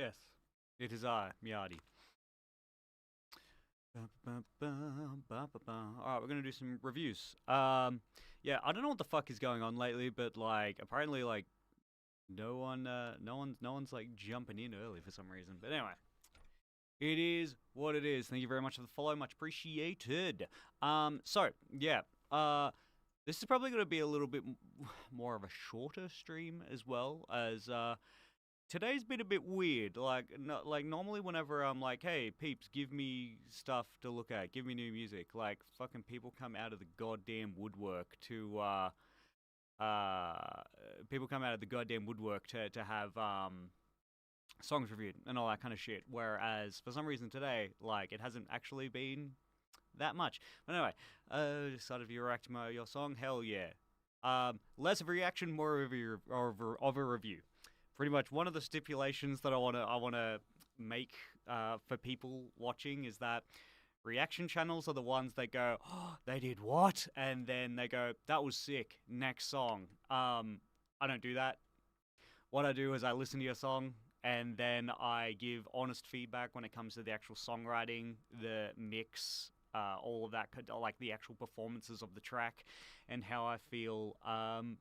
Yes, it is I, Miyadi. Alright, we're gonna do some reviews. Yeah, I don't know what the fuck is going on lately, but like, apparently, like, no one's like jumping in early for some reason. But anyway, it is what it is. Thank you very much for the follow, much appreciated. So yeah, this is probably gonna be a little bit more of a shorter stream as well as today's been a bit weird. Like, like normally whenever I'm like, hey, peeps, give me stuff to look at, give me new music. Like, fucking people come out of the goddamn woodwork uh, to have songs reviewed and all that kind of shit. Whereas for some reason today, like, it hasn't actually been that much. But anyway, decided to react to your song. Hell yeah. Less of a reaction, more of a review. Pretty much one of the stipulations that I wanna make for people watching is that reaction channels are the ones that go, oh, they did what? And then they go, that was sick. Next song. I don't do that. What I do is I listen to your song and then I give honest feedback when it comes to the actual songwriting, the mix, all of that, like the actual performances of the track, and how I feel.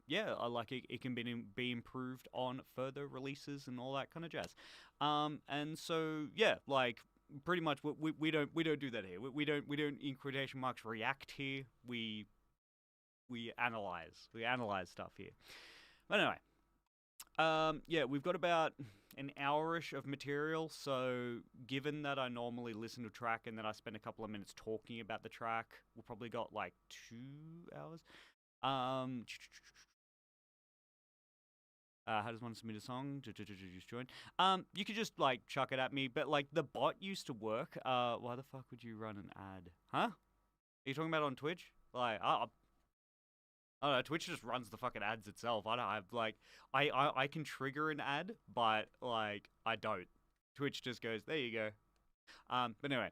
Yeah, I like it. It can be improved on further releases and all that kind of jazz. And so yeah, like pretty much we don't do that here. We don't in quotation marks react here. We analyze stuff here. But anyway, yeah, we've got about an hour-ish of material, so given that I normally listen to a track and then I spend a couple of minutes talking about the track, we'll probably got like 2 hours. How does one submit a song? Just join. You could just like chuck it at me, but like the bot used to work. Why the fuck would you run an ad? Huh? Are you talking about on Twitch? Like, I don't know, Twitch just runs the fucking ads itself. I don't have like I can trigger an ad, but like I don't. Twitch just goes, there you go. But anyway,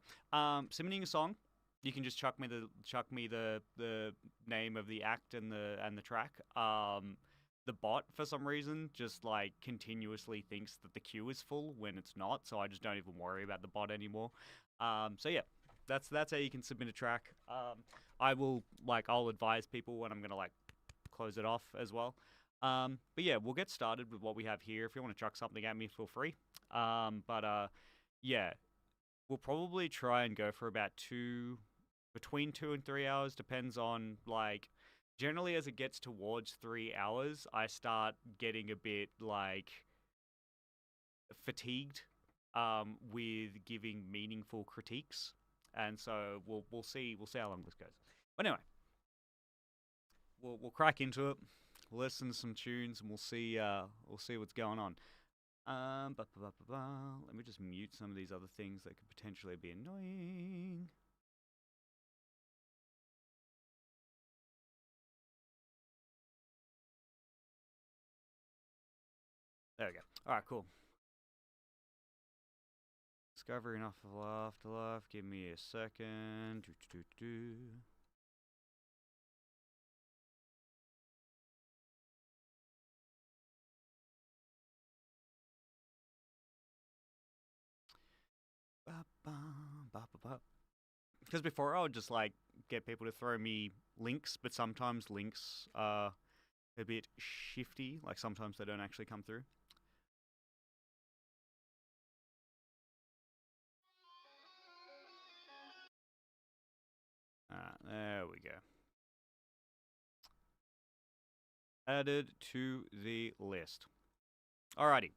submitting a song, you can just chuck me the name of the act and the track. The bot for some reason just like continuously thinks that the queue is full when it's not, so I just don't even worry about the bot anymore. So yeah, that's how you can submit a track. I'll advise people when I'm gonna like close it off as well. But yeah, we'll get started with what we have here. If you want to chuck something at me, feel free. Yeah, we'll probably try and go for about between 2 and 3 hours. Depends on like. Generally, as it gets towards 3 hours, I start getting a bit like fatigued with giving meaningful critiques, and so we'll see how long this goes. But anyway, we'll crack into it. We'll listen to some tunes, and we'll see what's going on. Let me just mute some of these other things that could potentially be annoying. There we go. All right, cool. Discovery enough of afterlife. Give me a second. Because before I would just like get people to throw me links, but sometimes links are a bit shifty. Like sometimes they don't actually come through. There we go. Added to the list. Alrighty.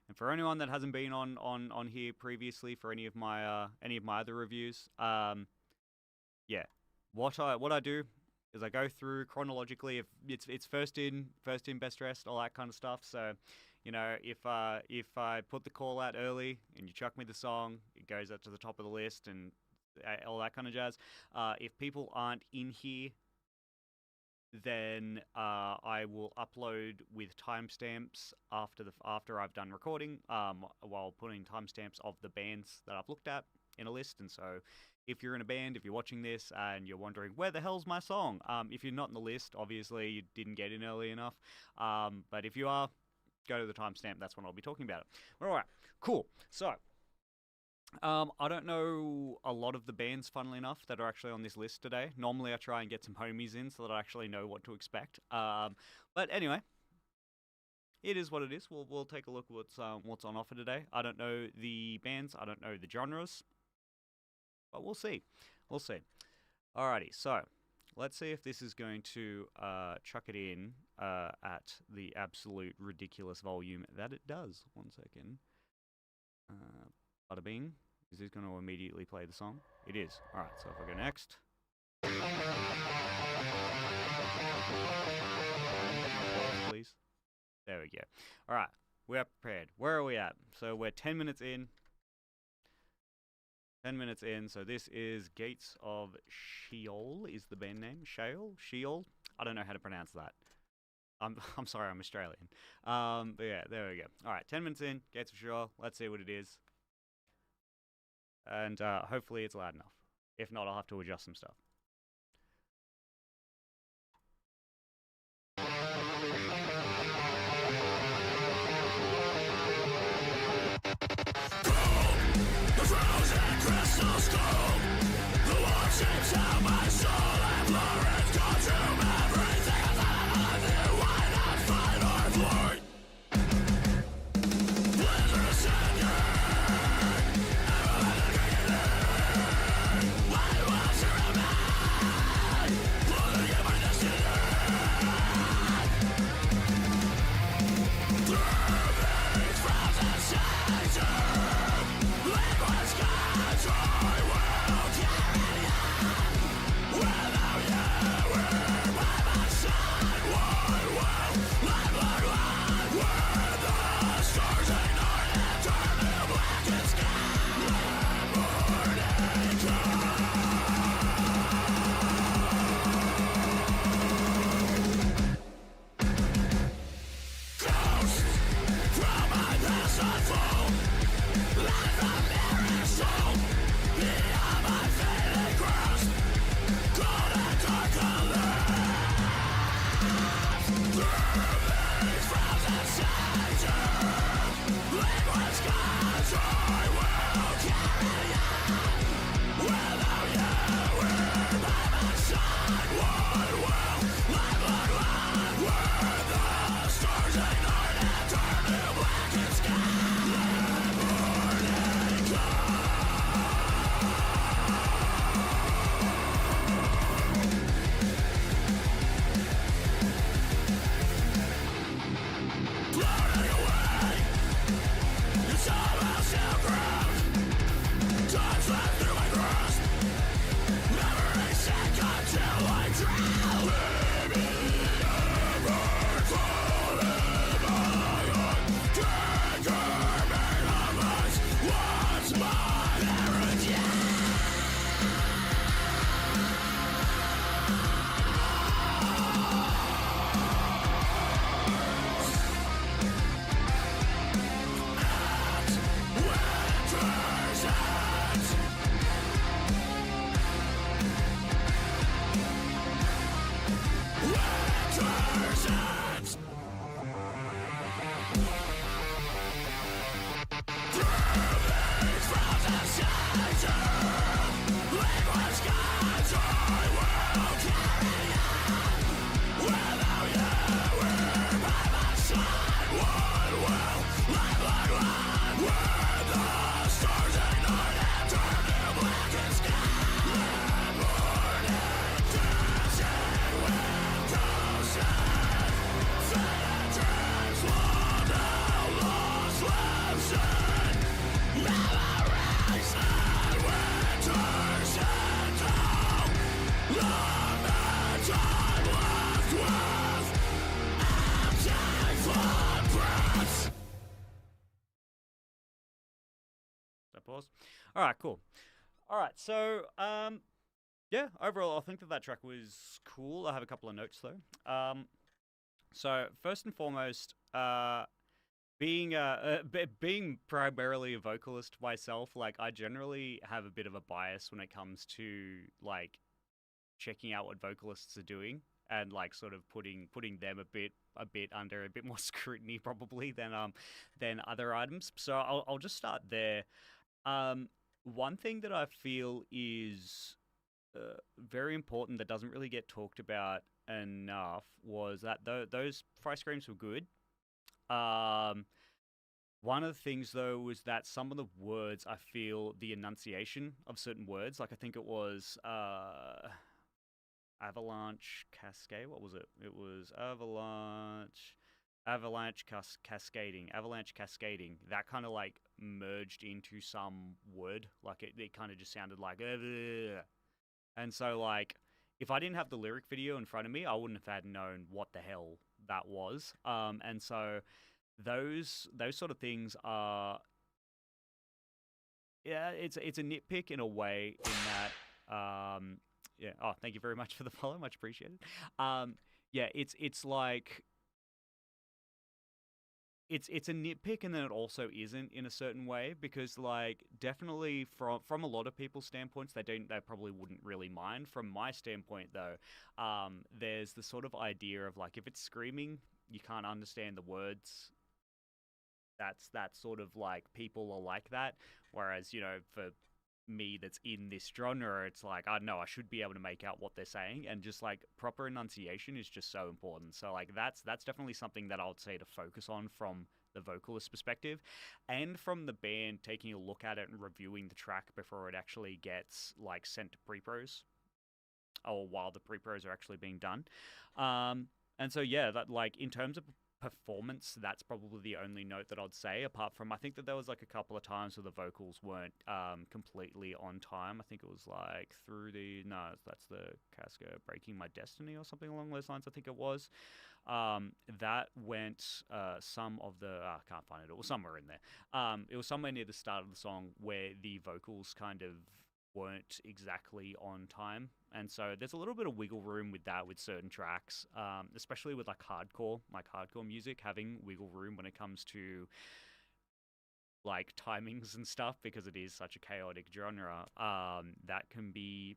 And for anyone that hasn't been on here previously for any of my other reviews, yeah, what I do is I go through chronologically. If it's first in, best dressed, all that kind of stuff. So, you know, if I put the call out early and you chuck me the song, it goes up to the top of the list and all that kind of jazz. If people aren't in here, then I will upload with timestamps after I've done recording, while putting timestamps of the bands that I've looked at in a list. And so, if you're in a band, if you're watching this and you're wondering where the hell's my song, if you're not in the list, obviously you didn't get in early enough. But if you are, go to the timestamp. That's when I'll be talking about it. All right, cool. So, I don't know a lot of the bands, funnily enough, that are actually on this list today. Normally, I try and get some homies in so that I actually know what to expect. But anyway, it is what it is. We'll take a look at what's on offer today. I don't know the bands. I don't know the genres. But we'll see. We'll see. Alrighty, so let's see if this is going to chuck it in at the absolute ridiculous volume that it does. 1 second. Bada bing. Is this going to immediately play the song? It is. Alright, so if I go next. Please. There we go. Alright, we're prepared. Where are we at? So we're 10 minutes in. 10 minutes in, so this is Gates of Sheol is the band name. Sheol? I don't know how to pronounce that. I'm sorry, I'm Australian. But yeah, there we go. Alright, 10 minutes in, Gates of Sheol. Let's see what it is. And hopefully it's loud enough. If not, I'll have to adjust some stuff. Crystals cold. The war shapes out my soul. I'm lurid, consume everything that I do. Why not fight or flight? Blizzard ascending. Why was there a man? Floating in my destiny. Through these frozen seasons. Liquid skies, I will carry on. Without you, we're by my side. What will life look like when the stars ignite and turn to blackened sky? Morning ghost from my past unfold. Life a mirror soul, beyond my faded grasp. Cold and dark alive. Through these frozen seasons, liquid skies, I will carry on. Without you, we're by my side. What will life look like when the stars ignite and turn to blackened sky? Pause. All right, cool. All right, so yeah, overall, I think that track was cool. I have a couple of notes though. So first and foremost, being primarily a vocalist myself, like I generally have a bit of a bias when it comes to like checking out what vocalists are doing. and like sort of putting them a bit under a bit more scrutiny probably than other items. So I'll just start there. One thing that I feel is very important that doesn't really get talked about enough was that those fry screams were good. Um, One of the things though was that some of the words I feel the enunciation of certain words, like I think it was avalanche cascade. What was it? It was avalanche cascading. That kind of like merged into some word, like it kind of just sounded like and so like if I didn't have the lyric video in front of me, I wouldn't have had known what the hell that was. And so those sort of things are, yeah, it's a nitpick in a way in that yeah. Oh, thank you very much for the follow, much appreciated. Yeah, it's like it's a nitpick, and then it also isn't in a certain way, because like definitely from a lot of people's standpoints, they probably wouldn't really mind. From my standpoint though, there's the sort of idea of like if it's screaming, you can't understand the words. That's sort of like people are like that. Whereas, for me that's in this genre, it's like, I know I should be able to make out what they're saying, and just like proper enunciation is just so important. So like that's definitely something that I would say to focus on from the vocalist perspective, and from the band taking a look at it and reviewing the track before it actually gets like sent to pre-pros, or while the pre-pros are actually being done. And so yeah, that like in terms of performance, that's probably the only note that I'd say. Apart from, I think that there was like a couple of times where the vocals weren't completely on time. I think it was like through the that's the Casca Breaking My Destiny or something along those lines. I think it was. That went some of the I can't find it. It was somewhere in there. It was somewhere near the start of the song where the vocals kind of weren't exactly on time. And so there's a little bit of wiggle room with that with certain tracks, especially with like hardcore music, having wiggle room when it comes to like timings and stuff, because it is such a chaotic genre. That can be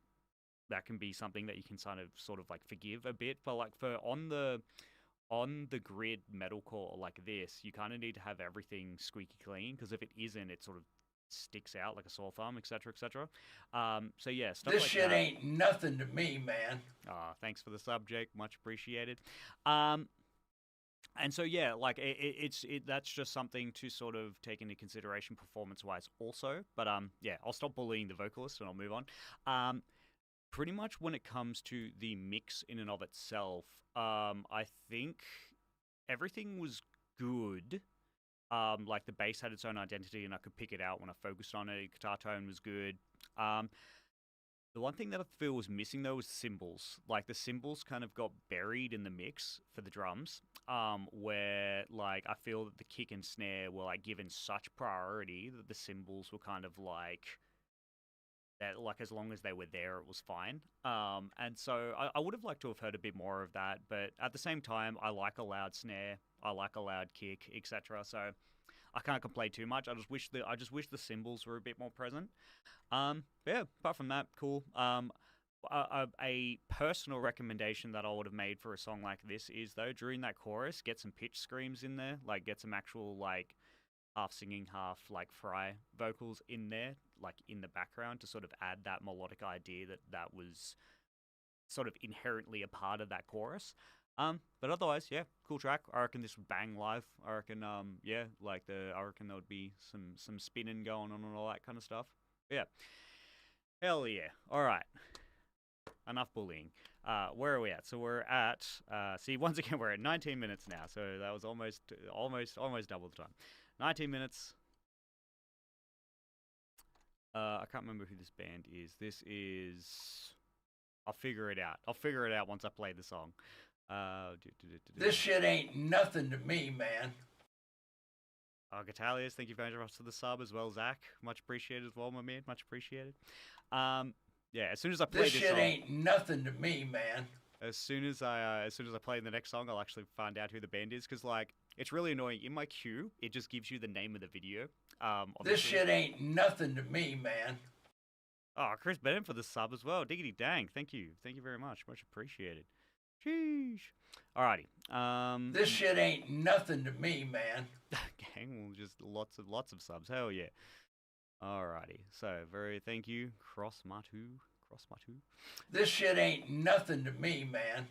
something that you can sort of like forgive a bit. But like for on the grid metalcore like this, you kind of need to have everything squeaky clean, because if it isn't, it sort of sticks out like a sore thumb, etc., etc. So yeah, stuff This like shit that. ain't nothing to me, man. Thanks for the subject, much appreciated. And so yeah, like that's just something to sort of take into consideration performance wise also. But yeah, I'll stop bullying the vocalist and I'll move on. Pretty much when it comes to the mix in and of itself, I think everything was good. Like the bass had its own identity, and I could pick it out when I focused on it. Guitar tone was good. The one thing that I feel was missing though was cymbals. Like the cymbals kind of got buried in the mix for the drums. Where like I feel that the kick and snare were like given such priority that the cymbals were kind of like that, like as long as they were there, it was fine. And so I would have liked to have heard a bit more of that, but at the same time, I like a loud snare, I like a loud kick, etc. So I can't complain too much. I just wish the cymbals were a bit more present. Yeah, apart from that, cool. A personal recommendation that I would have made for a song like this is though, during that chorus, get some pitch screams in there, like get some actual like half singing, half like fry vocals in there, like in the background, to sort of add that melodic idea that was sort of inherently a part of that chorus. But otherwise, yeah, cool track. I reckon this would bang live. I reckon, yeah, I reckon there would be some spinning going on and all that kind of stuff. Yeah, hell yeah. All right, enough bullying. Where are we at? So we're at, see, once again, we're at 19 minutes now. So that was almost double the time. 19 minutes. I can't remember who this band is. This is. I'll figure it out. I'll figure it out once I play the song. This shit ain't nothing to me, man. Gatalius, thank you very much for the sub as well, Zach. Much appreciated as well, my man. Much appreciated. Yeah, as soon as I play this this shit song, ain't nothing to me, man. as soon as I play the next song, I'll actually find out who the band is, because like it's really annoying. In my queue, it just gives you the name of the video. This shit ain't nothing to me, man. Oh, Chris Benham for the sub as well. Diggity dang. Thank you very much. Much appreciated. Sheesh. Alrighty. This shit ain't nothing to me, man. Gang, well, just lots of subs. Hell yeah. Alrighty. So, thank you, Cross Matu. This shit ain't nothing to me, man.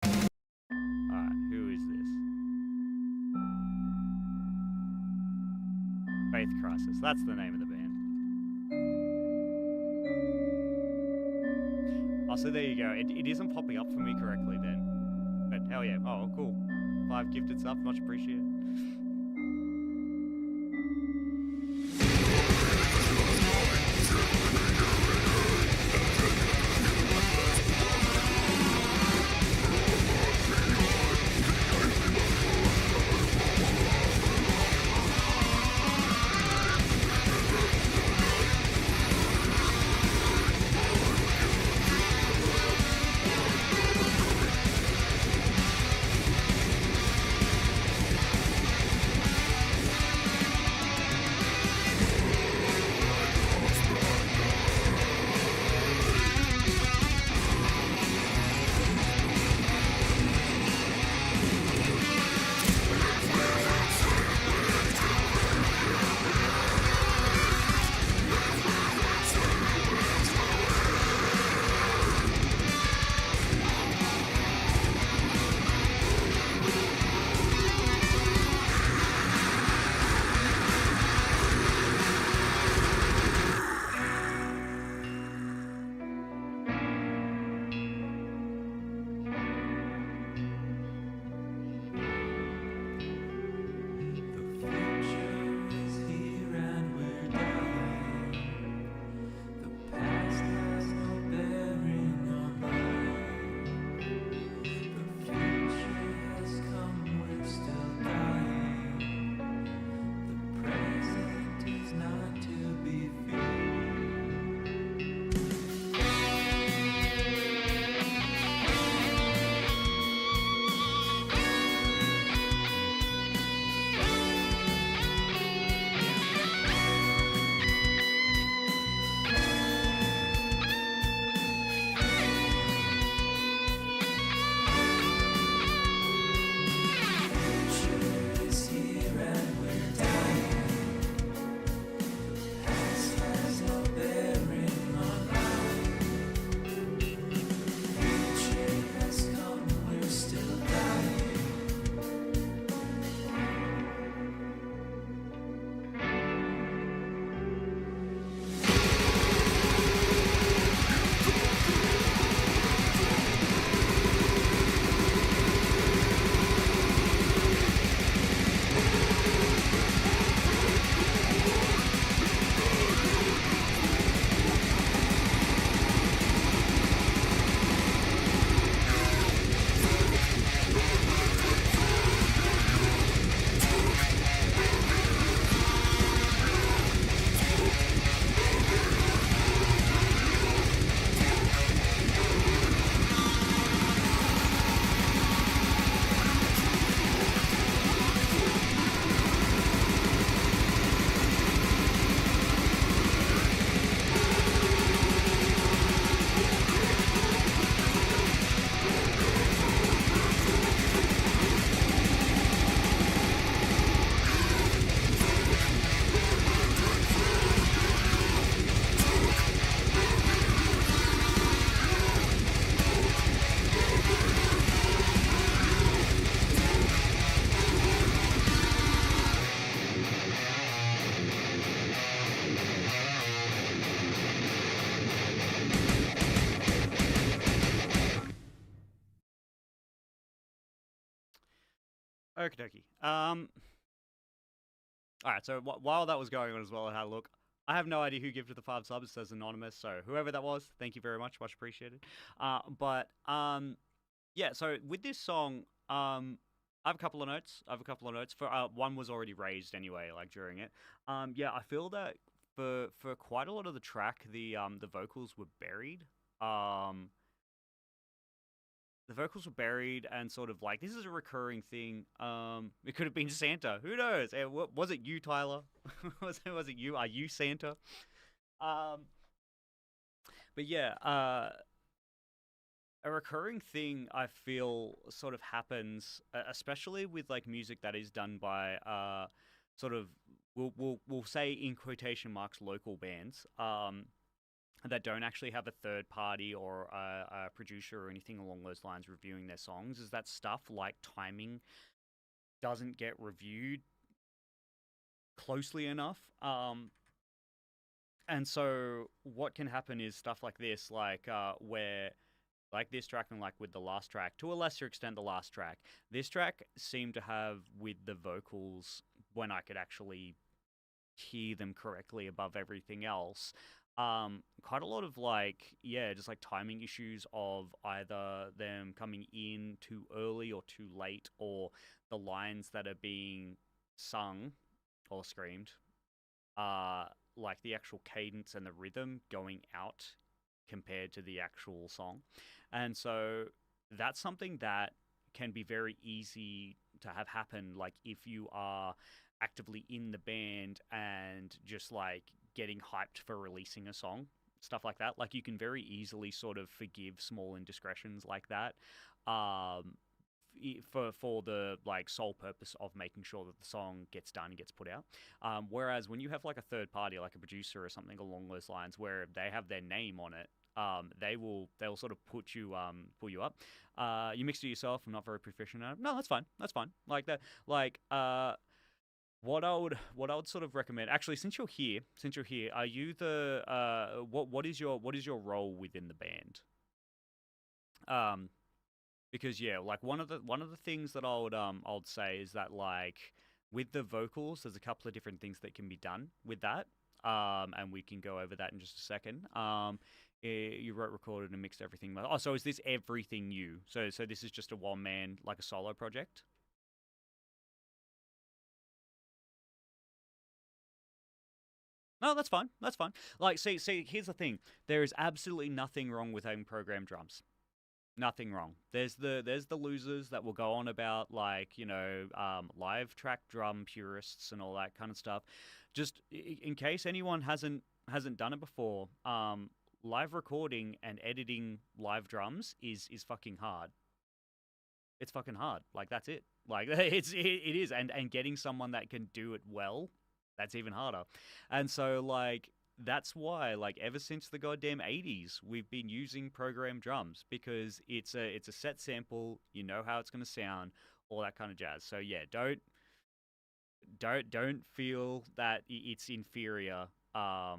Alright, who is this? Faith Crisis. That's the name of the band. Oh, so there you go. It isn't popping up for me correctly then. But hell yeah. Oh, cool. 5 gifted subs. Much appreciated. Okie dokie. Alright, so while that was going on as well, I had a look. I have no idea who gifted the 5 subs. It says anonymous, so whoever that was, thank you very much appreciated. Yeah, so with this song, I have a couple of notes. For one was already raised anyway, like during it. Yeah, I feel that for quite a lot of the track, the vocals were buried. The vocals were buried and sort of like, this is a recurring thing. It could have been Santa. Who knows? Was it you, Tyler? was it you? Are you Santa? But yeah, a recurring thing I feel sort of happens, especially with like music that is done by sort of we'll say in quotation marks local bands that don't actually have a third party or a producer or anything along those lines reviewing their songs, is that stuff like timing doesn't get reviewed closely enough. And so what can happen is stuff like this, like where like this track and like with the last track, to a lesser extent the last track, this track seemed to have with the vocals, when I could actually hear them correctly above everything else, quite a lot of like, yeah, just like timing issues of either them coming in too early or too late, or the lines that are being sung or screamed, like the actual cadence and the rhythm going out compared to the actual song. And so that's something that can be very easy to have happen, like if you are actively in the band and just like getting hyped for releasing a song, stuff like that. Like you can very easily sort of forgive small indiscretions like that. Um, for the like sole purpose of making sure that the song gets done and gets put out. Whereas when you have like a third party, like a producer or something along those lines, where they have their name on it, they'll sort of pull you up. You mixed it yourself. I'm not very proficient at it. No, that's fine. That's fine. Like that. Like what I would sort of recommend, actually, since you're here, are you the what is your role within the band? Um, because yeah, like one of the things that I would say is that like with the vocals, there's a couple of different things that can be done with that. And we can go over that in just a second. You wrote, recorded, and mixed everything. Oh, so is this everything you? So this is just a one man, like a solo project? No, that's fine. That's fine. Like, see, here's the thing. There is absolutely nothing wrong with having programmed drums. Nothing wrong. There's the losers that will go on about like live track drum purists and all that kind of stuff. Just in case anyone hasn't done it before, live recording and editing live drums is fucking hard. It's fucking hard. Like that's it. Like it is, and getting someone that can do it well, that's even harder. And so like that's why like ever since the goddamn 80s we've been using programmed drums, because it's a set sample, you know how it's going to sound, all that kind of jazz. So yeah, don't feel that it's inferior. Yeah,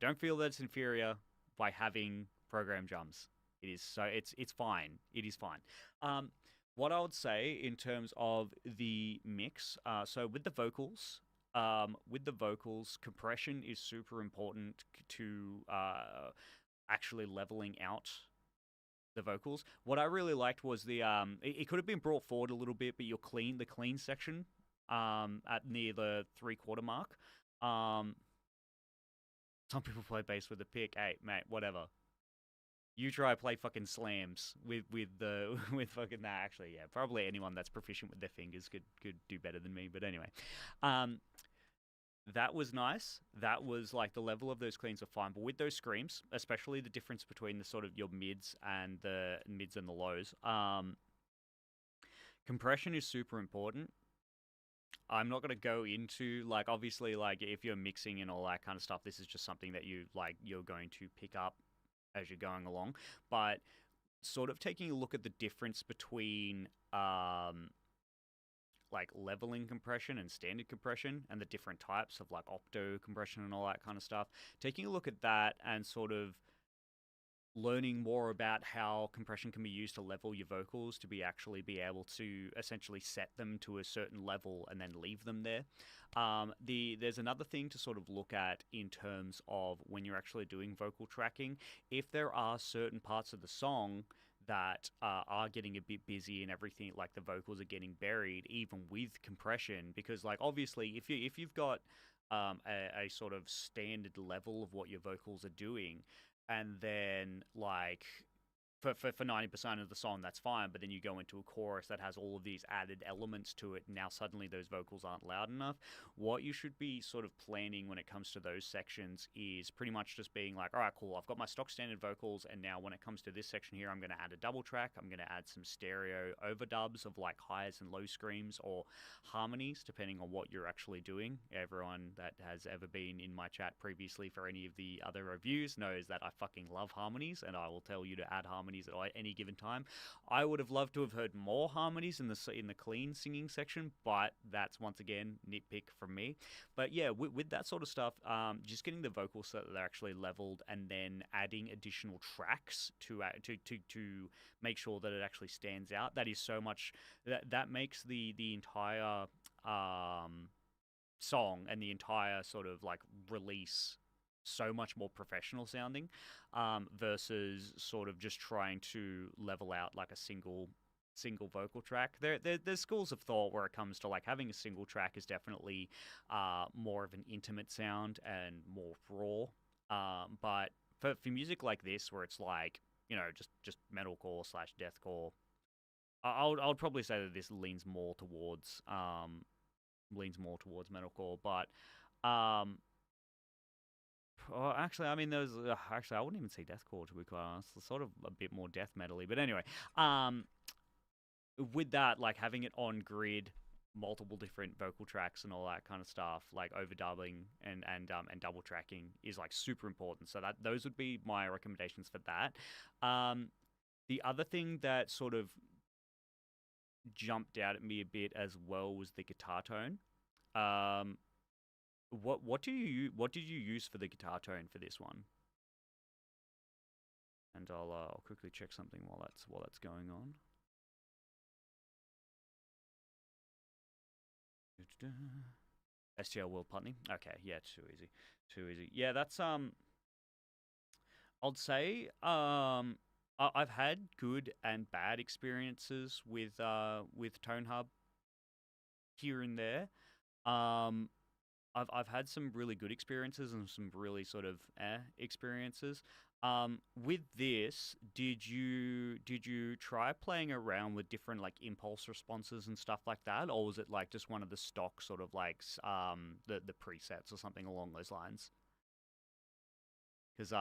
don't feel that it's inferior by having programmed drums. It is, so it's fine. It is fine. Um, what I would say in terms of the mix, so with the vocals, compression is super important to actually leveling out the vocals. What I really liked was it could have been brought forward a little bit, but the clean section at near the 3/4 mark. Um, some people play bass with a pick. Hey, mate, whatever. You try play fucking slams with the with fucking that. Actually, yeah, probably anyone that's proficient with their fingers could do better than me. But anyway, um, that was nice. That was like the level of those cleans are fine, but with those screams, especially the difference between the sort of your mids and the lows, compression is super important. I'm not gonna go into like obviously like if you're mixing and all that kind of stuff. This is just something that you're going to pick up as you're going along, but sort of taking a look at the difference between like leveling compression and standard compression and the different types of like opto compression and all that kind of stuff, taking a look at that and sort of learning more about how compression can be used to level your vocals to be able to essentially set them to a certain level and then leave them there. There's another thing to sort of look at in terms of when you're actually doing vocal tracking. If there are certain parts of the song that are getting a bit busy and everything, like the vocals are getting buried, even with compression, because like obviously if you've got a sort of standard level of what your vocals are doing, and then like for 90% of the song, that's fine. But then you go into a chorus that has all of these added elements to it, and now suddenly those vocals aren't loud enough. What you should be sort of planning when it comes to those sections is pretty much just being like, all right, cool, I've got my stock standard vocals, and now when it comes to this section here, I'm going to add a double track. I'm going to add some stereo overdubs of like highs and low screams or harmonies, depending on what you're actually doing. Everyone that has ever been in my chat previously for any of the other reviews knows that I fucking love harmonies, and I will tell you to add harmonies at any given time. I would have loved to have heard more harmonies in the clean singing section, but that's once again nitpick from me. But yeah, with that sort of stuff, just getting the vocals so that they're actually leveled, and then adding additional tracks to make sure that it actually stands out. That is so much that makes the entire song and the entire sort of like release so much more professional sounding, versus sort of just trying to level out like a single vocal track. There's schools of thought where it comes to like having a single track is definitely more of an intimate sound and more raw. But for music like this, where it's like, you know, just metalcore / deathcore, I'll probably say that this leans more towards metalcore. But actually, I mean, actually, I wouldn't even say deathcore, to be quite honest. It's sort of a bit more death metal-y. But anyway, with that, like having it on grid, multiple different vocal tracks and all that kind of stuff, like overdubbing and double tracking is like super important. So those would be my recommendations for that. The other thing that sort of jumped out at me a bit as well was the guitar tone. What did you use for the guitar tone for this one? And I'll quickly check something while that's going on. STL World Putney. Okay, yeah, too easy. Yeah, that's I'd say I've had good and bad experiences with Tone Hub here and there. I've had some really good experiences and some really sort of experiences. With this, did you try playing around with different like impulse responses and stuff like that, or was it like just one of the stock sort of like the presets or something along those lines? Because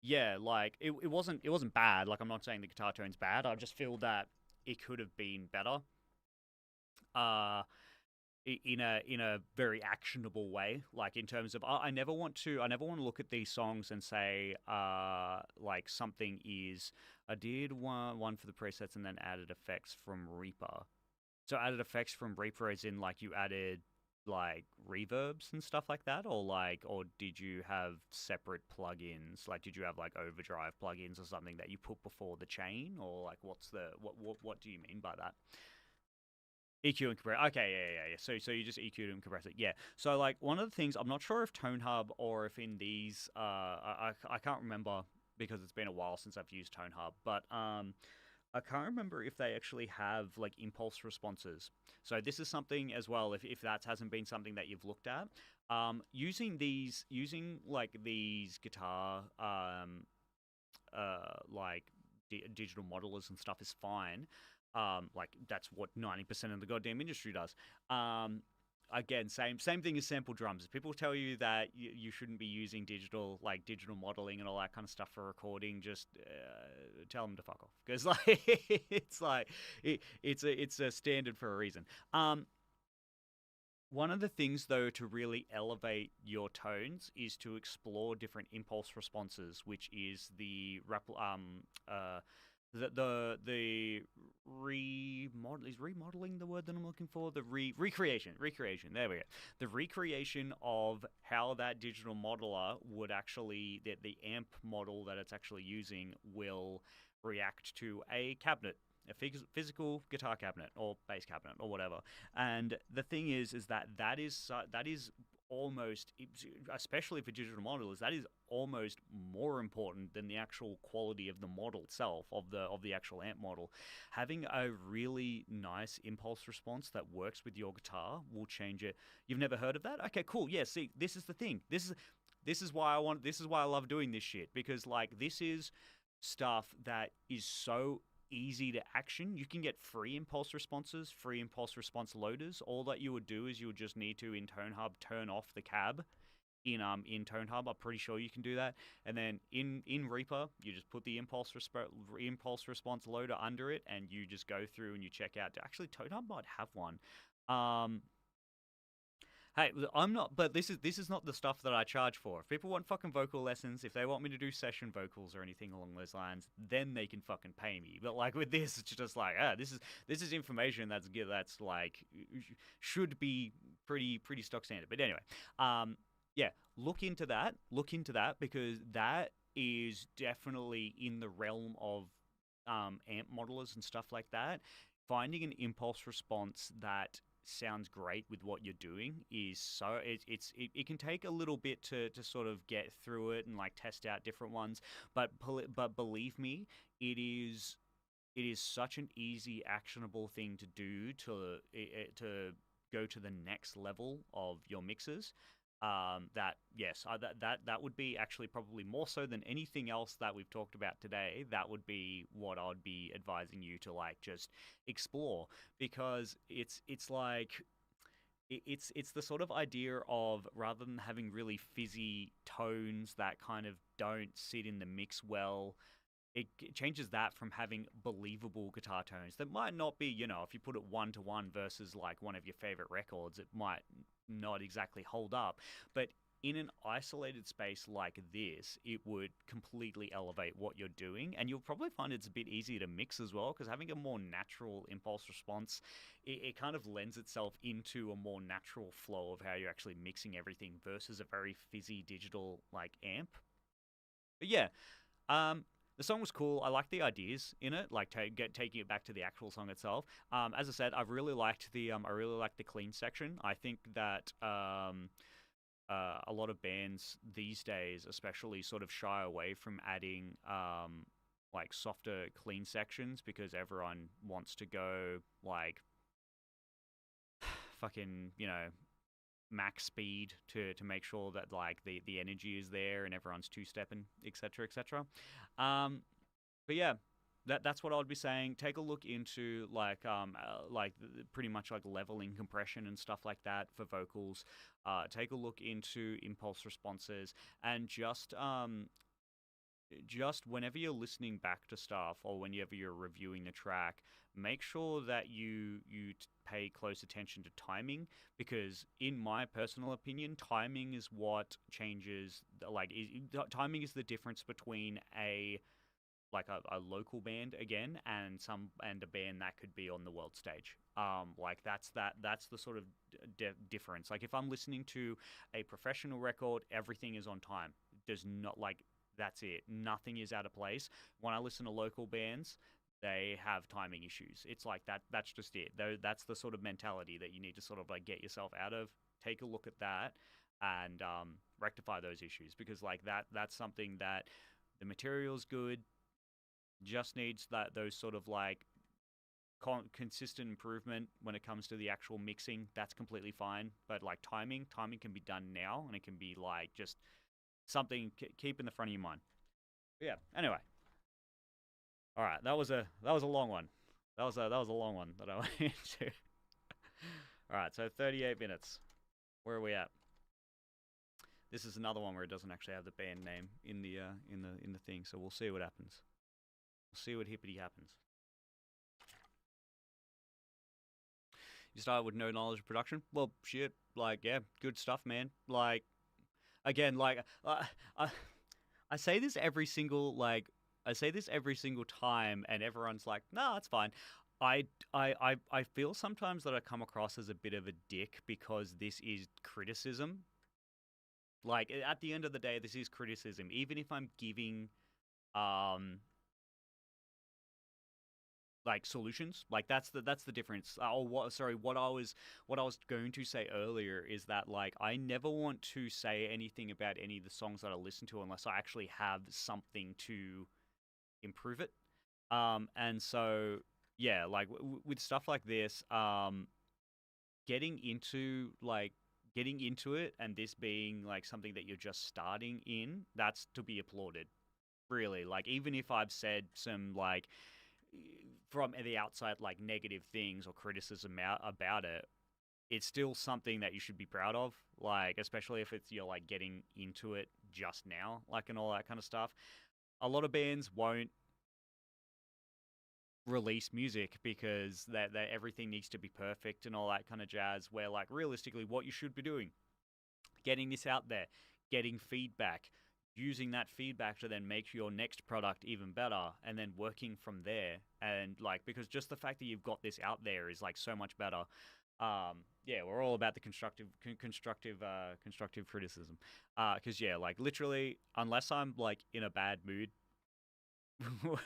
yeah, like it wasn't bad. Like I'm not saying the guitar tone's bad. I just feel that it could have been better. In a very actionable way, like in terms of I never want to look at these songs and say like something is I did one for the presets and then added effects from Reaper. So added effects from Reaper as in like you added like reverbs and stuff like that, or did you have separate plugins? Like did you have like overdrive plugins or something that you put before the chain, or like what do you mean by that? EQ and compress. Okay, yeah. So you just EQ'd and compress it. Yeah. So like one of the things, I'm not sure if Tone Hub or if in these, I can't remember because it's been a while since I've used Tone Hub, but I can't remember if they actually have like impulse responses. So this is something as well, if that hasn't been something that you've looked at, using like these guitar like digital modelers and stuff is fine. Like that's what 90% of the goddamn industry does. Again, same thing as sample drums. If people tell you that you shouldn't be using digital modeling and all that kind of stuff for recording, just tell them to fuck off, because like it's a standard for a reason. One of the things though to really elevate your tones is to explore different impulse responses, which is the remodeling the word that I'm looking for? The recreation. There we go. The recreation of how that digital modeler would actually, the amp model that it's actually using will react to a cabinet, a physical guitar cabinet or bass cabinet or whatever. And the thing is that is almost, especially for digital modelers, that is almost more important than the actual quality of the model itself, of the actual amp model. Having a really nice impulse response that works with your guitar will change it. You've never heard of that? Okay, cool. Yeah, see, this is the thing. This is why I love doing this shit, because like this is stuff that is so easy to action. You can get free impulse responses, free impulse response loaders. All that you would do is you would just need to in Tone Hub turn off the cab in Tone Hub. I'm pretty sure you can do that. And then in Reaper, you just put the impulse response loader under it, and you just go through and you check out. Actually, Tone Hub might have one. Hey, I'm not, but this is not the stuff that I charge for. If people want fucking vocal lessons, if they want me to do session vocals or anything along those lines, then they can fucking pay me. But like with this, it's just like, this is information that's like should be pretty stock standard. But anyway, yeah, look into that. Look into that because that is definitely in the realm of amp modelers and stuff like that. Finding an impulse response that sounds great with what you're doing is so it can take a little bit to sort of get through it and like test out different ones, but believe me, it is such an easy actionable thing to do to go to the next level of your mixes. That yes, that would be actually probably more so than anything else that we've talked about today. That would be what I'd be advising you to like just explore, because it's like it's the sort of idea of, rather than having really fizzy tones that kind of don't sit in the mix well, it changes that from having believable guitar tones that might not be, if you put it 1-to-1 versus like one of your favorite records, it might not exactly hold up. But in an isolated space like this, it would completely elevate what you're doing. And you'll probably find it's a bit easier to mix as well, because having a more natural impulse response, it kind of lends itself into a more natural flow of how you're actually mixing everything versus a very fizzy digital like amp. But yeah, the song was cool. I liked the ideas in it, like taking it back to the actual song itself. As I said, I really liked the clean section. I think that a lot of bands these days, especially, sort of shy away from adding like softer clean sections, because everyone wants to go like fucking max speed to make sure that like the energy is there and everyone's two-stepping, etc., etc. But yeah, that's what I would be saying. Take a look into pretty much like leveling compression and stuff like that for vocals. Take a look into impulse responses, and just whenever you're listening back to stuff or whenever you're reviewing the track, make sure that you pay close attention to timing, because in my personal opinion, timing is what changes. Timing is the difference between a local band again and a band that could be on the world stage. That's the sort of difference. Like if I'm listening to a professional record, everything is on time. There's not like that's it. Nothing is out of place. When I listen to local bands, they have timing issues. It's like that. That's just it. That's the sort of mentality that you need to sort of like get yourself out of. Take a look at that and rectify those issues, because like that's something that the material's good, just needs those sort of like consistent improvement when it comes to the actual mixing. That's completely fine. But like timing can be done now, and it can be like just something keep in the front of your mind. But yeah. Anyway, all right. That was a long one. That was a long one that I went into. All right. So 38 minutes. Where are we at? This is another one where it doesn't actually have the band name in the thing. So we'll see what happens. We'll see what hippity happens. You started with no knowledge of production. Well, shit. Like, yeah, good stuff, man. Like, again, like, I say this every single time, and everyone's like, "No, that's fine." I feel sometimes that I come across as a bit of a dick because this is criticism. Like, at the end of the day, this is criticism. Even if I'm giving like solutions, like that's the difference. What I was going to say earlier is that like I never want to say anything about any of the songs that I listen to unless I actually have something to improve it. And so yeah, like with stuff like this, getting into it, and this being like something that you're just starting in, that's to be applauded. really. Like, even if I've said some, like, from the outside, like, negative things or criticism about it, it's still something that you should be proud of. Like, especially if it's you're, like, getting into it just now, like, and all that kind of stuff. A lot of bands won't release music because that everything needs to be perfect and all that kind of jazz, where, like, realistically what you should be doing, getting this out there, getting feedback, using that feedback to then make your next product even better, and then working from there. And, like, because just the fact that you've got this out there is, like, so much better. Yeah, we're all about the constructive criticism, because yeah, like, literally, unless I'm, like, in a bad mood,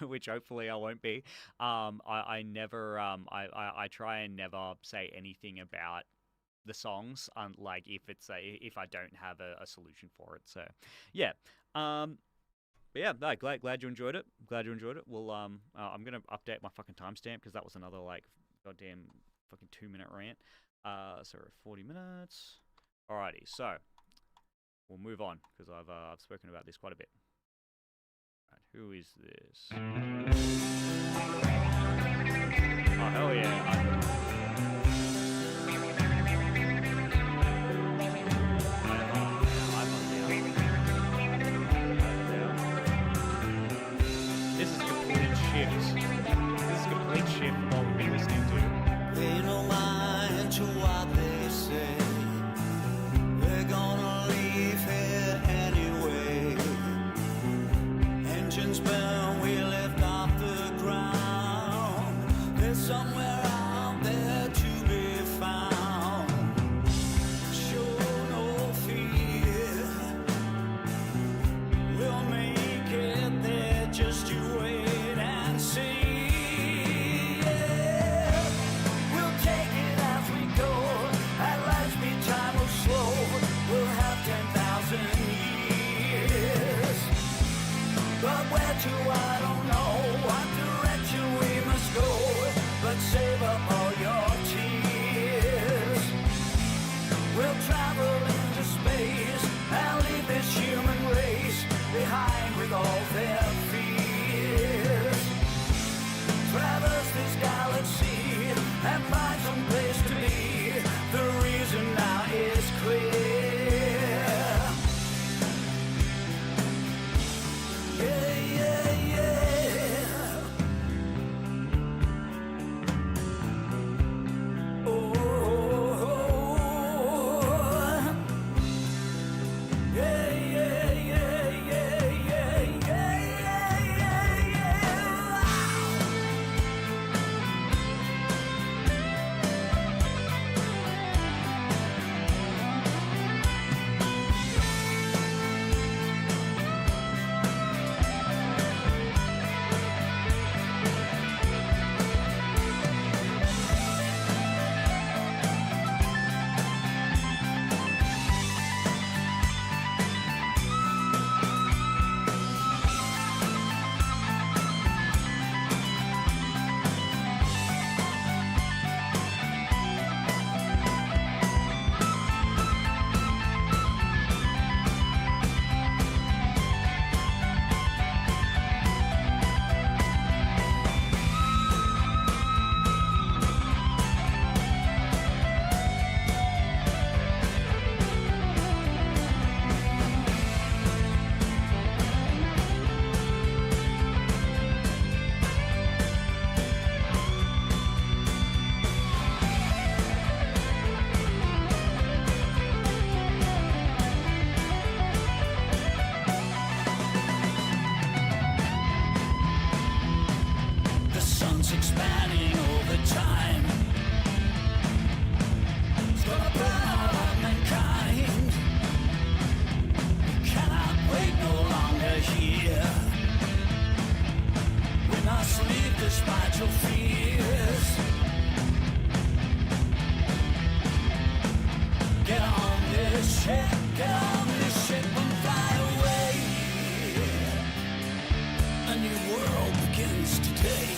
which hopefully I won't be. I never I try and never say anything about the songs, like, if I don't have a solution for it. So yeah, but yeah, no, glad you enjoyed it. Glad you enjoyed it. Well, I'm gonna update my fucking timestamp because that was another, like, goddamn fucking 2-minute rant. So we're at 40 minutes. Alrighty, so we'll move on because I've spoken about this quite a bit. Right, who is this? Oh, hell yeah. This is a complete shift. This is a complete shift from what we've been listening to. They don't mind to what they say. They're gonna leave here anyway. Engines burn, we lift off the ground. There's somewhere out there to be found. Show no fear. We'll make it there, just you wait and see. Yeah. We'll take it as we go. At light speed, time will slow. We'll have 10,000 years. But where to, I don't know. What direction we must go. But save up all your tears. We'll travel into space and leave this human race behind with all their fears. Traverse this galaxy and find some place to be. The reason now is clear. Yeah, yeah, yeah. Oh, yeah, yeah, yeah, yeah, yeah, yeah, yeah, yeah. The sun's expanding over time. It's gonna burn all of mankind. We cannot wait no longer here. We must leave despite your fears. Get on this ship and fly away. A new world begins today.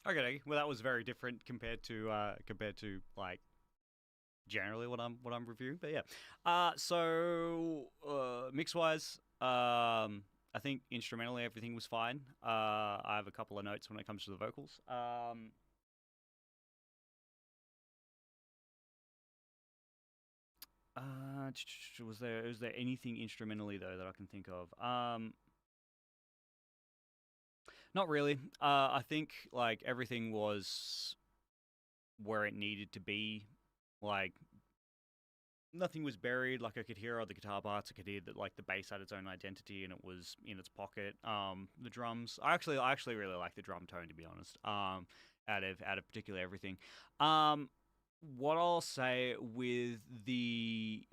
Okay, well that was very different compared to like generally what I'm reviewing. But yeah, so mix wise, I think instrumentally everything was fine. I have a couple of notes when it comes to the vocals. Was there anything instrumentally though that I can think of? Not really. I think like everything was where it needed to be. Like nothing was buried. Like I could hear all the guitar parts. I could hear that like the bass had its own identity and it was in its pocket. The drums. I actually really like the drum tone, to be honest. Out of particularly everything. What I'll say with the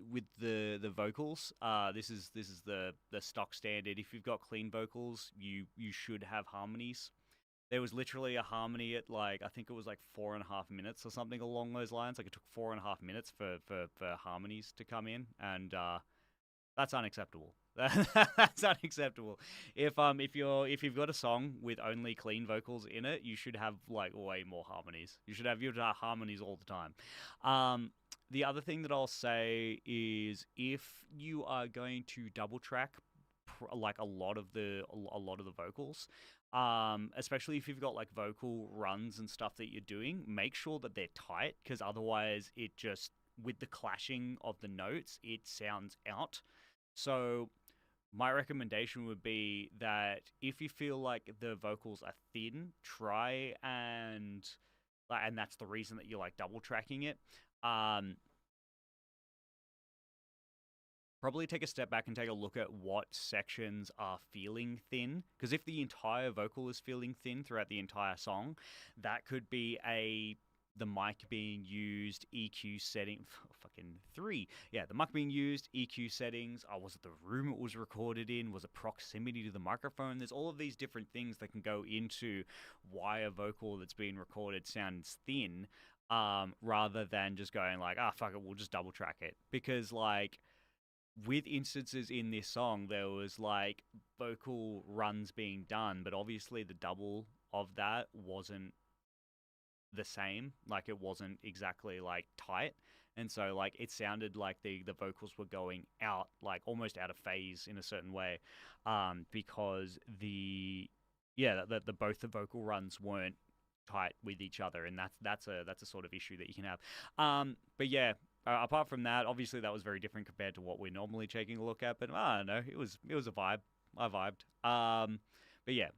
vocals, this is the stock standard. If you've got clean vocals, you should have harmonies. There was literally a harmony at like I think it was like 4.5 minutes or something along those lines. Like it took 4.5 minutes for harmonies to come in, and that's unacceptable. That's unacceptable. If you've got a song with only clean vocals in it, you should have like way more harmonies. You should have harmonies all the time. The other thing that I'll say is if you are going to double track like a lot of the vocals, especially if you've got like vocal runs and stuff that you're doing, make sure that they're tight, because otherwise it just, with the clashing of the notes, it sounds out. So my recommendation would be that if you feel like the vocals are thin, try and that's the reason that you're like double tracking it. Probably take a step back and take a look at what sections are feeling thin, because if the entire vocal is feeling thin throughout the entire song, that could be the mic being used, EQ setting, fucking 3. Yeah, the mic being used, EQ settings. Was it the room it was recorded in? Was it proximity to the microphone? There's all of these different things that can go into why a vocal that's being recorded sounds thin, rather than just going like, fuck it, we'll just double track it. Because like, with instances in this song, there was like vocal runs being done, but obviously the double of that wasn't the same. Like it wasn't exactly like tight, and so like it sounded like the vocals were going out, like almost out of phase in a certain way, because the both the vocal runs weren't tight with each other, and that's a sort of issue that you can have. But yeah. Apart from that, obviously that was very different compared to what we're normally taking a look at. But I don't know, it was a vibe. I vibed. But yeah,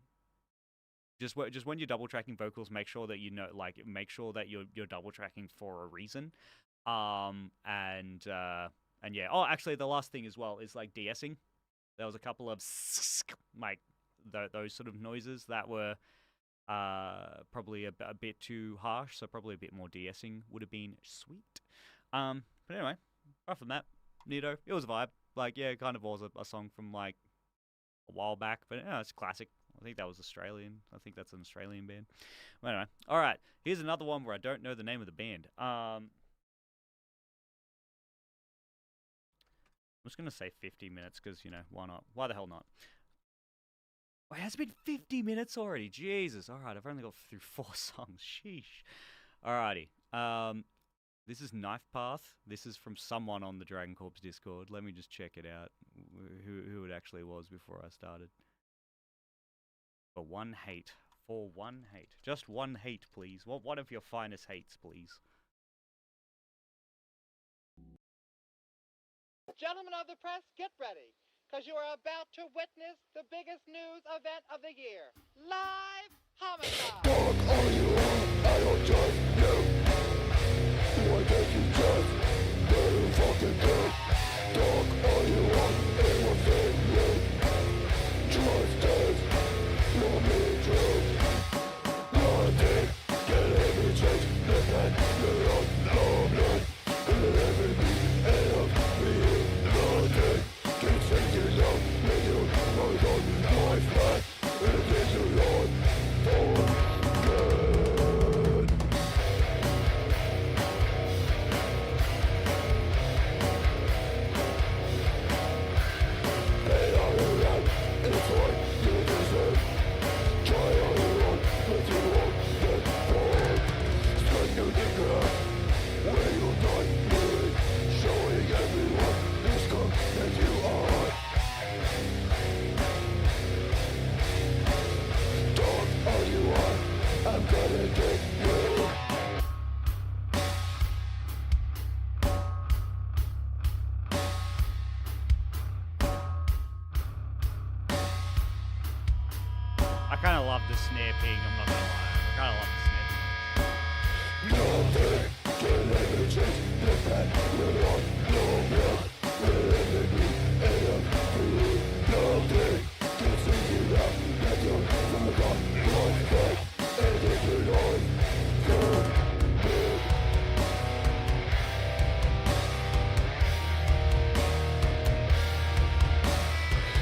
just when you're double tracking vocals, make sure that make sure that you're double tracking for a reason. And yeah. Oh, actually, the last thing as well is like de-essing. There was a couple of like those sort of noises that were probably a bit too harsh. So probably a bit more de-essing would have been sweet. But anyway, apart from that, neato. It was a vibe. Like, yeah, it kind of was a song from like a while back, but it's classic. I think that was Australian. I think that's an Australian band. Well, anyway, all right. Here's another one where I don't know the name of the band. I'm just gonna say 50 minutes because why not? Why the hell not? Wait, it has been 50 minutes already. Jesus. All right, I've only got through 4 songs. Sheesh. Alrighty. This is Knife Path. This is from someone on the Dragon Corps Discord. Let me just check it out, who it actually was before I started. For one hate. Just one hate, please. One of your finest hates, please. Gentlemen of the press, get ready, because you are about to witness the biggest news event of the year. Live homicide! Dog, all you want, I don't trust you. Why don't you just let him fucking go? Talk all you want, it will save you. Trust us, you'll be true. Nothing can ever change the man you're on, no blood. And every beat of me, nothing can change you down. When you are on my path, it is your Lord. the snare ping. I'm not gonna lie, I kind of love the snare ping. Nothing can ever change the fact we're on no one. We're enemy and I'm free. Nothing can sing you out. That you're forgot. One back and if you're on your bed.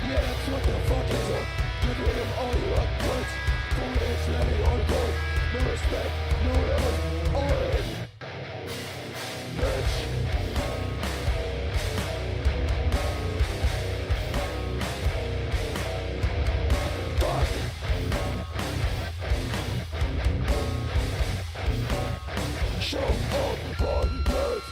Yeah, that's what the fuck is up. Get rid of all your upgrades. For it's letting on board. No respect, no love, all in. Bitch. Fuck. Show up, partners.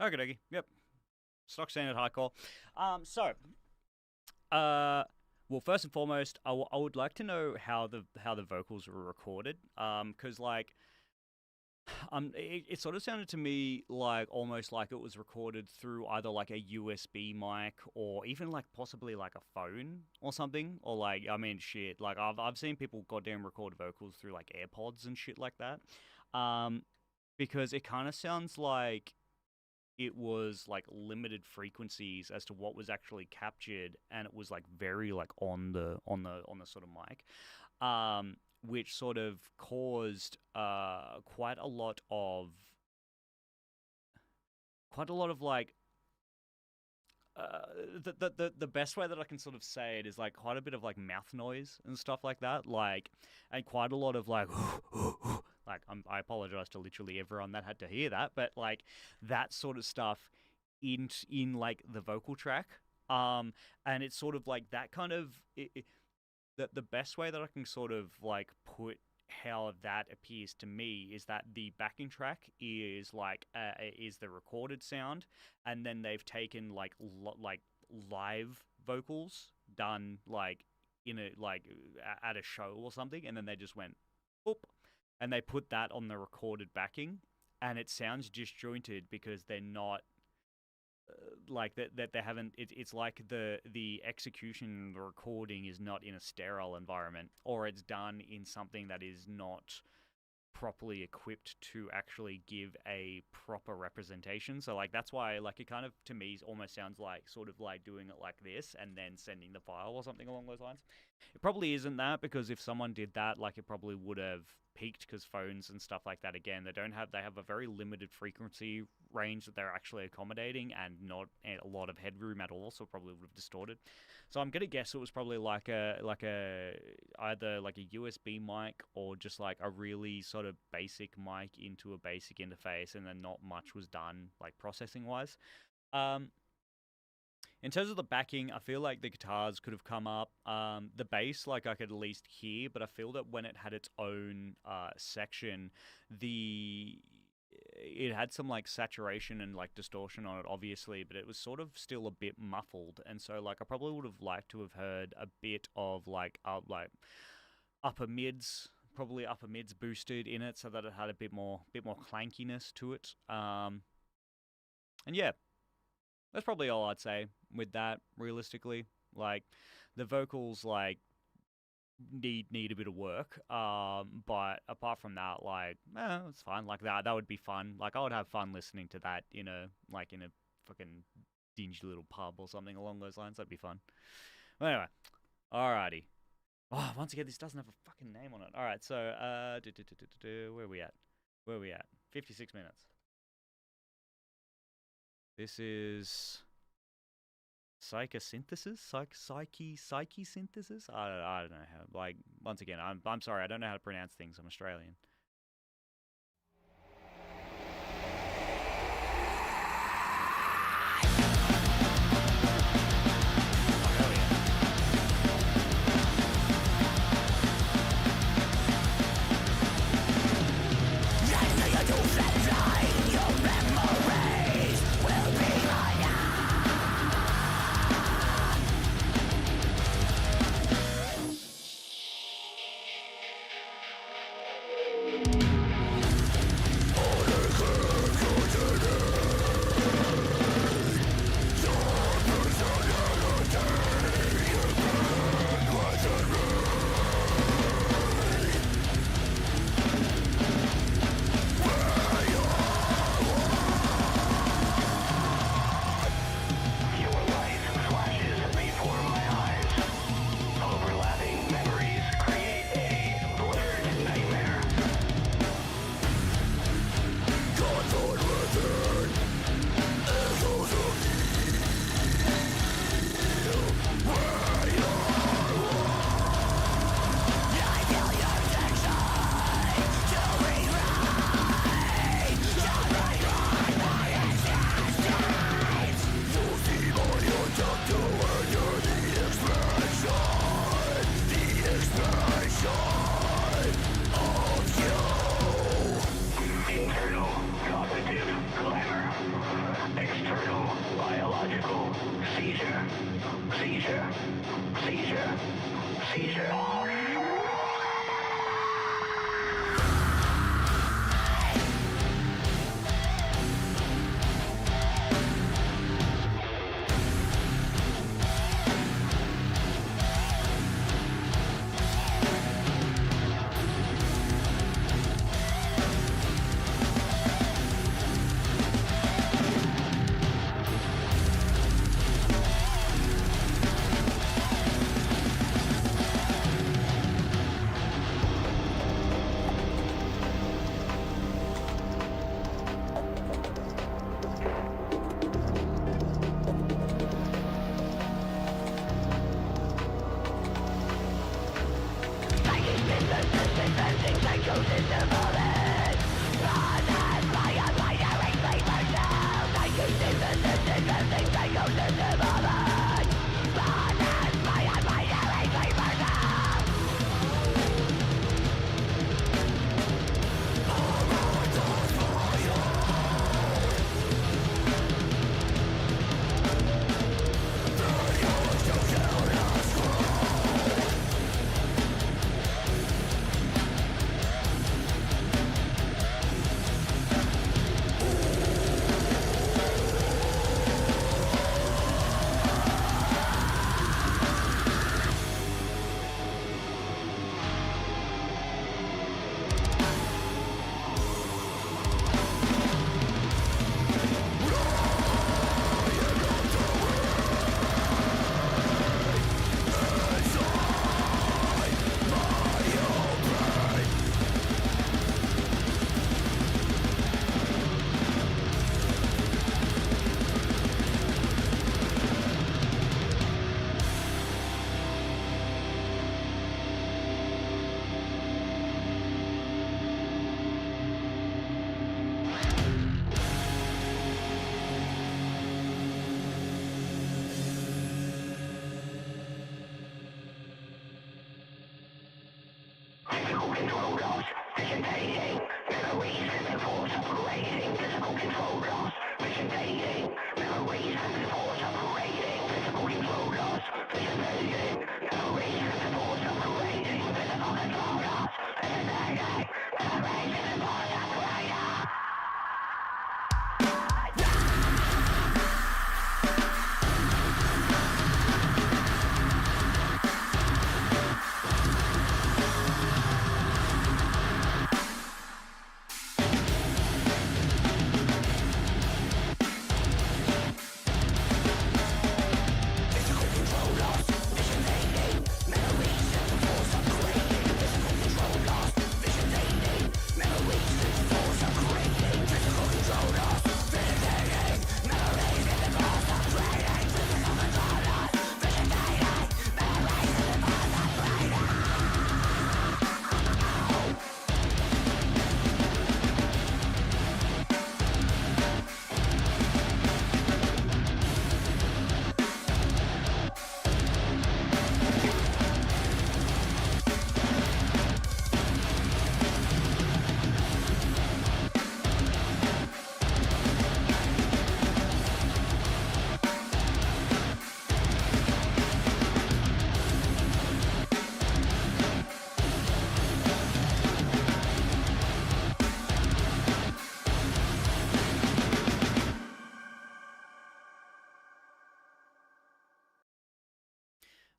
Okay, dokie. Yep. Stock standard hardcore. Well, first and foremost, I would like to know how the vocals were recorded. Because like, it sort of sounded to me like almost like it was recorded through either like a USB mic or even like possibly like a phone or something. Or like, I mean, shit. Like I've seen people goddamn record vocals through like AirPods and shit like that. Because it kind of sounds like it was like limited frequencies as to what was actually captured, and it was like very like on the sort of mic, which sort of caused quite a lot of like the best way that I can sort of say it is like quite a bit of like mouth noise and stuff like that, like, and quite a lot of like like I apologize to literally everyone that had to hear that, but like that sort of stuff in like the vocal track, and it's sort of like that kind of the best way that I can sort of like put how that appears to me is that the backing track is like is the recorded sound, and then they've taken like live vocals done like in a like at a show or something, and then they just went boop, and they put that on the recorded backing, and it sounds disjointed because they're not like that they haven't. It's like the execution, the recording is not in a sterile environment, or it's done in something that is not properly equipped to actually give a proper representation. So like that's why like it kind of to me almost sounds like sort of like doing it like this and then sending the file or something along those lines. It probably isn't that, because if someone did that, like it probably would have peaked, because phones and stuff like that, again, they have a very limited frequency range that they're actually accommodating, and not a lot of headroom at all, so probably would have distorted. So I'm gonna guess it was probably like a either like a USB mic or just like a really sort of basic mic into a basic interface, and then not much was done like processing wise. In terms of the backing, I feel like the guitars could have come up. The bass, like I could at least hear, but I feel that when it had its own section, it had some like saturation and like distortion on it, obviously, but it was sort of still a bit muffled. And so like I probably would have liked to have heard a bit of like upper mids, probably upper mids boosted in it, so that it had a bit more clankiness to it. And yeah. That's probably all I'd say with that, realistically. Like, the vocals, like, need a bit of work. But apart from that, like, it's fine. Like, that would be fun. Like, I would have fun listening to that in a fucking dingy little pub or something along those lines. That'd be fun. Well, anyway. Alrighty. Oh, once again, this doesn't have a fucking name on it. Alright, so, where are we at? 56 minutes. This is psychosynthesis, psyche synthesis. I don't know how. Like, once again, I'm sorry, I don't know how to pronounce things. I'm Australian.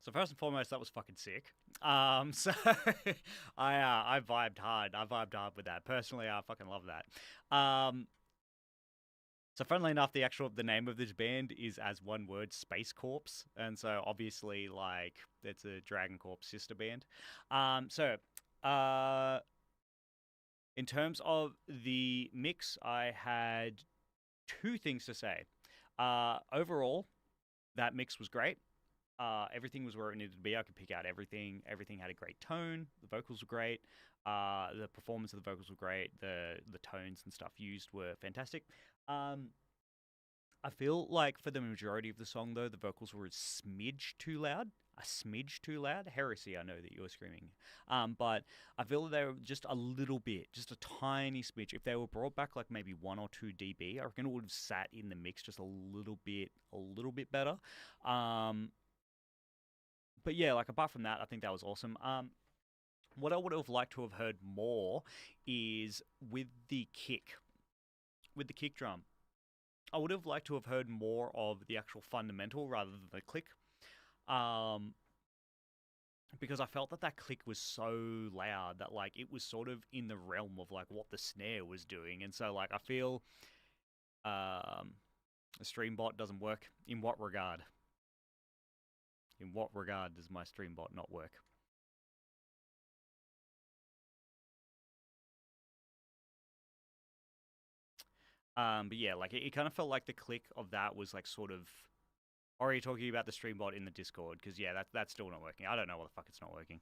So first and foremost, that was fucking sick. So I vibed hard. I vibed hard with that. Personally, I fucking love that. So funnily enough, the name of this band is as one word, Space Corpse, and so obviously like it's a Dragon Corps sister band. So in terms of the mix, I had two things to say. Overall, that mix was great. Everything was where it needed to be. I could pick out everything. Everything had a great tone. The vocals were great. The performance of the vocals were great. The tones and stuff used were fantastic. I feel like for the majority of the song, though, the vocals were a smidge too loud. A smidge too loud. Heresy, I know that you were screaming. But I feel that they were just a little bit, just a tiny smidge. If they were brought back like maybe 1 or 2 dB, I reckon it would have sat in the mix just a little bit better. But yeah, like apart from that, I think that was awesome. What I would have liked to have heard more is with the kick drum. I would have liked to have heard more of the actual fundamental rather than the click. Because I felt that click was so loud that like it was sort of in the realm of like what the snare was doing, and so like I feel the streambot doesn't work. In what regard? In what regard does my streambot not work? But yeah, like it kind of felt like the click of that was like sort of. Or are you talking about the streambot in the Discord? Because yeah, that's still not working. I don't know what the fuck it's not working.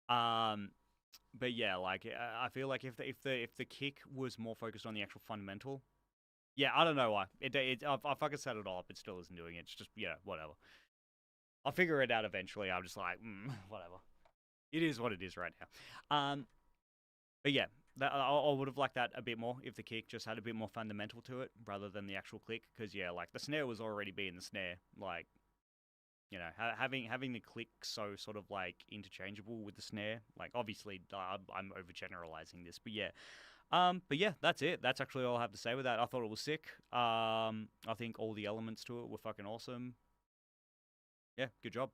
But yeah, like I feel like if the kick was more focused on the actual fundamental, yeah, I don't know why. I fucking set it all up. It still isn't doing it. It's just whatever. I'll figure it out eventually. I'm just like whatever. It is what it is right now. But yeah, I would have liked that a bit more if the kick just had a bit more fundamental to it rather than the actual click. Because yeah, like the snare was already being the snare. Like, you know, having the click so sort of like interchangeable with the snare. Like obviously, I'm overgeneralizing this, but yeah. But yeah, that's it. That's actually all I have to say with that. I thought it was sick. I think all the elements to it were fucking awesome. Yeah, good job.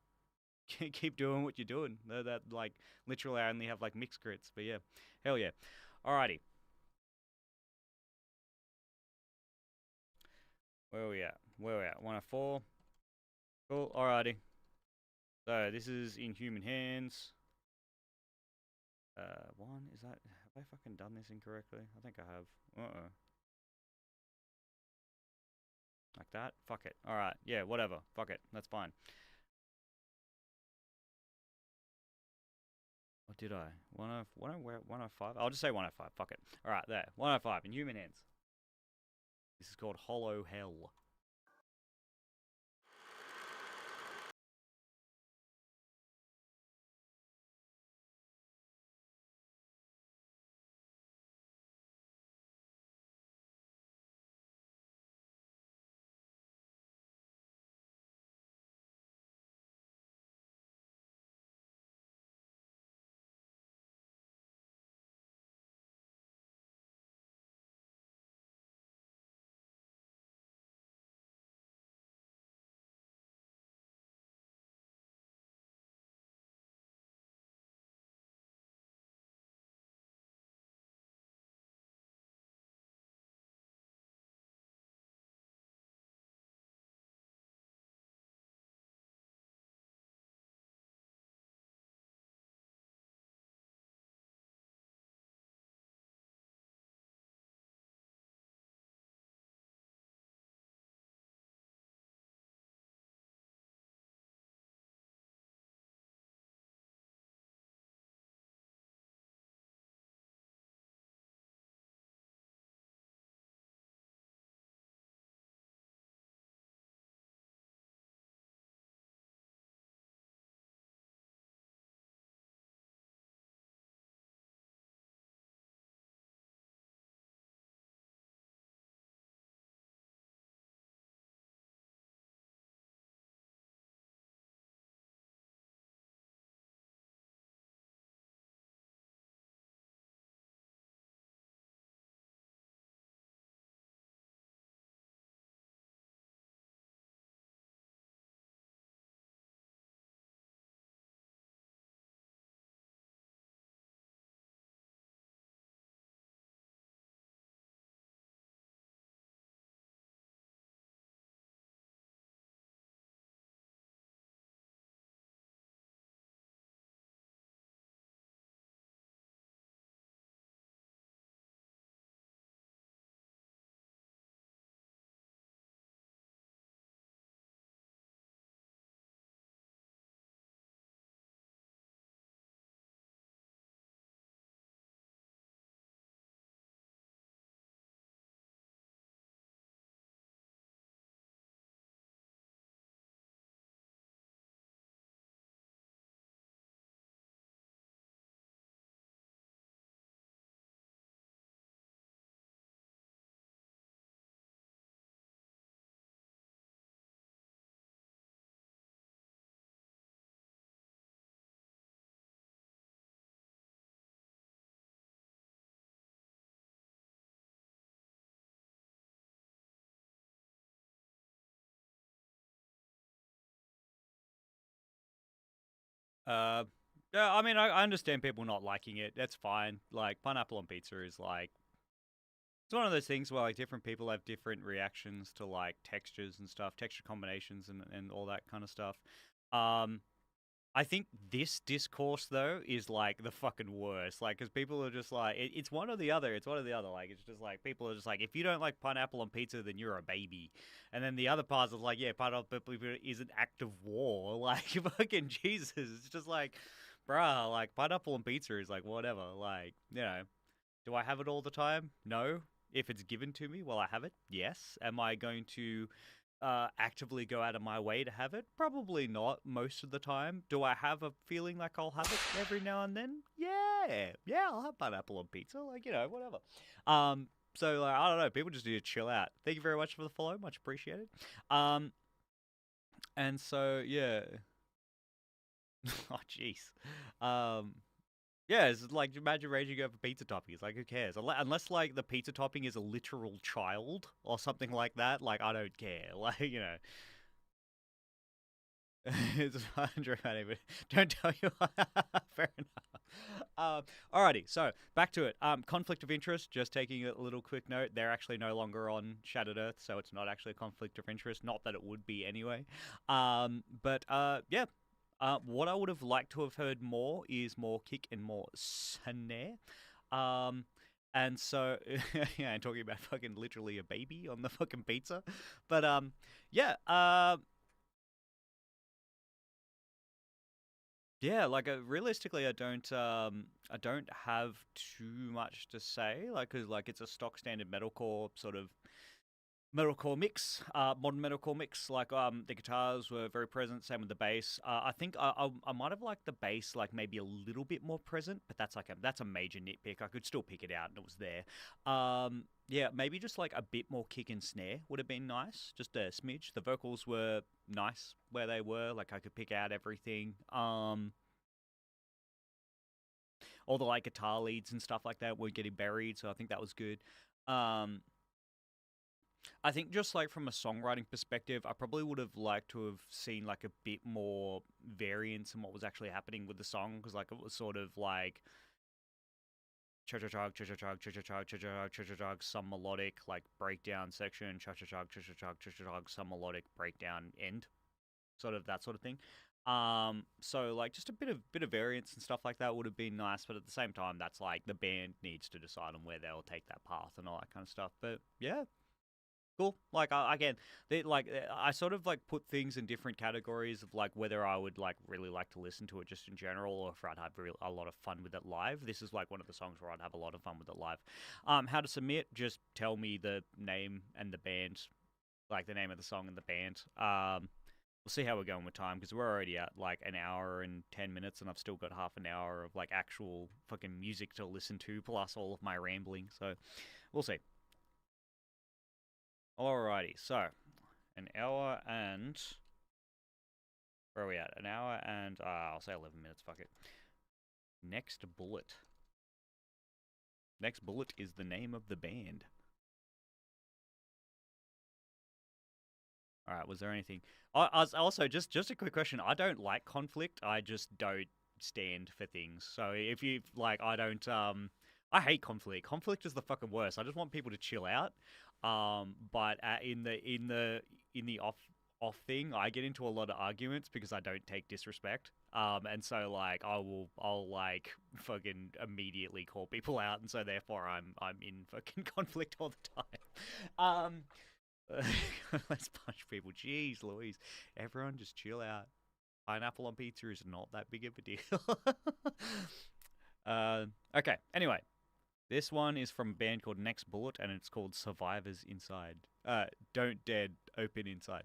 Keep doing what you're doing. That like literally I only have like mixed grits, but yeah, hell yeah. Alrighty, where are we at? 104. Cool. Alrighty. So this is in human hands. One is that? Have I fucking done this incorrectly? I think I have. Like that. Fuck it. All right. Yeah. Whatever. Fuck it. That's fine. What did I? 105? I'll just say 105. Fuck it. All right, there. 105 in human hands. This is called Hollow Hell. Yeah, I mean, I understand people not liking it. That's fine. Like, pineapple on pizza is like, it's one of those things where like different people have different reactions to like textures and stuff, texture combinations and all that kind of stuff. Um, I think this discourse though is like the fucking worst. Like, because people are just like, it's one or the other. It's one or the other. Like, it's just like people are just like, if you don't like pineapple on pizza, then you're a baby. And then the other part is like, yeah, pineapple is an act of war. Like, fucking Jesus. It's just like, bruh, like pineapple on pizza is like whatever. Like, you know, do I have it all the time? No. If it's given to me while I have it, yes. Am I going to actively go out of my way to have it? Probably not most of the time. Do I have a feeling like I'll have it every now and then? Yeah. Yeah, I'll have pineapple on pizza. Like, you know, whatever. So, like, I don't know. People just need to chill out. Thank you very much for the follow. Much appreciated. And so, yeah. Oh, jeez. Yeah, it's like, imagine raging over pizza toppings. Like, who cares? Unless, like, the pizza topping is a literal child or something like that. Like, I don't care. Like, you know. It's 100, but don't tell you. Fair enough. Alrighty, so back to it. Conflict of interest, just taking a little quick note. They're actually no longer on Shattered Earth, so it's not actually a conflict of interest. Not that it would be anyway. But yeah. What I would have liked to have heard more is more kick and more snare. And so, yeah, and talking about fucking literally a baby on the fucking pizza. But, yeah, yeah, like realistically, I don't have too much to say, like, cause like it's a stock standard metalcore sort of metalcore mix, modern metalcore mix. Like the guitars were very present, same with the bass. I think I might have liked the bass like maybe a little bit more present, but that's a major nitpick. I could still pick it out and it was there. Yeah, maybe just like a bit more kick and snare would have been nice, just a smidge. The vocals were nice where they were, like I could pick out everything. All the like guitar leads and stuff like that were getting buried, so I think that was good. I think just like from a songwriting perspective, I probably would have liked to have seen like a bit more variance in what was actually happening with the song, because like it was sort of like chug-chug, chug-chug, chug-chug, chug-chug, chug-chug, some melodic like breakdown section, chug-chug, chug-chug, chug-chug, some melodic breakdown end, sort of that sort of thing. So like just a bit of variance and stuff like that would have been nice, but at the same time, that's like the band needs to decide on where they'll take that path and all that kind of stuff. But yeah. Cool. Like again, I sort of like put things in different categories of like whether I would like really like to listen to it just in general, or if I'd have a lot of fun with it live. This is like one of the songs where I'd have a lot of fun with it live. How to submit? Just tell me the name and the band, like the name of the song and the band. We'll see how we're going with time, because we're already at like an hour and 10 minutes, and I've still got half an hour of like actual fucking music to listen to, plus all of my rambling. So we'll see. Alrighty, so an hour and where are we at? An hour and I'll say 11 minutes. Fuck it. Next Bullet. Next Bullet is the name of the band. All right. Was there anything? Also, just a quick question. I don't like conflict. I just don't stand for things. So if you like, I don't. I hate conflict. Conflict is the fucking worst. I just want people to chill out. But in the off thing, I get into a lot of arguments because I don't take disrespect. And so like I'll like fucking immediately call people out, and so therefore I'm in fucking conflict all the time. Let's punch people. Jeez Louise. Everyone just chill out. Pineapple on pizza is not that big of a deal. Okay, anyway. This one is from a band called Next Bullet, and it's called Survivors Inside. Don't Dead, Open Inside.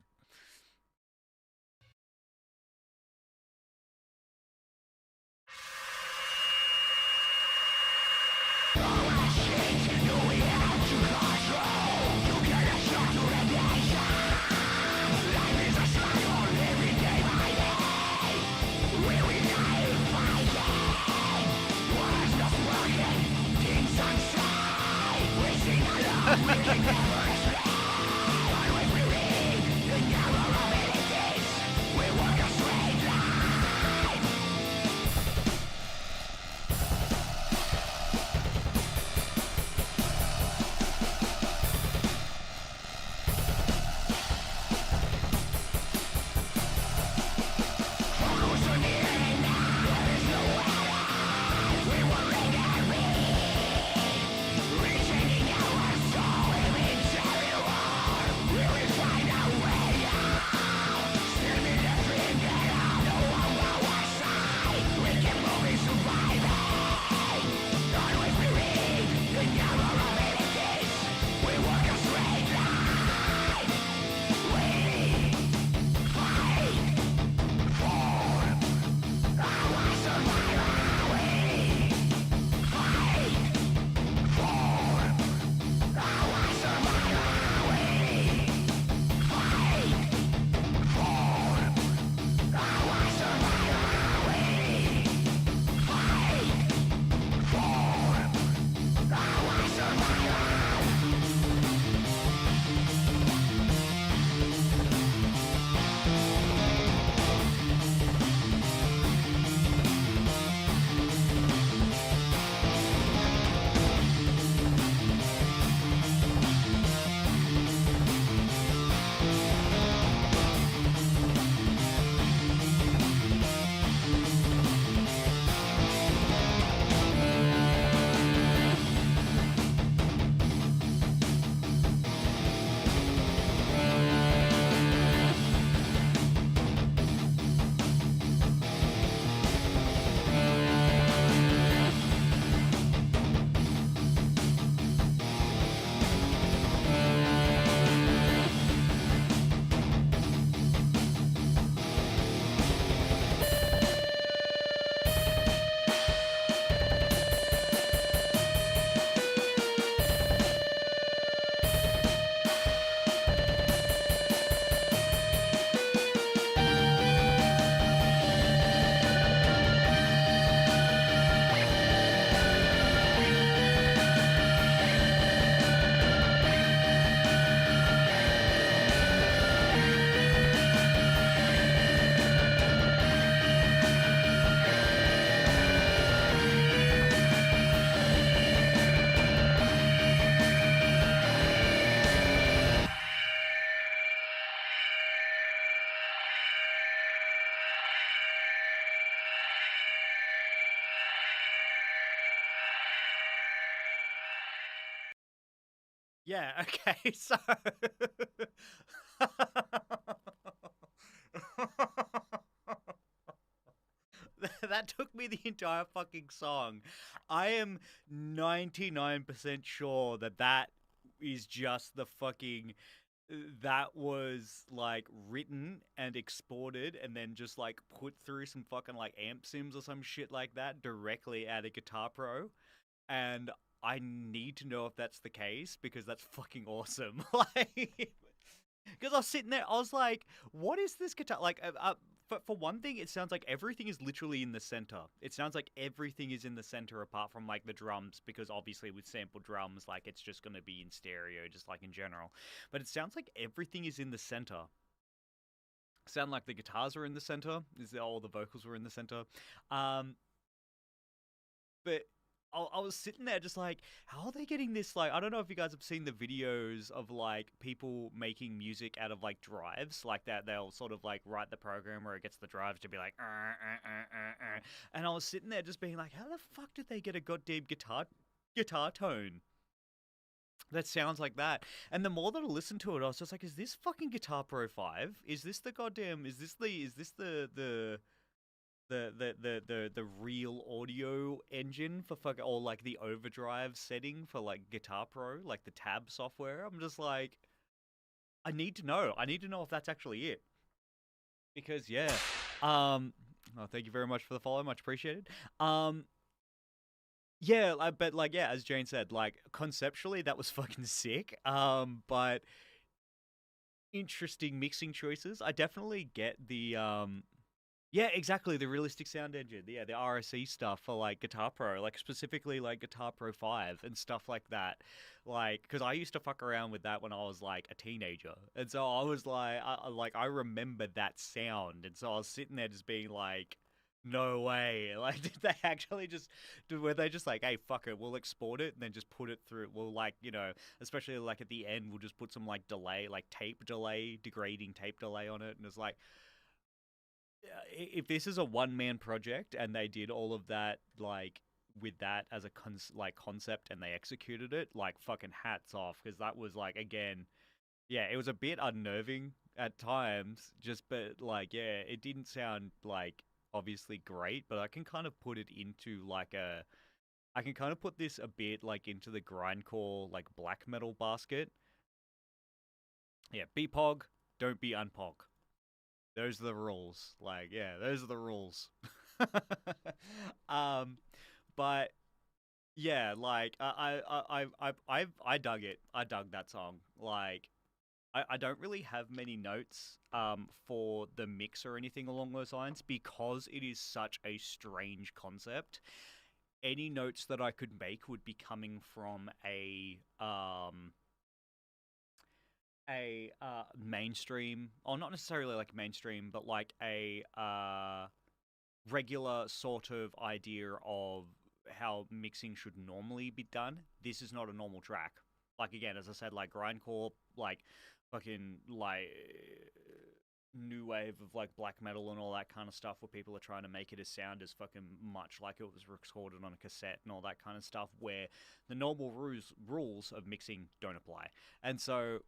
Yeah, okay, so that took me the entire fucking song. I am 99% sure that that is just the fucking that was like written and exported and then just like put through some fucking like amp sims or some shit like that directly out of Guitar Pro. And I need to know if that's the case because that's fucking awesome. Like, because I was sitting there, I was like, "What is this guitar?" Like, for one thing, it sounds like everything is literally in the center. It sounds like everything is in the center apart from like the drums, because obviously with sampled drums, like it's just gonna be in stereo, just like in general. But it sounds like everything is in the center. Sound like the guitars are in the center. All the vocals were in the center. Um, but I was sitting there just like, how are they getting this? Like, I don't know if you guys have seen the videos of like people making music out of like drives like that. They'll sort of like write the program where it gets the drives to be like, and I was sitting there just being like, how the fuck did they get a goddamn guitar tone that sounds like that? And the more that I listened to it, I was just like, is this fucking Guitar Pro 5? Is this the goddamn? Is this the real audio engine for fucking, or like the overdrive setting for like Guitar Pro, like the tab software? I'm just like, I need to know. I need to know if that's actually it. Because yeah, oh, thank you very much for the follow, much appreciated. Yeah, but like yeah, as Jane said, like conceptually that was fucking sick. But interesting mixing choices. I definitely get the yeah, exactly. The realistic sound engine. Yeah, the RSE stuff for like Guitar Pro, like specifically like Guitar Pro 5 and stuff like that. Like, because I used to fuck around with that when I was like a teenager, and so I was like, I remember that sound, and so I was sitting there just being like, no way. Like, did they actually just, were they just like, hey, fuck it, we'll export it and then just put it through? We'll like, you know, especially like at the end, we'll just put some like delay, like tape delay, degrading tape delay on it, and it's like, if this is a one-man project and they did all of that like with that as a concept and they executed it, like fucking hats off, because that was like, again, yeah, it was a bit unnerving at times, just, but like, yeah, it didn't sound like obviously great, but I can kind of put it into like I can kind of put this a bit like into the grindcore like black metal basket. Yeah, be pog, don't be unpog. Those are the rules. Like, yeah, those are the rules. um, but yeah, like I dug it. I dug that song. Like, I don't really have many notes for the mix or anything along those lines because it is such a strange concept. Any notes that I could make would be coming from a mainstream, or not necessarily like mainstream, but like a regular sort of idea of how mixing should normally be done. This is not a normal track. Like, again, as I said, like grindcore, like fucking like new wave of like black metal and all that kind of stuff, where people are trying to make it sound as fucking much like it was recorded on a cassette and all that kind of stuff, where the normal rules of mixing don't apply. And so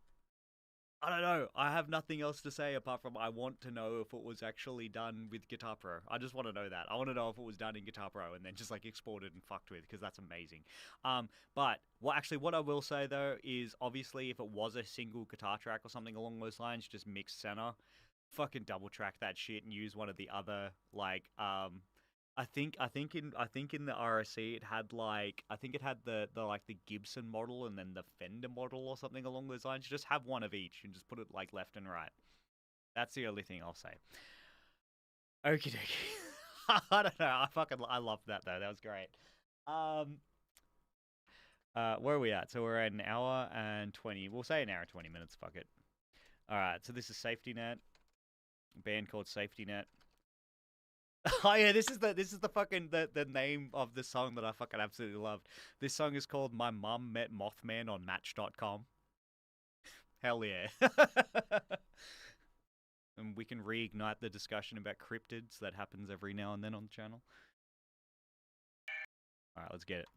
I don't know. I have nothing else to say apart from I want to know if it was actually done with Guitar Pro. I just want to know that. I want to know if it was done in Guitar Pro and then just like exported and fucked with, because that's amazing. But what I will say though is, obviously if it was a single guitar track or something along those lines, just mix center, fucking double track that shit and use one of the other like I think in the RSC it had like, I think it had the like the Gibson model and then the Fender model or something along those lines. Just have one of each and just put it like left and right. That's the only thing I'll say. Okie dokie. I don't know. I loved that though. That was great. Where are we at? So we're at an hour and 20. We'll say an hour and 20 minutes. Fuck it. All right. So this is Safety Net, a band called Safety Net. Oh yeah, this is the fucking the name of the song that I fucking absolutely loved. This song is called "My Mum Met Mothman on Match.com." Hell yeah. And we can reignite the discussion about cryptids that happens every now and then on the channel. All right, let's get it.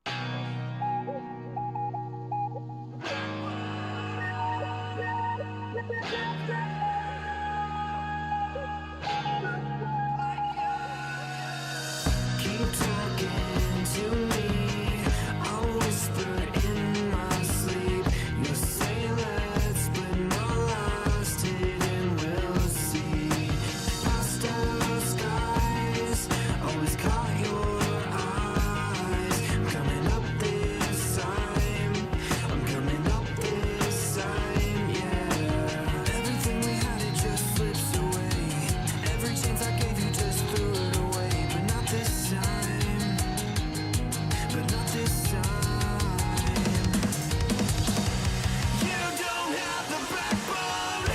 Keep talking to me. I'll whisper in my sleep. You say let's split my last hit and we'll see. Past our skies, always caught your eyes. I'm coming up this time. I'm coming up this time, yeah. Everything we had, it just slips away. Every chance I gave you, just threw it away. But not this time. But not this time. You don't have the backbone.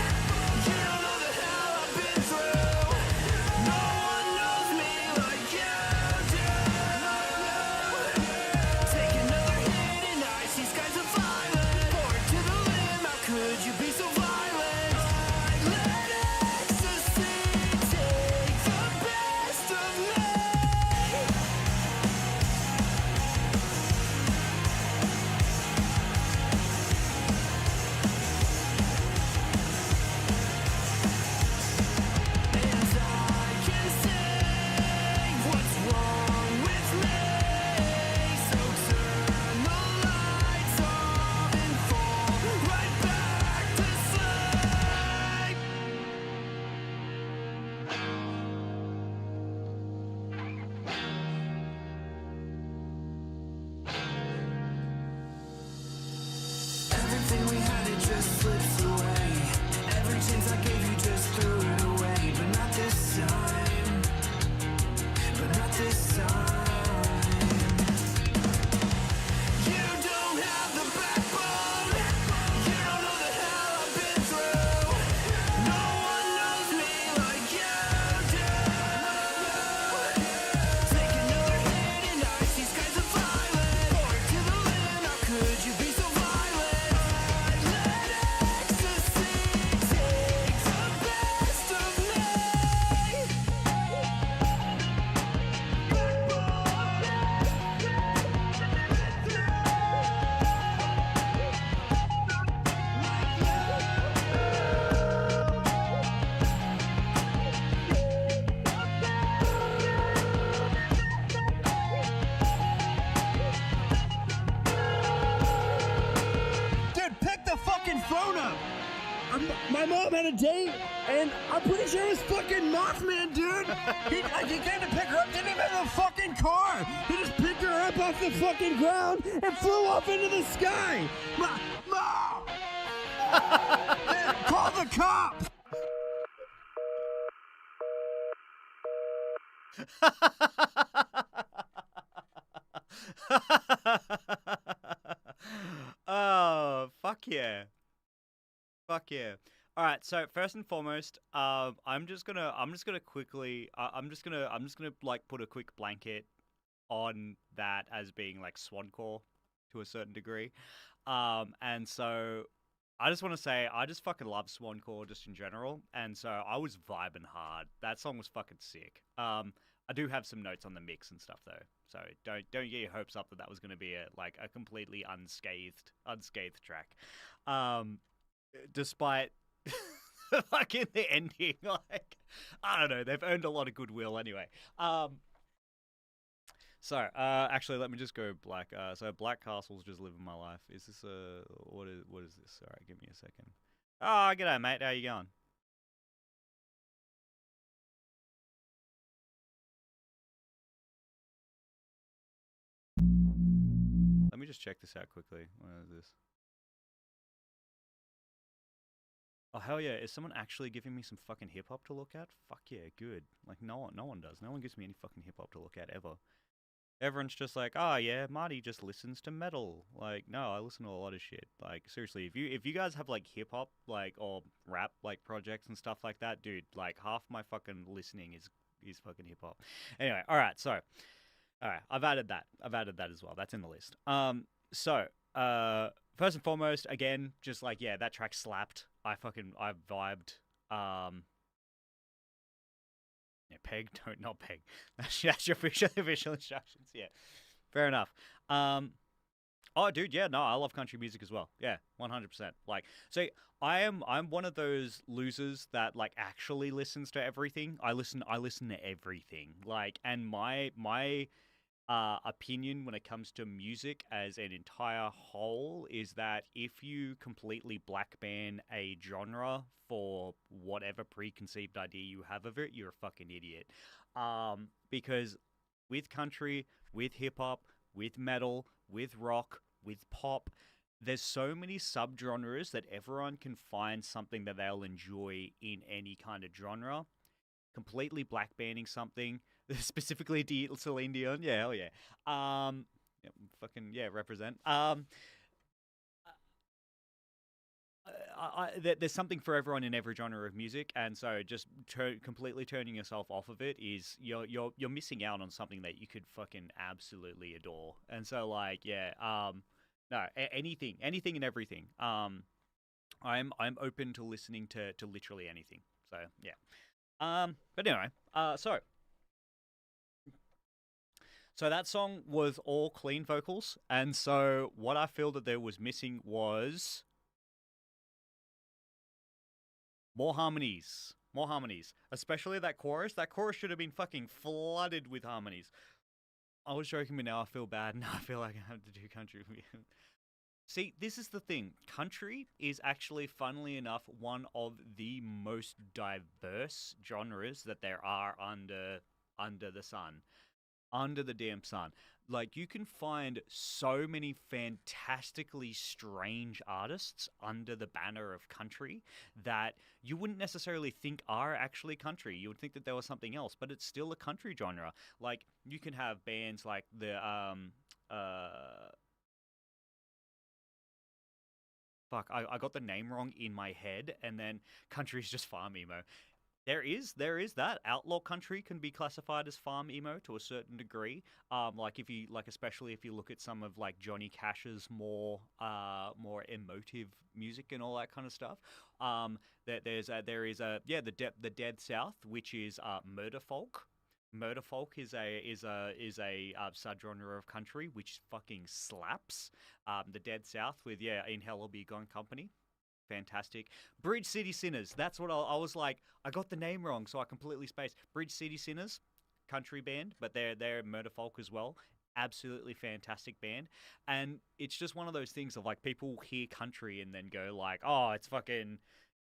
You don't know the hell I've been through. No one knows me like you do. Take another hit and I see skies of violet. Poured to the limb, how could you be so violent? Let ecstasy take the best of me. And I can say what's wrong with me. So turn the lights off and fall right back to sleep. Everything we had, it just slips away. Every chance I gave you, just threw it away. But not this time. But not this time. You don't have the backbone. You don't know the hell I've been through. No one knows me like you do. Take another hit and I see skies of violet. Poured to the limb, how could you be so violent? Let ecstasy take the best of me. Dude, pick the fucking phone up! My mom had a date, and I'm pretty sure it was fucking Mothman, dude! He came to pick her up, didn't even have a fucking car! He just picked her up off the fucking ground and flew up into the sky! Mom! Call the cops! Oh, fuck yeah. Fuck yeah. All right, so first and foremost, I'm just gonna quickly, I'm just gonna like put a quick blanket on that as being like swancore to a certain degree, and so I just want to say I just fucking love swancore just in general, and so I was vibing hard. That song was fucking sick. I do have some notes on the mix and stuff though, so don't get your hopes up that was gonna be a completely unscathed track. Despite fucking the ending, like, I don't know, they've earned a lot of goodwill anyway. So actually, let me just go black. So Black Castle's just living my life. Is this what is this? All right, give me a second. Oh, g'day, mate. How you going? Let me just check this out quickly. What is this? Oh hell yeah! Is someone actually giving me some fucking hip hop to look at? Fuck yeah, good. Like no one does. No one gives me any fucking hip hop to look at ever. Everyone's just like, oh yeah, Marty just listens to metal. Like, no, I listen to a lot of shit. Like, seriously, if you guys have like hip hop like or rap like projects and stuff like that, dude, like half my fucking listening is fucking hip hop. Anyway, all right, I've added that as well. That's in the list. First and foremost, again, just like yeah, that track slapped. I vibed. Yeah, peg, not peg. That's your official instructions. Yeah, fair enough. Oh, dude, yeah, no, I love country music as well. Yeah, 100%. Like, see, I'm one of those losers that like actually listens to everything. I listen to everything. Like, and my opinion when it comes to music as an entire whole is that if you completely black ban a genre for whatever preconceived idea you have of it, you're a fucking idiot. Because with country, with hip hop, with metal, with rock, with pop, there's so many subgenres that everyone can find something that they'll enjoy in any kind of genre. Completely black banning something, specifically Celine Dion, yeah, hell yeah. Yeah, fucking yeah, represent. There's something for everyone in every genre of music, and so just completely turning yourself off of it is you're missing out on something that you could fucking absolutely adore. And so like yeah, no, anything and everything. I'm open to listening to literally anything. So yeah. But anyway, so that song was all clean vocals, and so what I feel that there was missing was more harmonies. More harmonies. Especially that chorus. That chorus should have been fucking flooded with harmonies. I was joking, but now I feel bad. Now I feel like I have to do country. See, this is the thing. Country is actually, funnily enough, one of the most diverse genres that there are under the sun. Under the damn sun. Like, you can find so many fantastically strange artists under the banner of country that you wouldn't necessarily think are actually country. You would think that there was something else, but it's still a country genre. Like, you can have bands like I got the name wrong in my head, and then country's just farm emo. There is that outlaw country can be classified as farm emo to a certain degree. Like if you like, especially if you look at some of like Johnny Cash's more emotive music and all that kind of stuff. There is a yeah the Dead South, which is murder folk. Murder folk is a subgenre of country which fucking slaps. The Dead South with yeah In Hell Will Be Gone Company, fantastic. Bridge City Sinners. That's what I was like. I got the name wrong, so I completely spaced. Bridge City Sinners, country band, but they're murder folk as well. Absolutely fantastic band, and it's just one of those things of like people hear country and then go like, oh, it's fucking.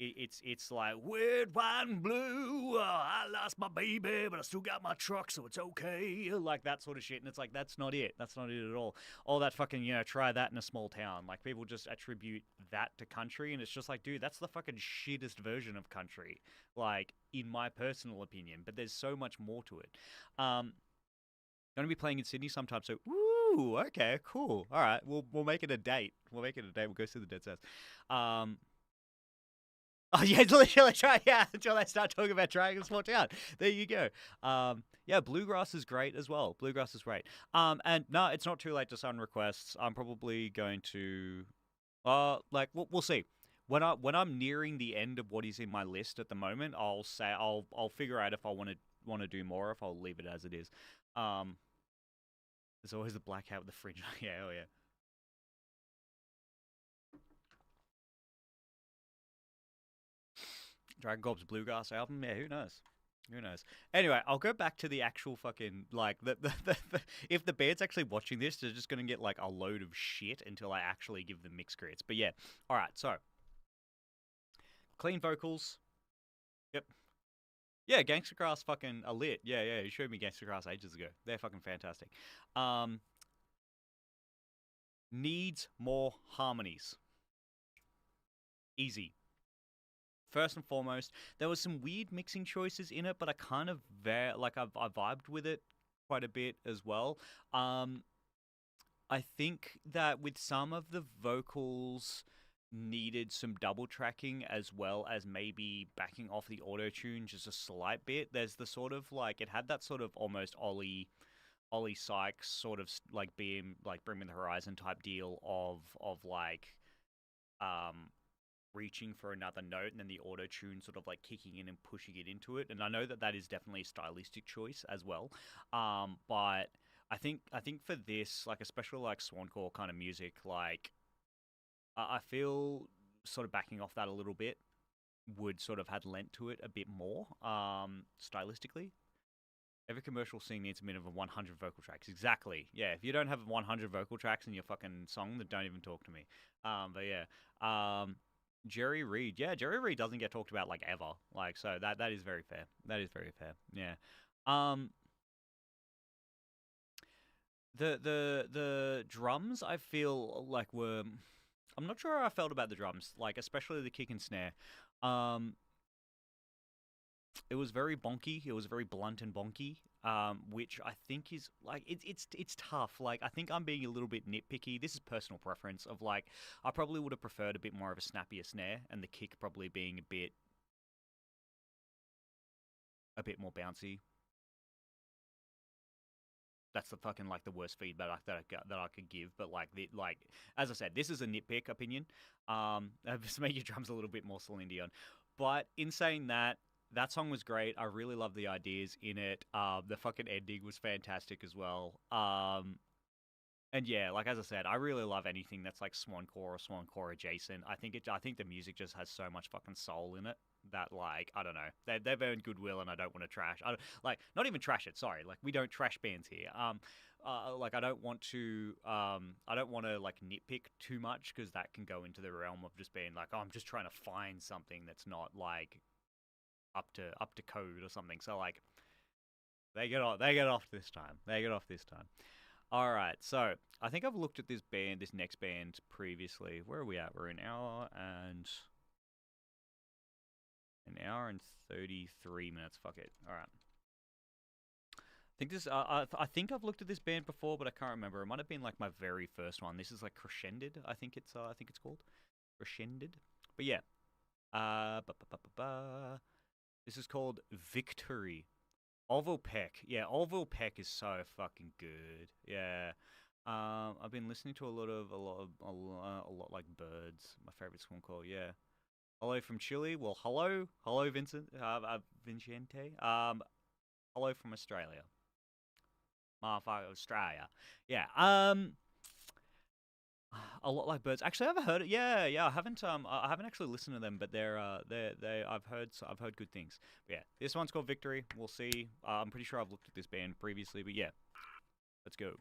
It's like red, white, and blue. I lost my baby, but I still got my truck, so it's okay. Like that sort of shit, and it's like that's not it. That's not it at all. All that fucking try that in a small town. Like people just attribute that to country, and it's just like, dude, that's the fucking shittest version of country. Like in my personal opinion, but there's so much more to it. Going to be playing in Sydney sometime, so ooh, okay, cool. All right, we'll make it a date. We'll make it a date. We'll go see the Dead South. Oh yeah, literally try until they start talking about Dragon Small Town. There you go. Yeah, bluegrass is great as well. Bluegrass is great. And no, it's not too late to send requests. I'm probably going to, like we'll see. When I'm nearing the end of what is in my list at the moment, I'll figure out if I want to do more, or if I'll leave it as it is. There's always the black hat with the fringe. Yeah, oh yeah. Dragon Corp's Bluegrass album? Yeah, who knows? Who knows? Anyway, I'll go back to the actual fucking, like, if the band's actually watching this, they're just going to get, like, a load of shit until I actually give them mixed grades. But yeah, alright, so. Clean vocals. Yep. Yeah, Gangsta Grass fucking are lit. Yeah, you showed me Gangsta Grass ages ago. They're fucking fantastic. Needs more harmonies. Easy. First and foremost, there was some weird mixing choices in it, but I kind of I vibed with it quite a bit as well. I think that with some of the vocals needed some double tracking as well as maybe backing off the auto tune just a slight bit. There's the sort of like it had that sort of almost Ollie Sykes sort of like being like Bring Me the Horizon type deal of like reaching for another note and then the auto tune sort of like kicking in and pushing it into it. And I know that is definitely a stylistic choice as well. But I think for this, like especially like swancore kind of music, like I feel sort of backing off that a little bit would sort of had lent to it a bit more, stylistically. Every commercial scene needs a minimum of 100 vocal tracks. Exactly. Yeah. If you don't have 100 vocal tracks in your fucking song, then don't even talk to me. But yeah. Jerry Reed. Yeah, Jerry Reed doesn't get talked about like ever. Like so that is very fair. That is very fair. Yeah. The drums I feel like were I'm not sure how I felt about the drums, like especially the kick and snare. It was very bonky. It was very blunt and bonky, which I think is like it's tough. Like I think I'm being a little bit nitpicky. This is personal preference of like I probably would have preferred a bit more of a snappier snare and the kick probably being a bit more bouncy. That's the fucking like the worst feedback that I could give. But like as I said, this is a nitpick opinion. Just make your drums a little bit more Celine Dion. But in saying that, that song was great. I really love the ideas in it. The fucking ending was fantastic as well. And yeah, like as I said, I really love anything that's like swancore or swancore adjacent. I think the music just has so much fucking soul in it that like I don't know, they've earned goodwill, and I don't want to trash. Not even trash it. Sorry, like we don't trash bands here. Like I don't want to like nitpick too much because that can go into the realm of just being like, oh, I'm just trying to find something that's not like up to code or something. So like they get off this time. All right, so I think I've looked at this next band previously. Where are we at? We're an hour and 33 minutes. Fuck it. All right. I think I've looked at this band before, but I can't remember. It might have been like my very first one. This is like Crescended. I think it's called Crescended. But yeah. This is called Victory. Orville Peck. Yeah, Orville Peck is so fucking good. Yeah. I've been listening to a lot like Birds. My favorite song called. Yeah. Hello from Chile. Well, hello, Vincent, Vincente. Hello from Australia. Motherfucker, Australia. Yeah. A lot like Birds. Actually, I've heard it. Yeah. I haven't actually listened to them, but I've heard good things. But yeah, this one's called Victory. We'll see. I'm pretty sure I've looked at this band previously, but yeah, let's go.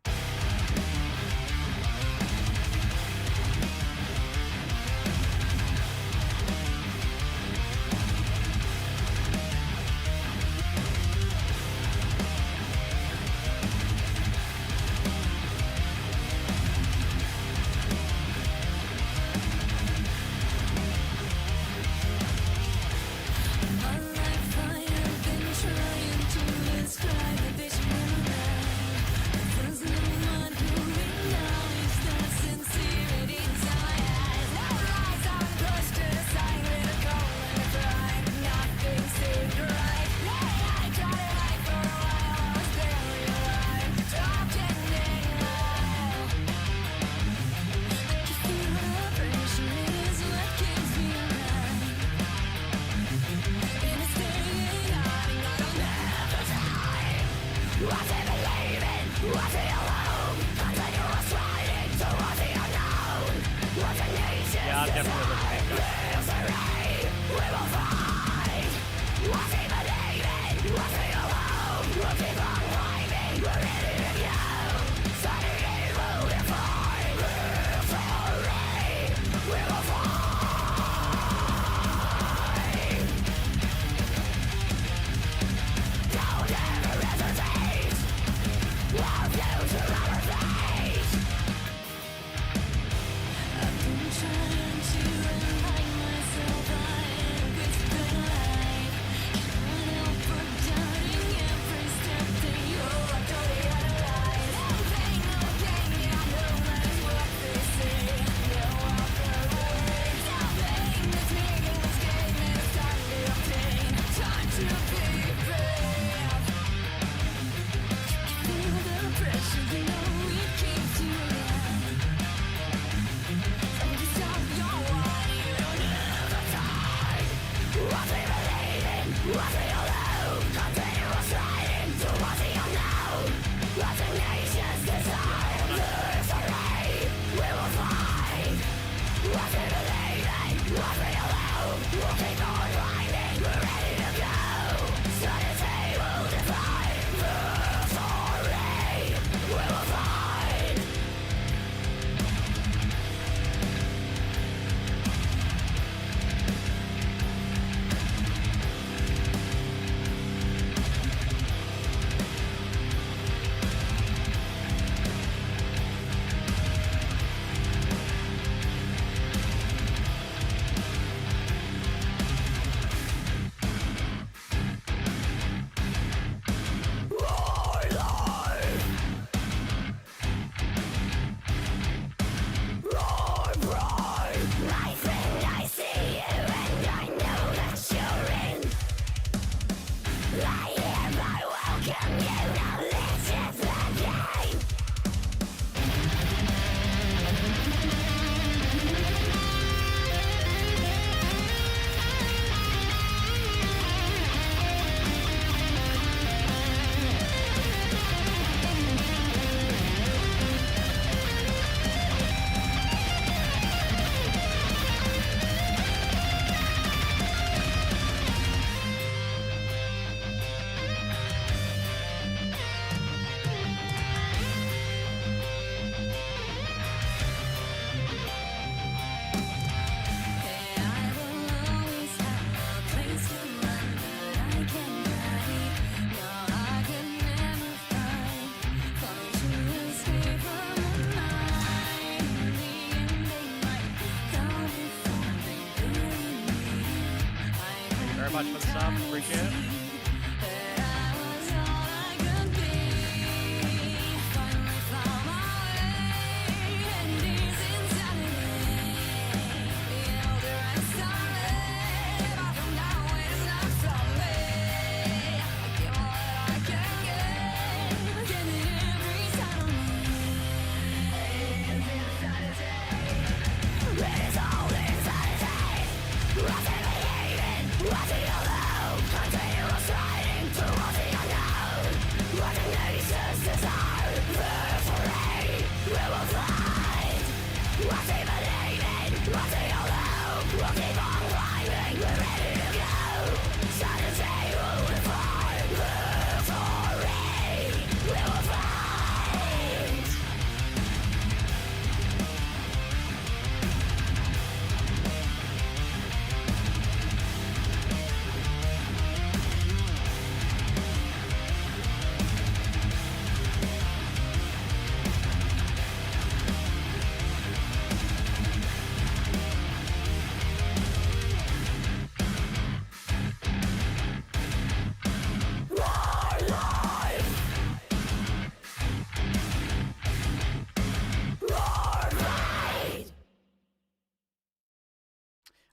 Step much for the sub. Appreciate it.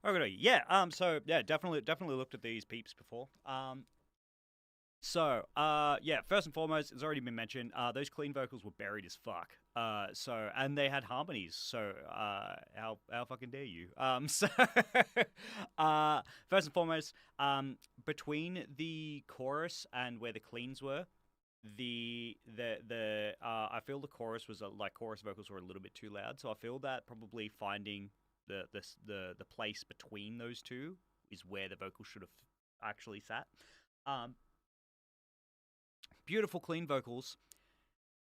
Okay, yeah. So yeah, definitely looked at these peeps before. Yeah. First and foremost, it's already been mentioned. Those clean vocals were buried as fuck. And they had harmonies. So, how fucking dare you? First and foremost, between the chorus and where the cleans were, I feel the chorus was chorus vocals were a little bit too loud. So I feel that probably finding the place between those two is where the vocal should have actually sat. Beautiful clean vocals,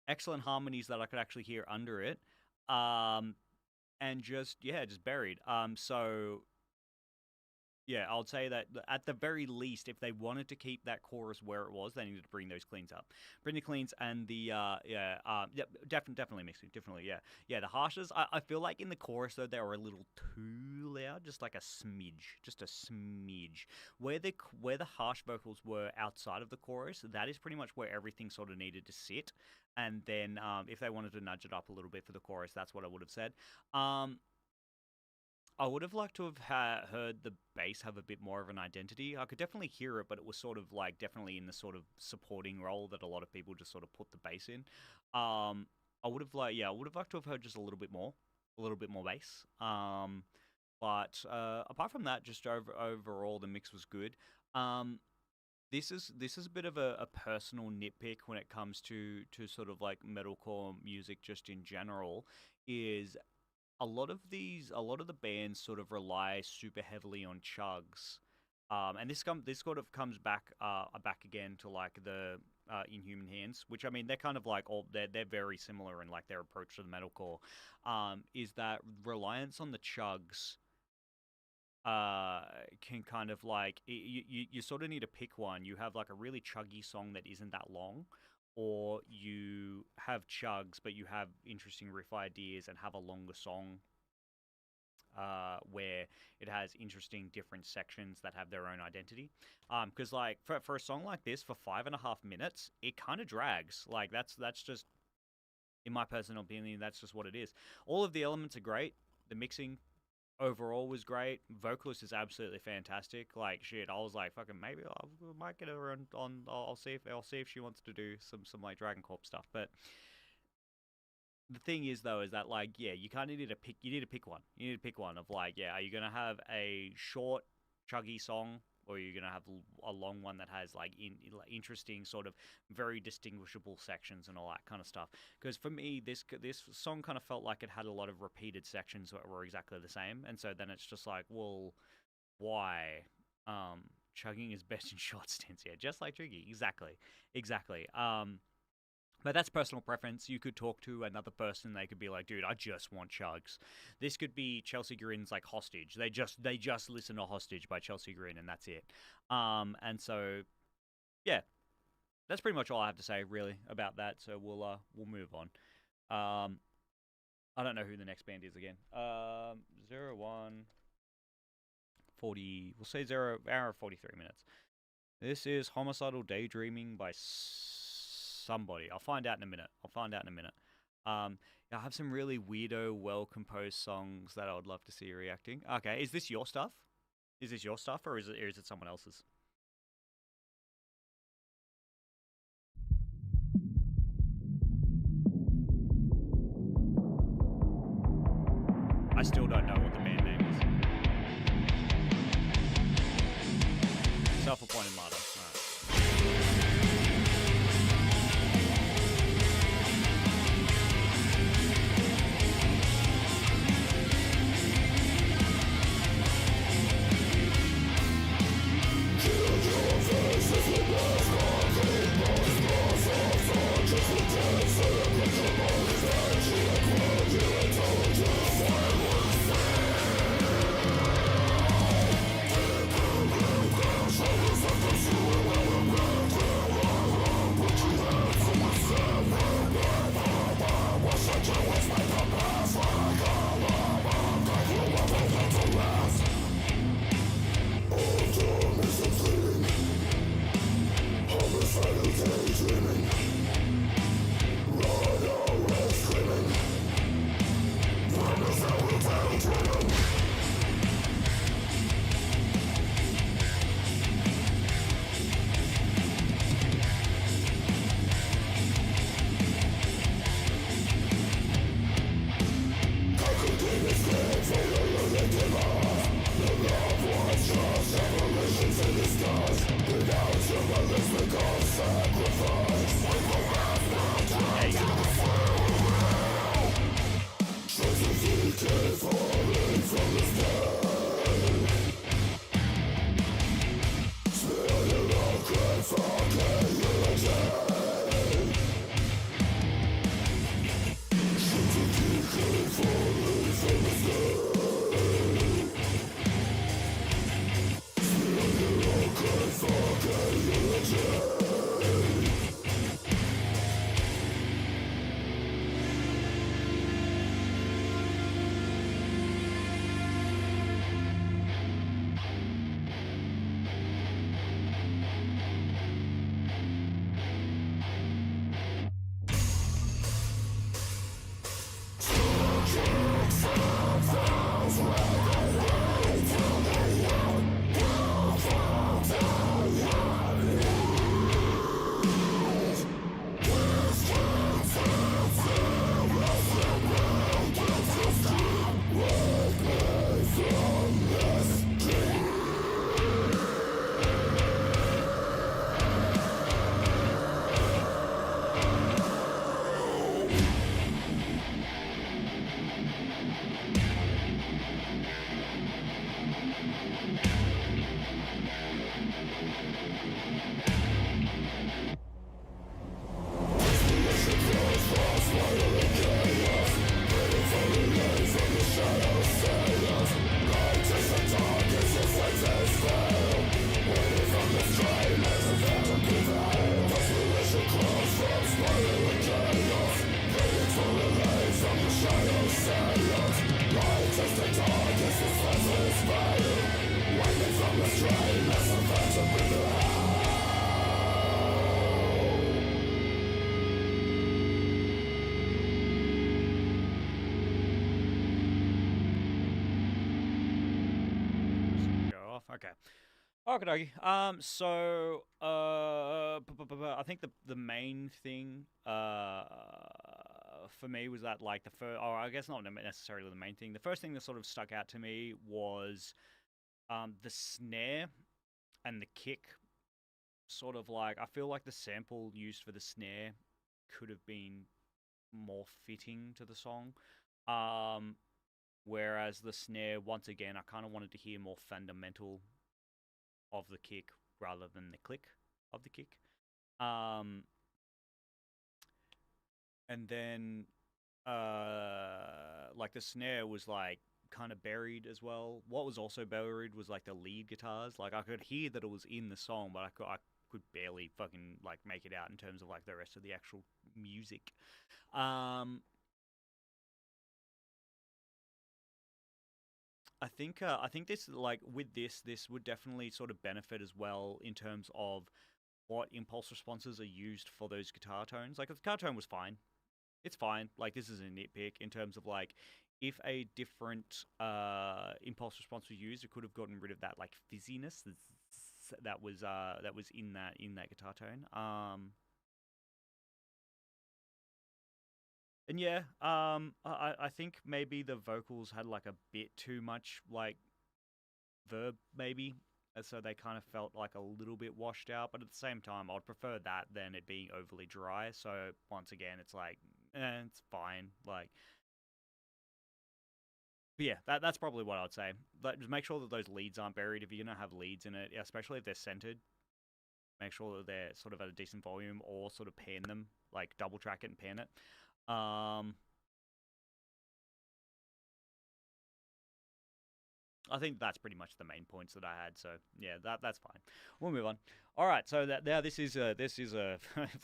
excellent harmonies that I could actually hear under it, and just buried. Yeah, I would say that at the very least, if they wanted to keep that chorus where it was, they needed to bring those cleans up. Bring the cleans and the, definitely mixing, definitely, yeah. The harshes, I feel like in the chorus, though, they were a little too loud, just like a smidge. Where the harsh vocals were outside of the chorus, that is pretty much where everything sort of needed to sit. And then if they wanted to nudge it up a little bit for the chorus, that's what I would have said. I would have liked to have heard the bass have a bit more of an identity. I could definitely hear it, but it was sort of like definitely in the sort of supporting role that a lot of people just sort of put the bass in. I would have liked to have heard just a little bit more bass. But apart from that, just overall the mix was good. This is a bit of a personal nitpick when it comes to sort of like metalcore music just in general. Is a lot of the bands sort of rely super heavily on chugs, and this sort of comes back again to like the Inhuman Hands, which I mean they're kind of like they're very similar in like their approach to the metalcore. Is that reliance on the chugs can kind of like you sort of need to pick one. You have like a really chuggy song that isn't that long, or you have chugs, but you have interesting riff ideas and have a longer song where it has interesting different sections that have their own identity. Because like for a song like this, for 5.5 minutes, it kind of drags. Like that's just, in my personal opinion, that's just what it is. All of the elements are great. The mixing overall was great. Vocalist is absolutely fantastic. Like shit, I was like, fucking maybe I might get her on. I'll see if she wants to do some like Dragon Corp stuff. But the thing is though, is that like you kind of need to pick. You need to pick one. You need to pick one of like are you gonna have a short chuggy song, or are you gonna have a long one that has like interesting sort of very distinguishable sections and all that kind of stuff? Because for me, this song kind of felt like it had a lot of repeated sections that were exactly the same, and so then it's just like, well, why? Chugging is best in short stints, just like Jiggy, exactly. But that's personal preference. You could talk to another person. They could be like, dude, I just want chugs. This could be Chelsea Grin's like Hostage. They just listen to Hostage by Chelsea Grin, and that's it. And so, yeah, that's pretty much all I have to say really about that. So we'll move on. I don't know who the next band is again. 01. 40. We'll say 0 hour 43 minutes. This is Homicidal Daydreaming by somebody. I'll find out in a minute. I have some really weirdo, well-composed songs that I would love to see you reacting. Okay, is this your stuff? Or is it someone else's? I still don't know what the band name is. Self-appointed martyr. Okay. Okey-dokey. I think the main thing for me was that, like, the first, or I guess not necessarily the main thing. The first thing that sort of stuck out to me was the snare and the kick. Sort of like, I feel like the sample used for the snare could have been more fitting to the song. Whereas the snare, once again, I kind of wanted to hear more fundamental of the kick rather than the click of the kick. And then, like, the snare was, like, kind of buried as well. What was also buried was, like, the lead guitars. Like, I could hear that it was in the song, but I could barely fucking, like, make it out in terms of, like, the rest of the actual music. I think this like with this would definitely sort of benefit as well in terms of what impulse responses are used for those guitar tones. Like if the guitar tone was fine, it's fine. Like this is a nitpick in terms of like if a different impulse response was used, it could have gotten rid of that like fizziness that was in that guitar tone. And yeah, I think maybe the vocals had like a bit too much like verb maybe, so they kind of felt like a little bit washed out. But at the same time, I'd prefer that than it being overly dry. So once again, it's like, it's fine. Like, but yeah, that's probably what I'd say. But just make sure that those leads aren't buried. If you're gonna have leads in it, especially if they're centered, make sure that they're sort of at a decent volume, or sort of pan them, like double track it and pan it. I think that's pretty much the main points that I had. So yeah, that's fine. We'll move on. All right. So now this is a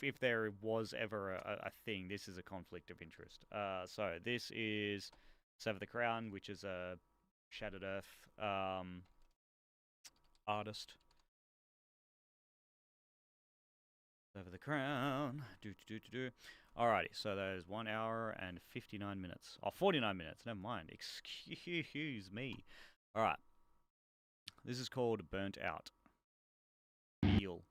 if there was ever a thing, this is a conflict of interest. So this is Sever the Crown, which is a Shattered Earth artist. Sever the Crown. Alrighty, so there's 1 hour and 59 minutes. Oh, 49 minutes. Never mind. Excuse me. All right. This is called Burnt Out. Feel.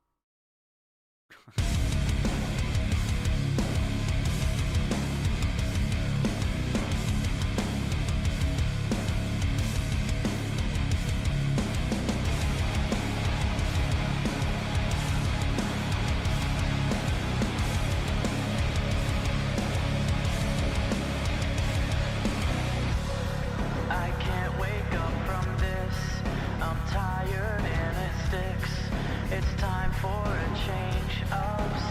I can't wake up from this. I'm tired and it sticks. It's time for a change of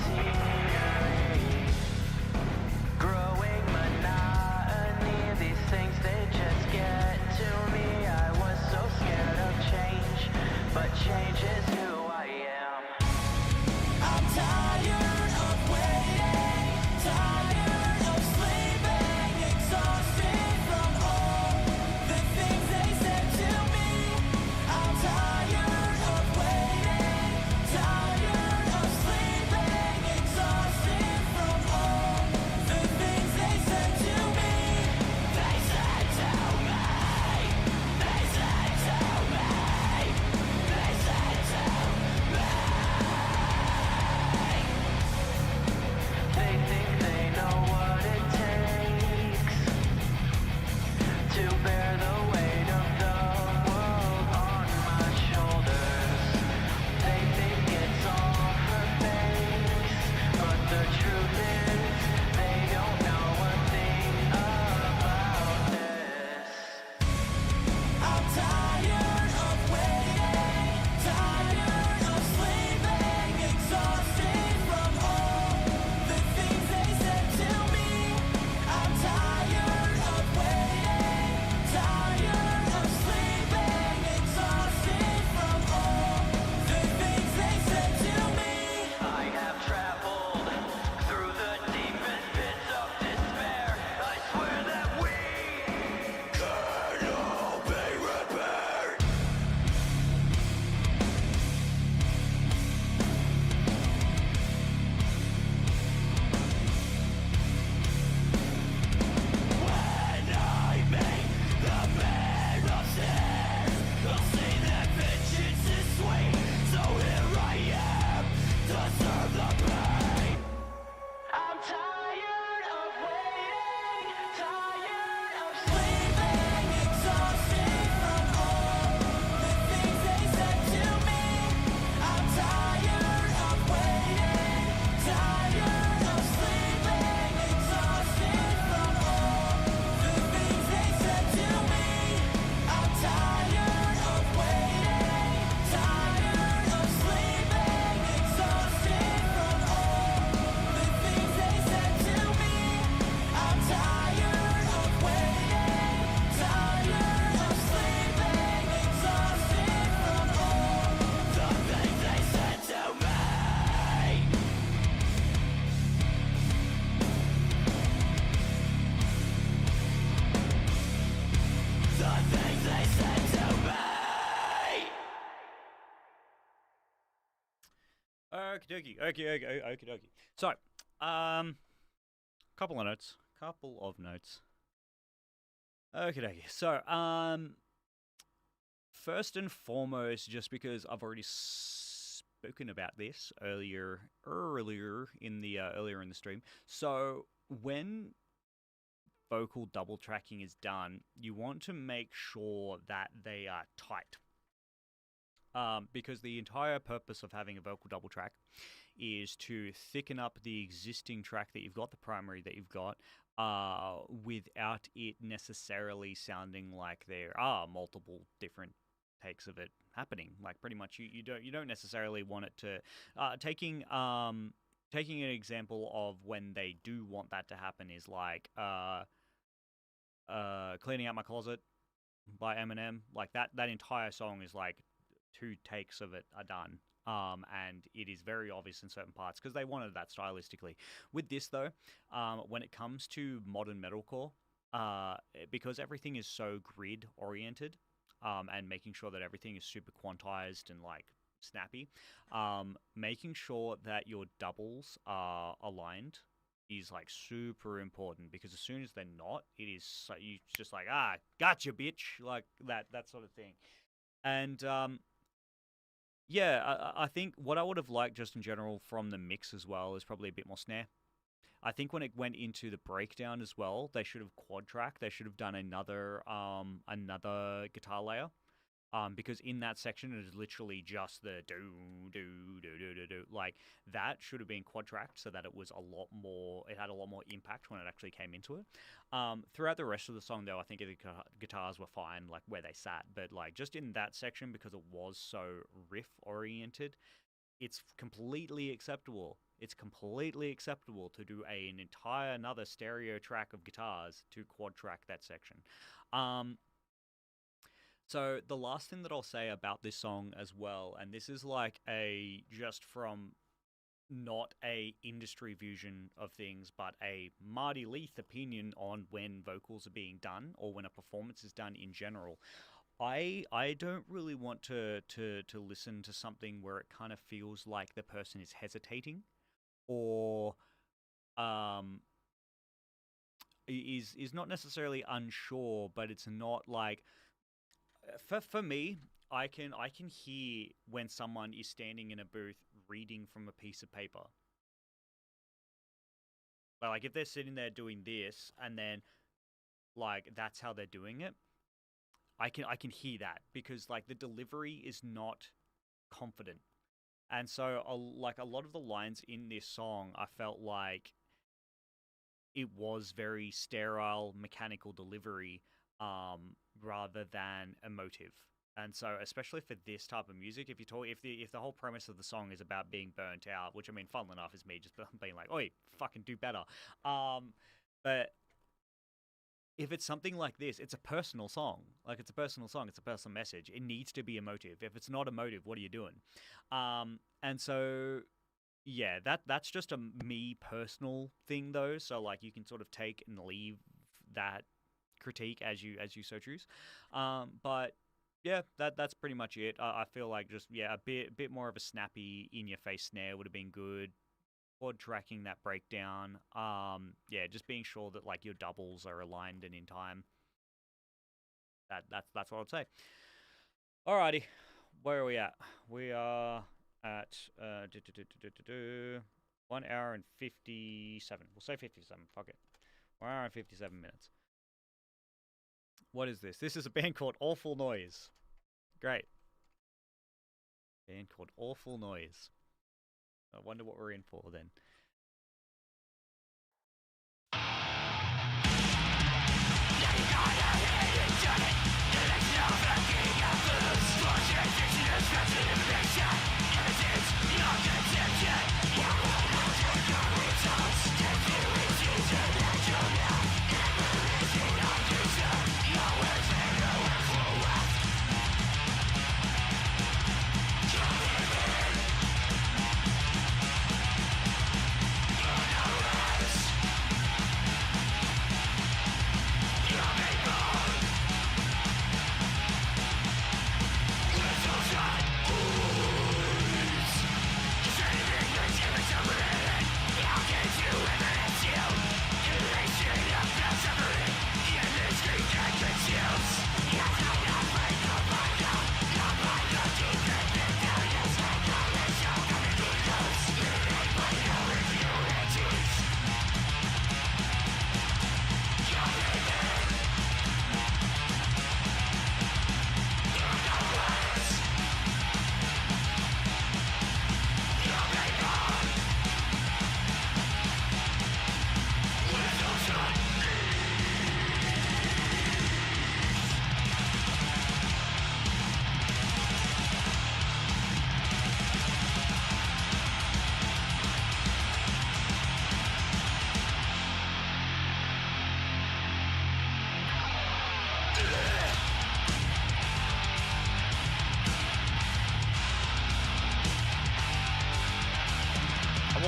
Okie dokie. So, couple of notes. Okie dokie. So, first and foremost, just because I've already spoken about this earlier in the stream. So, when vocal double tracking is done, you want to make sure that they are tight. Because the entire purpose of having a vocal double track is to thicken up the existing track that you've got, the primary that you've got, without it necessarily sounding like there are multiple different takes of it happening. Like pretty much, you don't necessarily want it to. Taking an example of when they do want that to happen is like "Cleaning Out My Closet" by Eminem. Like that entire song is like 2 takes of it are done. And it is very obvious in certain parts because they wanted that stylistically. With this though, when it comes to modern metalcore, because everything is so grid oriented, and making sure that everything is super quantized and like snappy, making sure that your doubles are aligned is like super important, because as soon as they're not, it is so, you just like, gotcha bitch, like that sort of thing. And yeah, I think what I would have liked just in general from the mix as well is probably a bit more snare. I think when it went into the breakdown as well, they should have quad tracked. They should have done another guitar layer, because in that section it is literally just the do do do do do do. Like that should have been quad tracked so that it was a lot more. It had a lot more impact when it actually came into it. Throughout the rest of the song, though, I think the guitars were fine, like where they sat. But like just in that section, because it was so riff oriented, it's completely acceptable. It's completely acceptable to do an entire another stereo track of guitars to quad track that section. So the last thing that I'll say about this song as well, and this is like a just from not a industry vision of things, but a Marty Leith opinion on when vocals are being done or when a performance is done in general. I don't really want to listen to something where it kind of feels like the person is hesitating or is not necessarily unsure, but it's not like for me, I can hear when someone is standing in a booth reading from a piece of paper. Like if they're sitting there doing this and then like that's how they're doing it, I can hear that because like the delivery is not confident. And so like a lot of the lines in this song, I felt like it was very sterile mechanical delivery rather than emotive. And so, especially for this type of music, if the whole premise of the song is about being burnt out, which I mean, funnily enough, is me just being like, "Oi, fucking do better." But if it's something like this, it's a personal song. Like it's a personal song. It's a personal message. It needs to be emotive. If it's not emotive, what are you doing? And so, yeah, that's just a me personal thing though. So like you can sort of take and leave that critique as you so choose. But yeah, that's pretty much it. I feel like just a bit more of a snappy in your face snare would have been good. Or tracking that breakdown. Just being sure that like your doubles are aligned and in time. That's what I'd say. Alrighty, where are we at? We are at 1 hour and 57. We'll say 57. Fuck it. 1 hour and 57 minutes. What is this? This is a band called Awful Noise. Great. Band called Awful Noise. I wonder what we're in for then.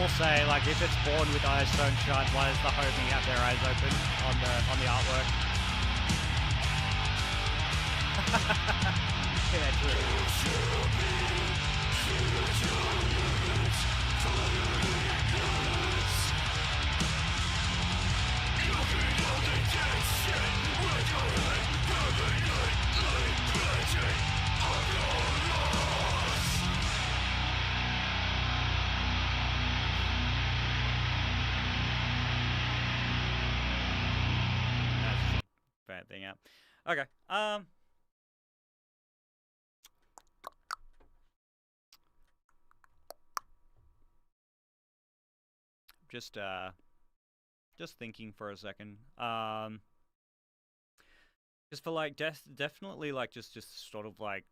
will say, like, if it's born with eyes sewn shut, why does the homie have their eyes open on the artwork? Yeah, true. That's a bad thing out. Okay. Just thinking for a second. Just for like definitely like just sort of like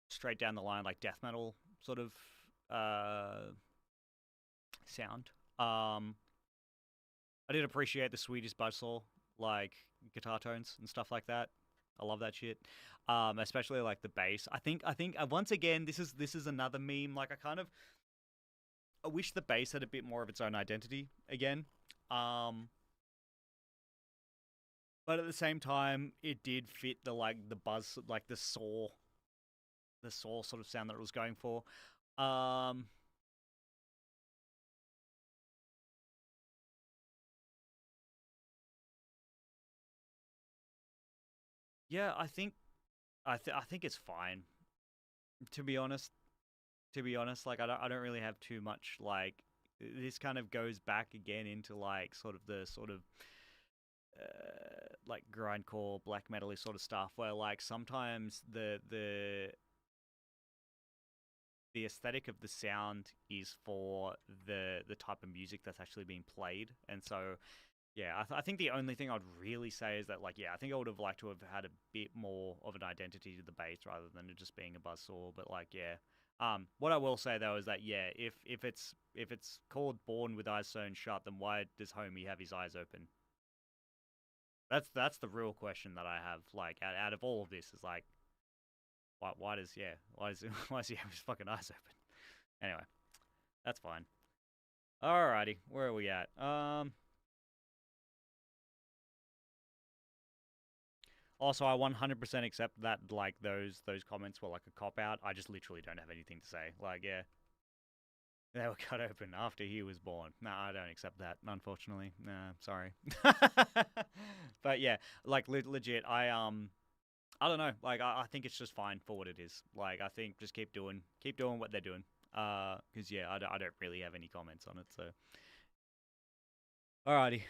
straight down the line like death metal sort of sound. I did appreciate the Swedish buzzsaw like guitar tones and stuff like that. I love that shit. Especially like the bass. I think once again this is another meme. Like I wish the bass had a bit more of its own identity again. But at the same time, it did fit the buzz, like the saw sort of sound that it was going for. Yeah, I think it's fine. To be honest, like I don't really have too much like. This kind of goes back again into like sort of the sort of like grindcore black metal sort of stuff where like sometimes the aesthetic of the sound is for the type of music that's actually being played. And so yeah, I think the only thing I'd really say is that like yeah, I think I would have liked to have had a bit more of an identity to the bass rather than it just being a buzzsaw. But like yeah, what I will say though is that yeah, if it's called Born with Eyes Sewn Shut, then why does Homie have his eyes open? That's the real question that I have. Like out of all of this is like, why does he have his fucking eyes open? Anyway, that's fine. Alrighty, where are we at? Also, I 100% accept that like those comments were like a cop out. I just literally don't have anything to say. Like yeah, they were cut open after he was born. No, I don't accept that, unfortunately. Nah, sorry. But yeah, like legit, I don't know. Like I think it's just fine for what it is. Like I think just keep doing what they're doing. Because yeah, I don't really have any comments on it. So, alrighty.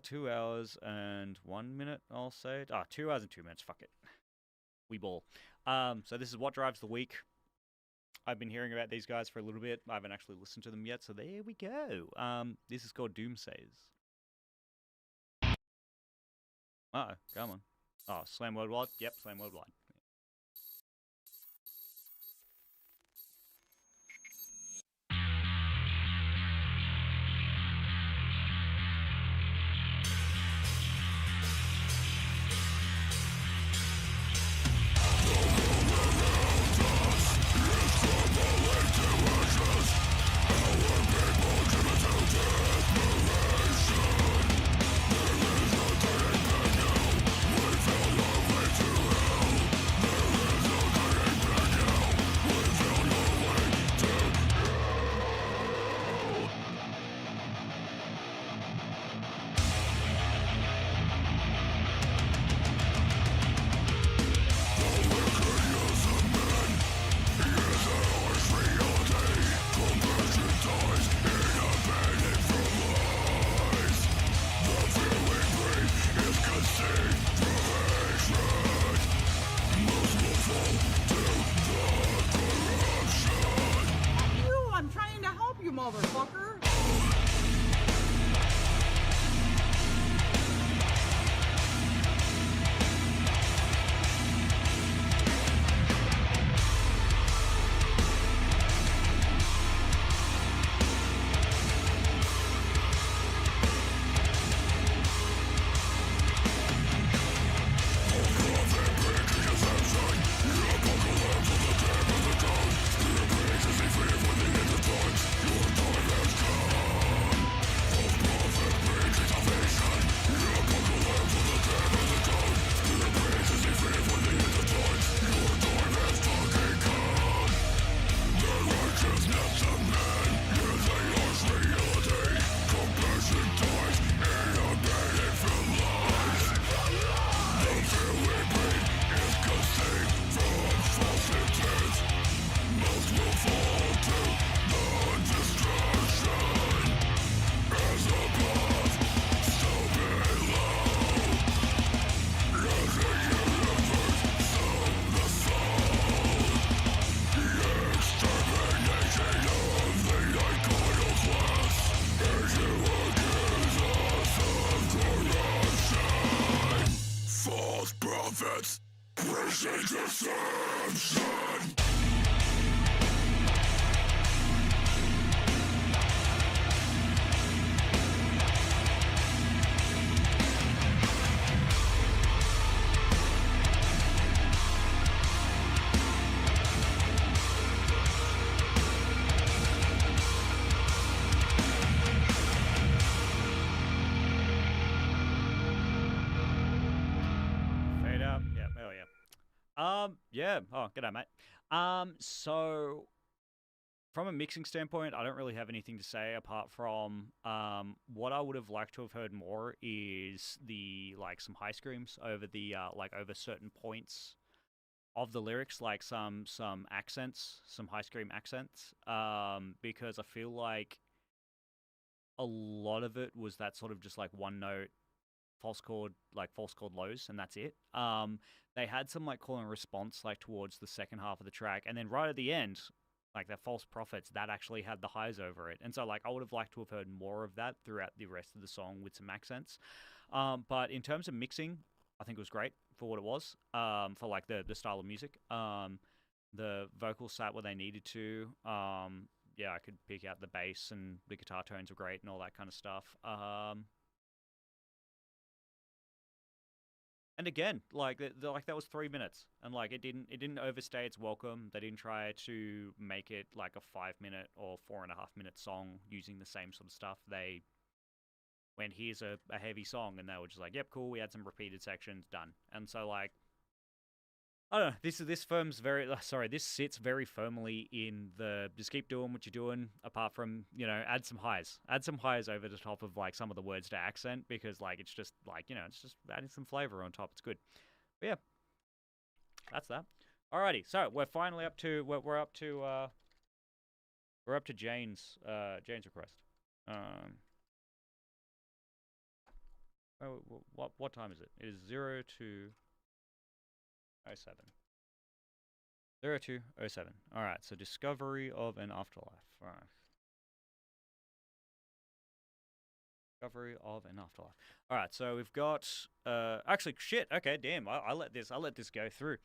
2 hours and 1 minute. I'll say. 2 hours and 2 minutes. Fuck it. We ball. So this is What Drives the Week. I've been hearing about these guys for a little bit. I haven't actually listened to them yet, so there we go. This is called Doomsays. Uh-oh, come on. Oh, Slam Worldwide? Yep, Slam Worldwide. Yeah. Oh, g'day, mate. So from a mixing standpoint, I don't really have anything to say apart from what I would have liked to have heard more is the like some high screams over the like over certain points of the lyrics, like some accents, some high scream accents. Because I feel like a lot of it was that sort of just like one note false chord lows, and that's it. They had some like call and response like towards the second half of the track, and then right at the end, like that false prophets that actually had the highs over it. And so like I would have liked to have heard more of that throughout the rest of the song with some accents. But in terms of mixing, I think it was great for what it was. For like the style of music. The vocals sat where they needed to. Yeah, I could pick out the bass and the guitar tones were great and all that kind of stuff. And again, like like that was 3 minutes, and like it didn't overstay its welcome. They didn't try to make it like a 5 minute or 4.5 minute song using the same sort of stuff. They went, here's a heavy song, and they were just like, yep, cool. We had some repeated sections, done. And so like, I don't know. This sits very firmly in the just keep doing what you're doing. Apart from add some highs over the top of like some of the words to accent, because like it's just like it's just adding some flavor on top. It's good. But yeah, that's that. Alrighty, so we're finally up to we're up to Jane's request. What time is it? It is 02:07. 02:07. All right. So discovery of an afterlife. All right. Discovery of an afterlife. All right. So we've got. Actually, shit. Okay. Damn. I let this go through.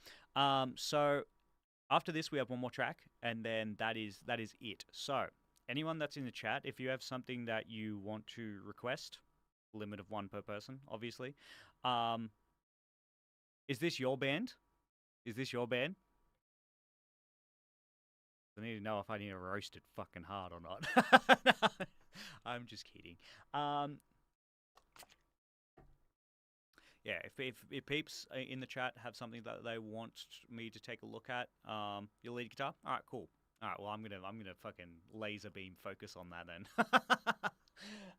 So after this, we have one more track, and then that is it. So anyone that's in the chat, if you have something that you want to request, limit of one per person, obviously. Is this your band? Is this your band? I need to know if I need to roast it fucking hard or not. I'm just kidding. Yeah, if peeps in the chat have something that they want me to take a look at, your lead guitar. All right, cool. All right, well I'm gonna fucking laser beam focus on that then.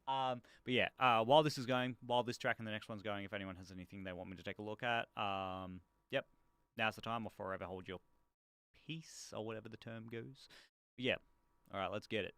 But yeah, while this track and the next one's going, if anyone has anything they want me to take a look at, yep, now's the time, or forever hold your peace, or whatever the term goes. But yeah, all right, let's get it.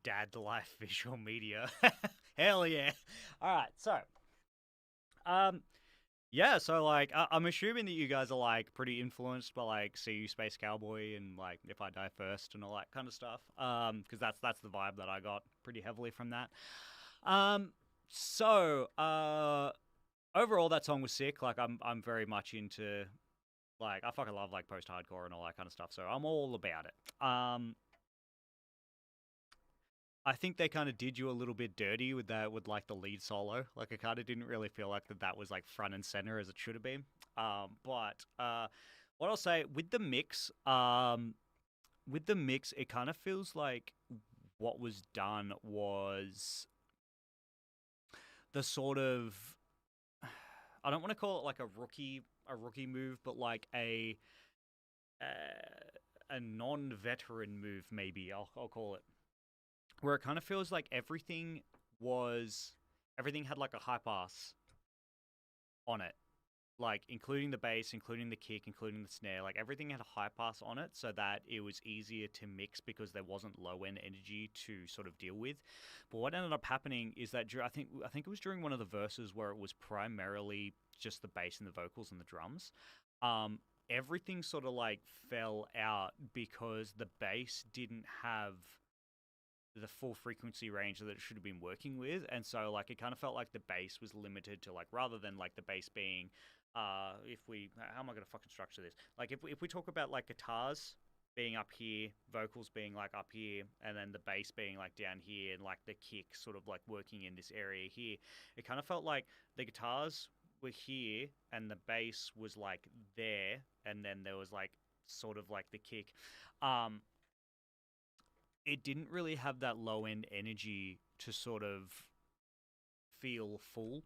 dad life visual media. Hell yeah. All right, so yeah, so like I'm assuming that you guys are like pretty influenced by like See You Space Cowboy and like If I Die First and all that kind of stuff. Because that's the vibe that I got pretty heavily from that. So overall that song was sick. Like I'm very much into, like, I fucking love like post-hardcore and all that kind of stuff. So I'm all about it. I think they kind of did you a little bit dirty with that, with like the lead solo. Like I kind of didn't really feel like that was like front and center as it should have been. But what I'll say with the mix, it kind of feels like what was done was the sort of, I don't want to call it like a rookie move, but like a non-veteran move, maybe I'll call it, where it kind of feels like everything had like a high pass on it, like including the bass, including the kick, including the snare. Like everything had a high pass on it, so that it was easier to mix because there wasn't low end energy to sort of deal with. But what ended up happening is that I think it was during one of the verses where it was primarily just the bass and the vocals and the drums. Everything sort of like fell out because the bass didn't have the full frequency range that it should have been working with, and so like it kind of felt like the bass was limited to, like, rather than like the bass being how am I going to fucking structure this, like if we talk about like guitars being up here, vocals being like up here, and then the bass being like down here, and like the kick sort of like working in this area here, it kind of felt like the guitars were here and the bass was like there, and then there was like sort of like the kick. It didn't really have that low end energy to sort of feel full.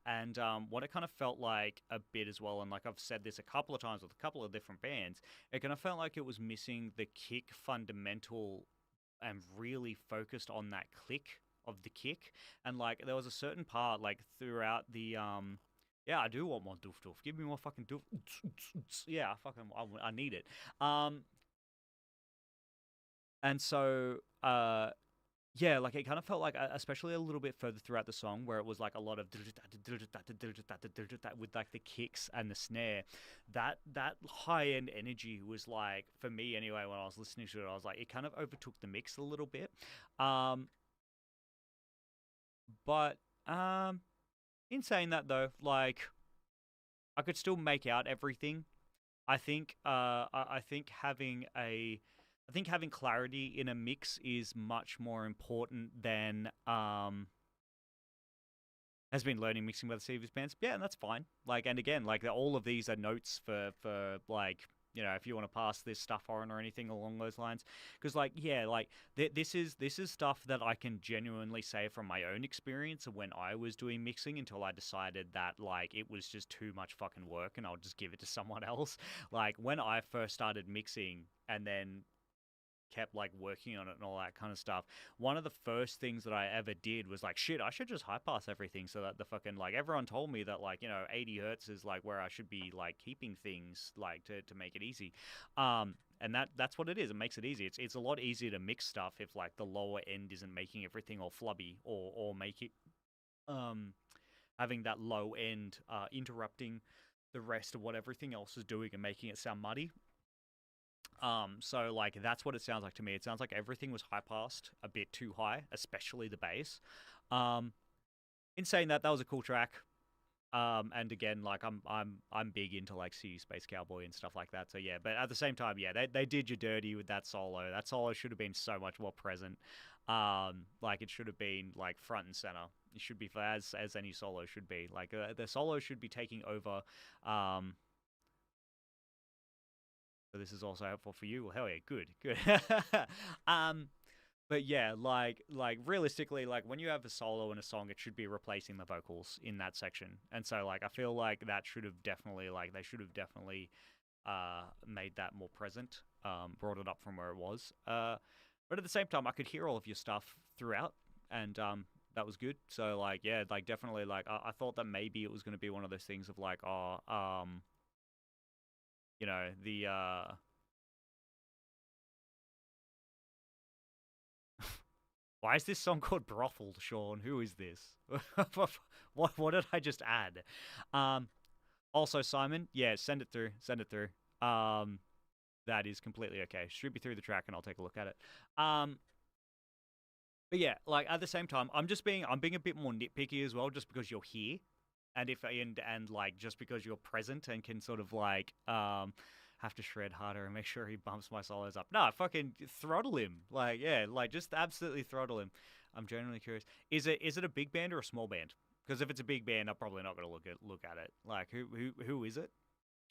And what it kind of felt like a bit as well, and like I've said this a couple of times with a couple of different bands, it kind of felt like it was missing the kick fundamental and really focused on that click of the kick. And like there was a certain part like throughout the yeah, I do want more doof doof. Give me more fucking doof. Yeah, I need it. And so, yeah, like it kind of felt like, especially a little bit further throughout the song, where it was like a lot of with like the kicks and the snare, that high end energy was like, for me anyway, when I was listening to it, I was like, it kind of overtook the mix a little bit. But in saying that though, like I could still make out everything. I think having clarity in a mix is much more important than has been learning mixing by the previous bands. Yeah, and that's fine. Like, and again, like all of these are notes for like, you know, if you want to pass this stuff on or anything along those lines, because like, yeah, like this is stuff that I can genuinely say from my own experience of when I was doing mixing, until I decided that like it was just too much fucking work and I'll just give it to someone else. Like when I first started mixing and then kept like working on it and all that kind of stuff, one of the first things that I ever did was like, shit, I should just high pass everything, so that the fucking, like, everyone told me that, like, you know, 80 hertz is like where I should be like keeping things, like to make it easy. And that's what it is. It makes it easy. It's a lot easier to mix stuff if like the lower end isn't making everything all flubby, or make it having that low end interrupting the rest of what everything else is doing and making it sound muddy. So like that's what it sounds like to me. It sounds like everything was high passed a bit too high, especially the bass. In saying that was a cool track. And again, like I'm big into like See You Space Cowboy and stuff like that. So yeah, but at the same time, yeah, they did you dirty with that solo. That solo should have been so much more present. Like it should have been like front and center. It should be as any solo should be. Like the solo should be taking over. So this is also helpful for you. Well, hell yeah, good. But yeah, like realistically, like when you have a solo in a song, it should be replacing the vocals in that section. And so like I feel like that should have definitely, like they should have definitely made that more present, brought it up from where it was. But at the same time, I could hear all of your stuff throughout, and that was good. So like yeah, like definitely, like I thought that maybe it was going to be one of those things of like, you know, the Why is this song called Brothel, Sean? Who is this? What did I just add? Also, Simon, yeah, send it through. Send it through. That is completely okay. Shoot me through the track and I'll take a look at it. But yeah, like at the same time, I'm being a bit more nitpicky as well, just because you're here, and like just because you're present and can sort of like have to shred harder and make sure he bumps my solos up. No, fucking throttle him. Like yeah, like just absolutely throttle him. I'm genuinely curious. Is it a big band or a small band? Because if it's a big band, I'm probably not gonna look at it. Like who is it?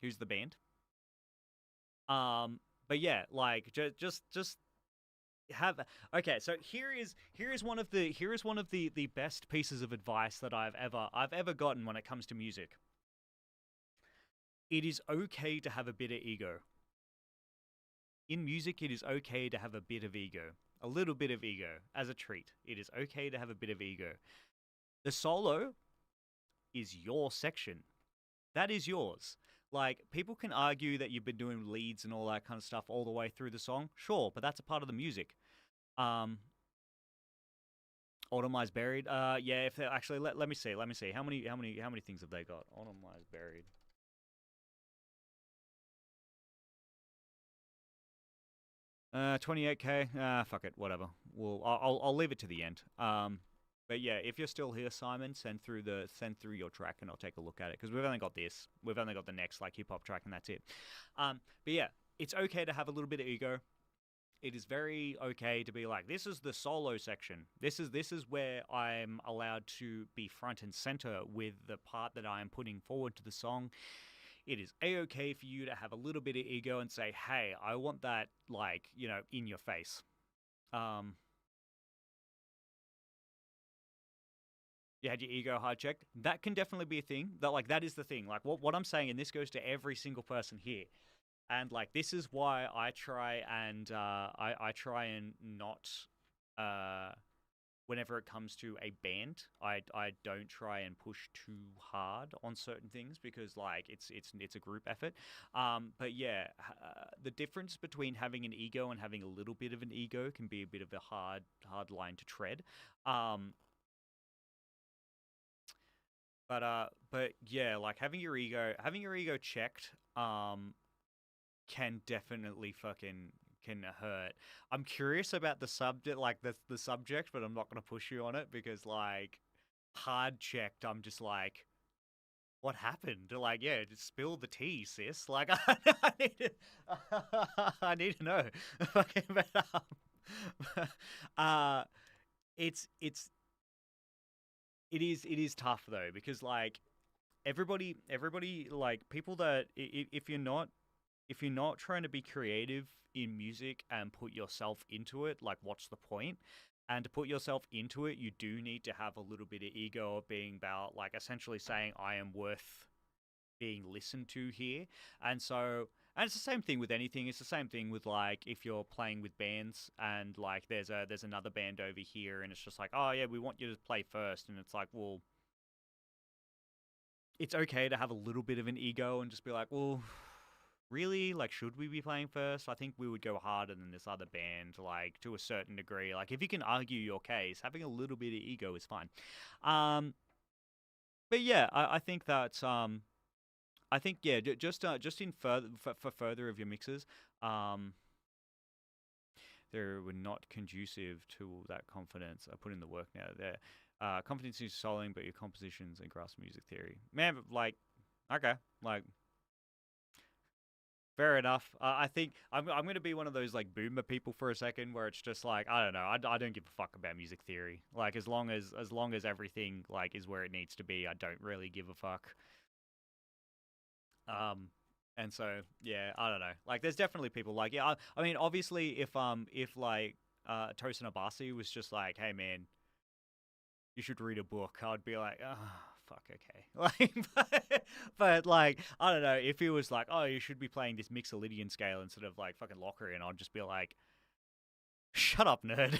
Who's the band? But yeah, like just have okay. So here is one of the best pieces of advice that I've ever gotten when it comes to music. It is okay to have a bit of ego. In music, it is okay to have a bit of ego, a little bit of ego as a treat. It is okay to have a bit of ego. The solo is your section. That is yours. Like, people can argue that you've been doing leads and all that kind of stuff all the way through the song. Sure, but that's a part of the music. Autumn Lies Buried. Yeah, if they actually let me see. How many things have they got? Autumn Lies Buried. Uh, 28K. Fuck it, whatever. I'll leave it to the end. But yeah, if you're still here, Simon, send through your track and I'll take a look at it, because we've only got this. We've only got the next like hip hop track and that's it. But yeah, it's okay to have a little bit of ego. It is very okay to be like, this is the solo section. This is where I'm allowed to be front and center with the part that I am putting forward to the song. It is a-okay for you to have a little bit of ego and say, hey, I want that, like, you know, in your face. You had your ego hard checked. That can definitely be a thing. That is the thing. Like, what I'm saying, and this goes to every single person here. And like, this is why I try and I try and not whenever it comes to a band, I don't try and push too hard on certain things, because like it's a group effort. But yeah, the difference between having an ego and having a little bit of an ego can be a bit of a hard line to tread. But yeah, like having your ego checked can definitely fucking can hurt. I'm curious about the subject, like the subject, but I'm not gonna push you on it, because like hard checked, I'm just like, what happened? Like, yeah, just spill the tea, sis. Like, I need to, I need to know. Fucking, but it is tough though, because like everybody like people that if you're not trying to be creative in music and put yourself into it, like what's the point? And to put yourself into it, you do need to have a little bit of ego of being about like essentially saying I am worth being listened to here. And so, and it's the same thing with anything. It's the same thing with like if you're playing with bands and like there's another band over here and it's just like, oh yeah, we want you to play first, and it's like, well, it's okay to have a little bit of an ego and just be like, well, really, like, should we be playing first? I think we would go harder than this other band, like, to a certain degree. Like, if you can argue your case, having a little bit of ego is fine. But yeah, I think that, I think, yeah, just in further, for further of your mixes, they were not conducive to that confidence. I put in the work now there. Confidence is soloing, but your compositions and grasp music theory. Man, like, okay, like, fair enough. I think I'm going to be one of those like boomer people for a second, where it's just like, I don't know, I don't give a fuck about music theory. Like as long as everything like is where it needs to be, I don't really give a fuck. And so yeah, I don't know. Like there's definitely people like, yeah, I mean obviously if like Tosin Abasi was just like, hey man, you should read a book, I'd be like, oh, fuck, okay. Like, but like, I don't know, if he was like, oh, you should be playing this Mixolydian scale instead of like fucking Locrian, I'd just be like, shut up, nerd.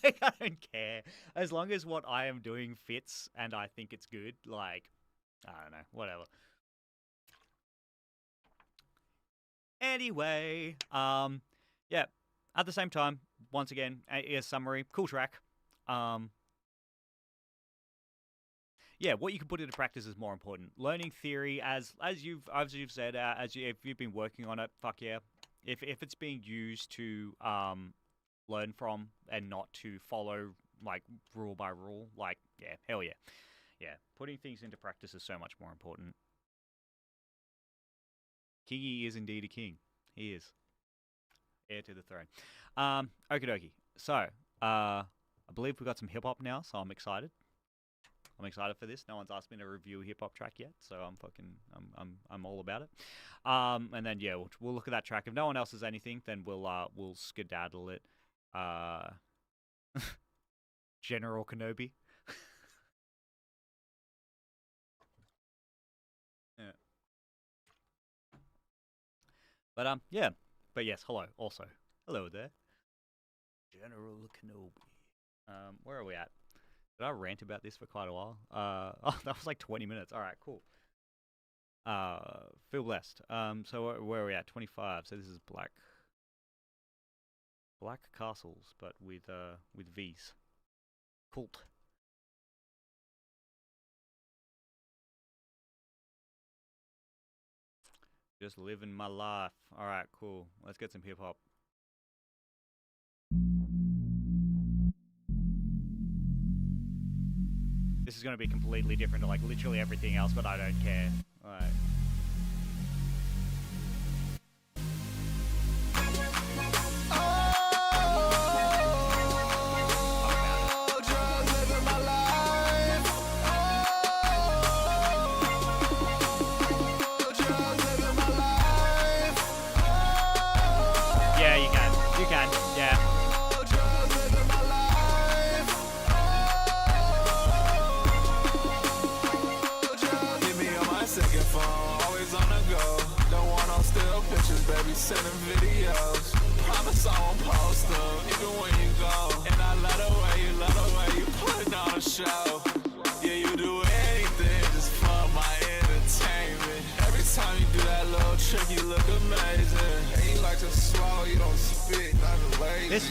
Like, I don't care. As long as what I am doing fits and I think it's good, like, I don't know, whatever. Anyway, yeah, at the same time, once again, a summary, cool track. Yeah, what you can put into practice is more important. Learning theory, as you've said, if you've been working on it, fuck yeah. If it's being used to learn from and not to follow like rule by rule, like yeah, hell yeah, yeah. Putting things into practice is so much more important. Kingy is indeed a king. He is heir to the throne. Okie dokie. So, I believe we've got some hip hop now, so I'm excited. I'm excited for this. No one's asked me to review a hip hop track yet, so I'm all about it. And then yeah, we'll look at that track. If no one else has anything, then we'll skedaddle it. General Kenobi. Yeah. But yeah. But yes, hello. Also, hello there, General Kenobi. Where are we at? Did I rant about this for quite a while? Oh, that was like 20 minutes. All right, cool. Feel blessed. So where are we at? 25. So this is Black Castles, but with V's. Cult. Just living my life. All right, cool. Let's get some hip hop. This is going to be completely different to like literally everything else, but I don't care. All right. Yeah, you can, yeah. Second phone, always on the go. Don't want no still pictures, baby, sending videos. Promise I won't post them, even when you go. And I love the way you putting on a show. Yeah, you do anything just for my entertainment. Every time you do that little trick, you look amazing. And you like to swallow, you don't spit, not lazy. This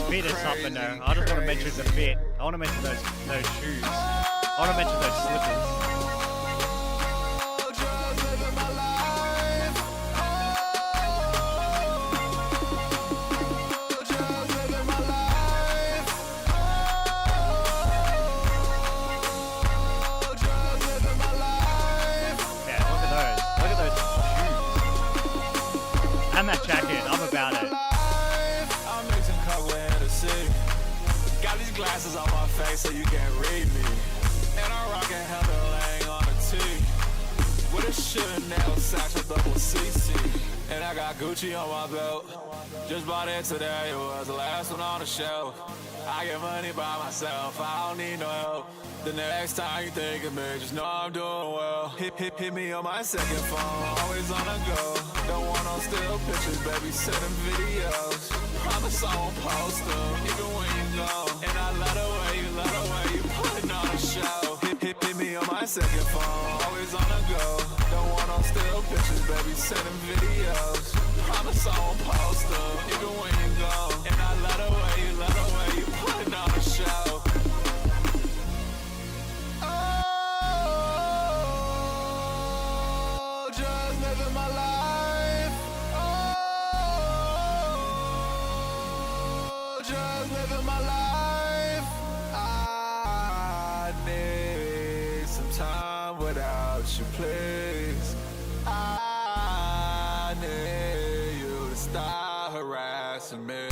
fit is something though. I just want to mention the fit. I want to mention those shoes. I want to mention those slippers. And that jacket, I'm about it. I'm mixing cover in the city. Got these glasses on my face so you can't read me. And I'm rocking Heather Lang on the tee. With a Chanel satchel double CC. And I got Gucci on my belt. Just bought it today, it was the last one on the shelf. I get money by myself, I don't need no help. The next time you think of me, just know I'm doing well. Hit me on my second phone, always on the go. Don't want no still pictures, baby, sending videos. Promise I won't post them, even when you go. And I love the way you putting on a show. Hit me on my second phone, always on the go. Don't want no still pictures, baby, sending videos. Promise I won't post them, even when you go. And I love the way you putting on a show. Please, I need you to stop harassing me.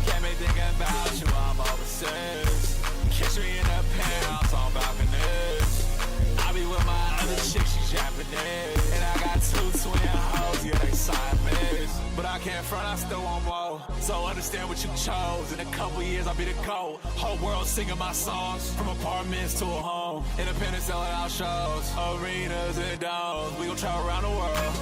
Can't be thinking about you, I'm overseas. Catch me in the penthouse on balconies. I be with my other chick, she's Japanese. And I got 2 twin hoes, yeah, they Siamese. But I can't front, I still want more. So understand what you chose. In a couple years, I'll be the GOAT. Whole world singing my songs. From apartments to a home. Independent selling out shows. Arenas and domes. We gon' travel around the world.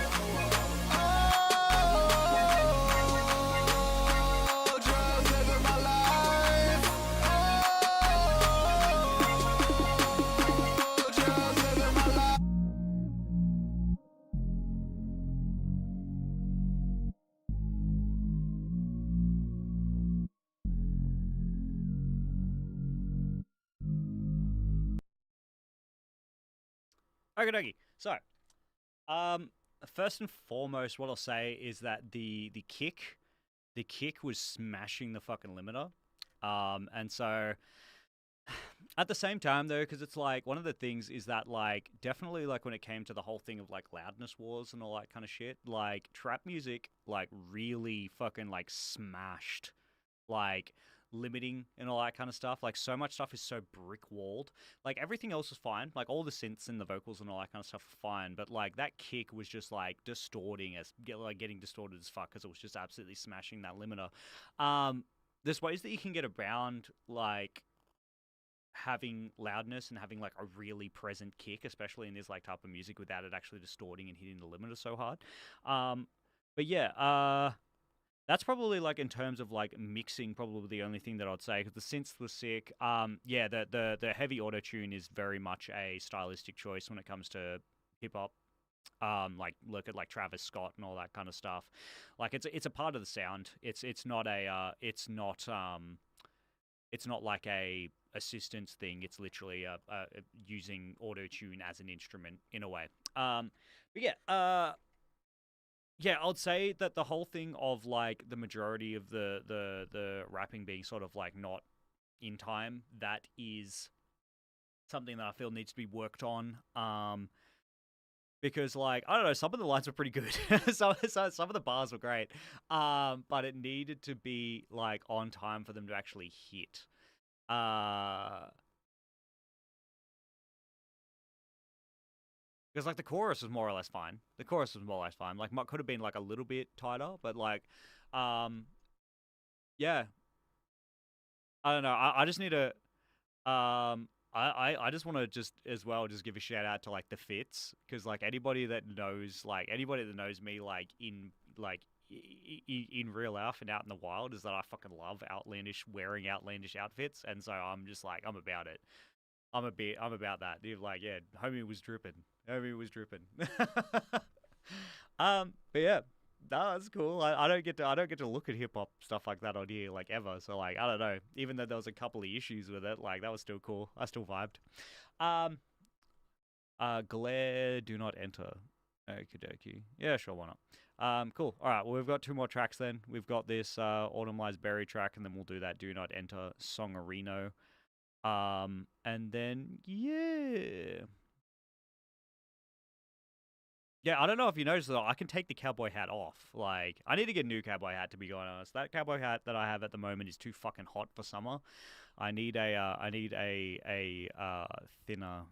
Okie So, um, first and foremost, what I'll say is that the kick was smashing the fucking limiter. And so at the same time though, because it's like one of the things is that like definitely like when it came to the whole thing of like loudness wars and all that kind of shit, like trap music like really fucking like smashed like limiting and all that kind of stuff. Like so much stuff is so brick walled. Like everything else is fine. Like all the synths and the vocals and all that kind of stuff are fine. But like that kick was just like distorting getting distorted as fuck because it was just absolutely smashing that limiter. There's ways that you can get around like having loudness and having like a really present kick, especially in this like type of music, without it actually distorting and hitting the limiter so hard. But yeah, that's probably like in terms of like mixing, probably the only thing that I'd say because the synths were sick. Yeah, the heavy auto tune is very much a stylistic choice when it comes to hip hop. Like look at like Travis Scott and all that kind of stuff. Like it's a part of the sound. It's not like a assistance thing. It's literally using auto tune as an instrument in a way. But yeah, yeah, I'd say that the whole thing of like the majority of the rapping being sort of like not in time, that is something that I feel needs to be worked on. Because like I don't know, some of the lines were pretty good. some of the bars were great. But it needed to be like on time for them to actually hit. Because like the chorus was more or less fine. Like could have been like a little bit tighter, but like, yeah. I don't know. I just need to. I just want to just as well just give a shout out to like the fits because like anybody that knows me like in real life and out in the wild is that I fucking love wearing outlandish outfits, and so I'm just like I'm about it. I'm about that. You're like, yeah, homie was dripping. But yeah, no, that's cool. I don't get to look at hip hop stuff like that on here like ever. So like I don't know. Even though there was a couple of issues with it, like that was still cool. I still vibed. Glare, do not enter. Okie dokie. Yeah, sure, why not? Cool. All right, well, we've got two more tracks then. We've got this Autumn Lies Berry track, and then we'll do that Do Not Enter Songarino. And then, yeah. Yeah, I don't know if you noticed though, I can take the cowboy hat off. Like, I need to get a new cowboy hat to be quite honest. That cowboy hat that I have at the moment is too fucking hot for summer. I need a thinner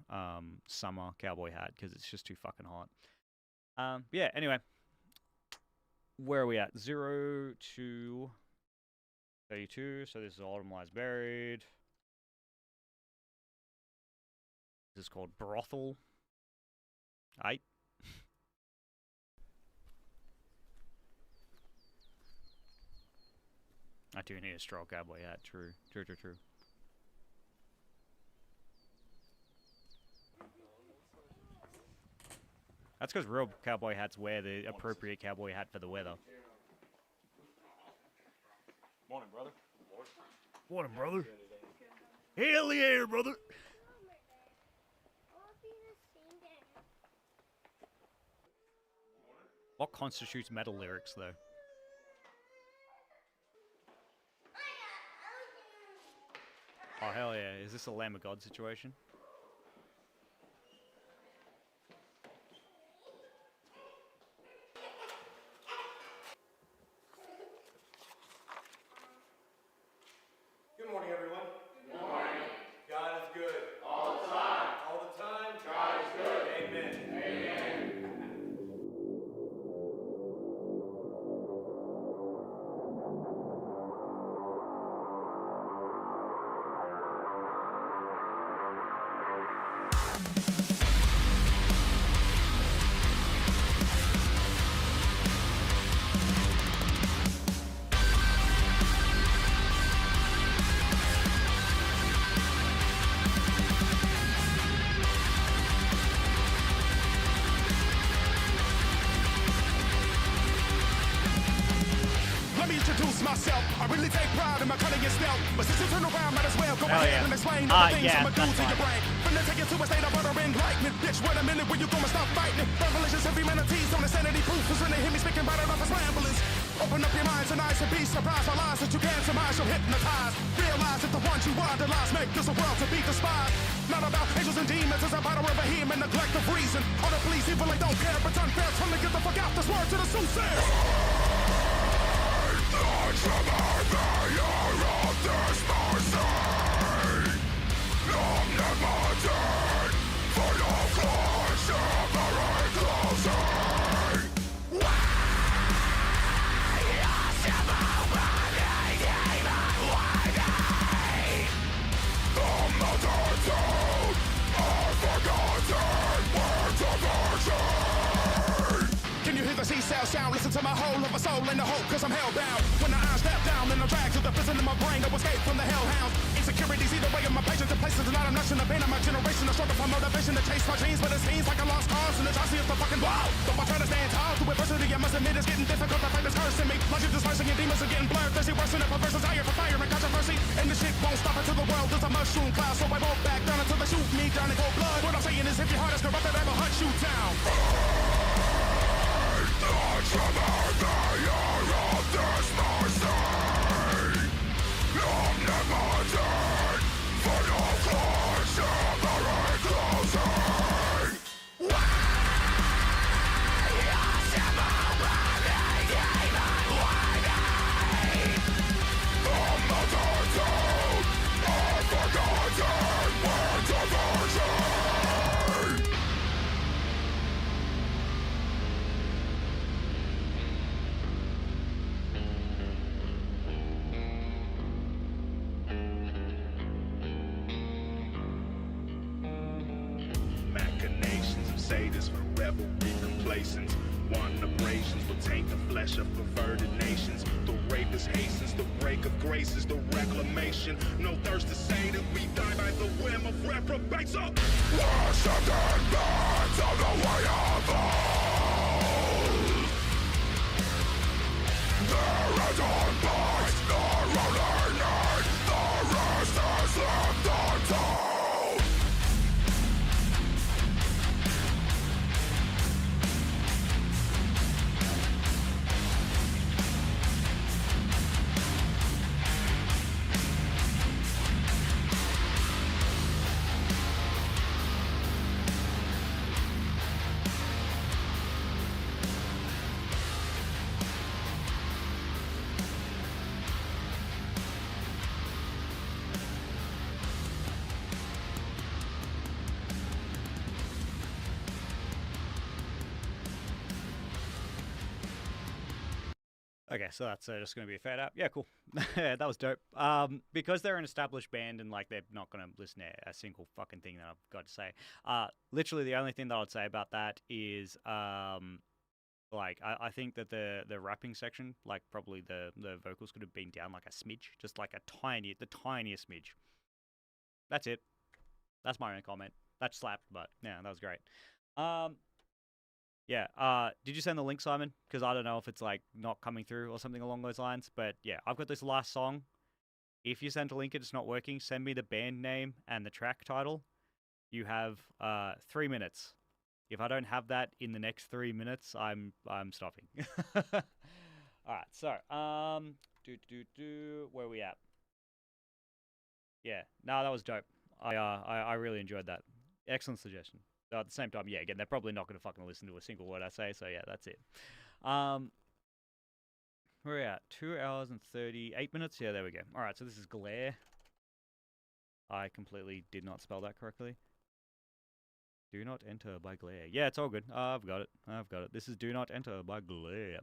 summer cowboy hat because it's just too fucking hot. Yeah. Anyway, where are we at? 0 to 32. So this is Autumn Lies Buried. This is called Brothel. Aight. I do need a straw cowboy hat. True. That's because real cowboy hats wear the appropriate cowboy hat for the weather. Morning, brother. Morning, brother. Hell yeah, brother. What constitutes metal lyrics, though? Oh, hell yeah. Is this a Lamb of God situation? Good morning, everyone. Good morning. God is good. All the time. All the time. God is good. Amen. Amen. introduce myself. I really take pride in my cunning and stealth. But since you turn around, might as well go Hell ahead yeah. and explain all the things Yeah, I'ma do that's to your fine. brain. Finna take you to a state of utter enlightenment. Bitch, wait a minute, when you gonna stop fighting? Revelations of humanities on insanity proof is when they hear me speaking right out of his ramblings. Open up your minds and eyes and be surprised by lies that you can't surmise. You'll hypnotize. Realize that the ones you idolize make this a world to be despised. Not about angels and demons, it's about a river him and neglect of reason. All the police evil, they don't care, but it's unfair. Tell me get the fuck out this word to the soothsayers. Can you hear the sea-cell sound? Listen to my whole of a soul in the hope, cause I'm hellbound. When the eyes step down, then I'm dragged to the prison in my brain to escape from the hellhounds. Insecurities either way of my patience and places and I'm not in the pain of my generation. I struggle for motivation to chase my dreams, but it seems like a lost cause and the Johnson is the fucking wall. Though I try to stand tall through adversity, I must admit it's getting difficult. The fight is cursing me. Logic dispersing and demons are getting blurred. Thirsty worse than a perverse desire for fire and controversy. And this shit won't stop until the world is a mushroom cloud. So I won't back down until they shoot me down in cold blood. What I'm saying is if your heart is corrupted, I will hunt you down. Machinations of sadists forever be complacent. Wanton abrasions will taint the flesh of perverted nations. The rapist hastens the break of graces, the reclamation. No thirst to say that we die by the whim of reprobates. Up. Worship and burns of the way of old. There is unbites, the rolling night, the rest is left untold. Okay, so that's just going to be a fade out. Yeah, cool. That was dope. Because they're an established band and like they're not going to listen to a single fucking thing that I've got to say. Literally the only thing that I'd say about that is like I think that the rapping section, like probably the vocals could have been down like a smidge, just like the tiniest smidge. That's it. That's my own comment. That slapped, but yeah, that was great. Yeah, did you send the link, Simon? Because I don't know if it's like not coming through or something along those lines. But yeah, I've got this last song. If you sent a link and it's not working, send me the band name and the track title. You have 3 minutes. If I don't have that in the next 3 minutes, I'm stopping. All right, so where are we at? Yeah, no, that was dope. I really enjoyed that. Excellent suggestion. At the same time, yeah, again, they're probably not going to fucking listen to a single word I say, so yeah, that's it. Where are we at? 2 hours and 38 minutes? Yeah, there we go. All right, so this is Glare. I completely did not spell that correctly. Do Not Enter by Glare. Yeah, it's all good. I've got it. This is Do Not Enter by Glare.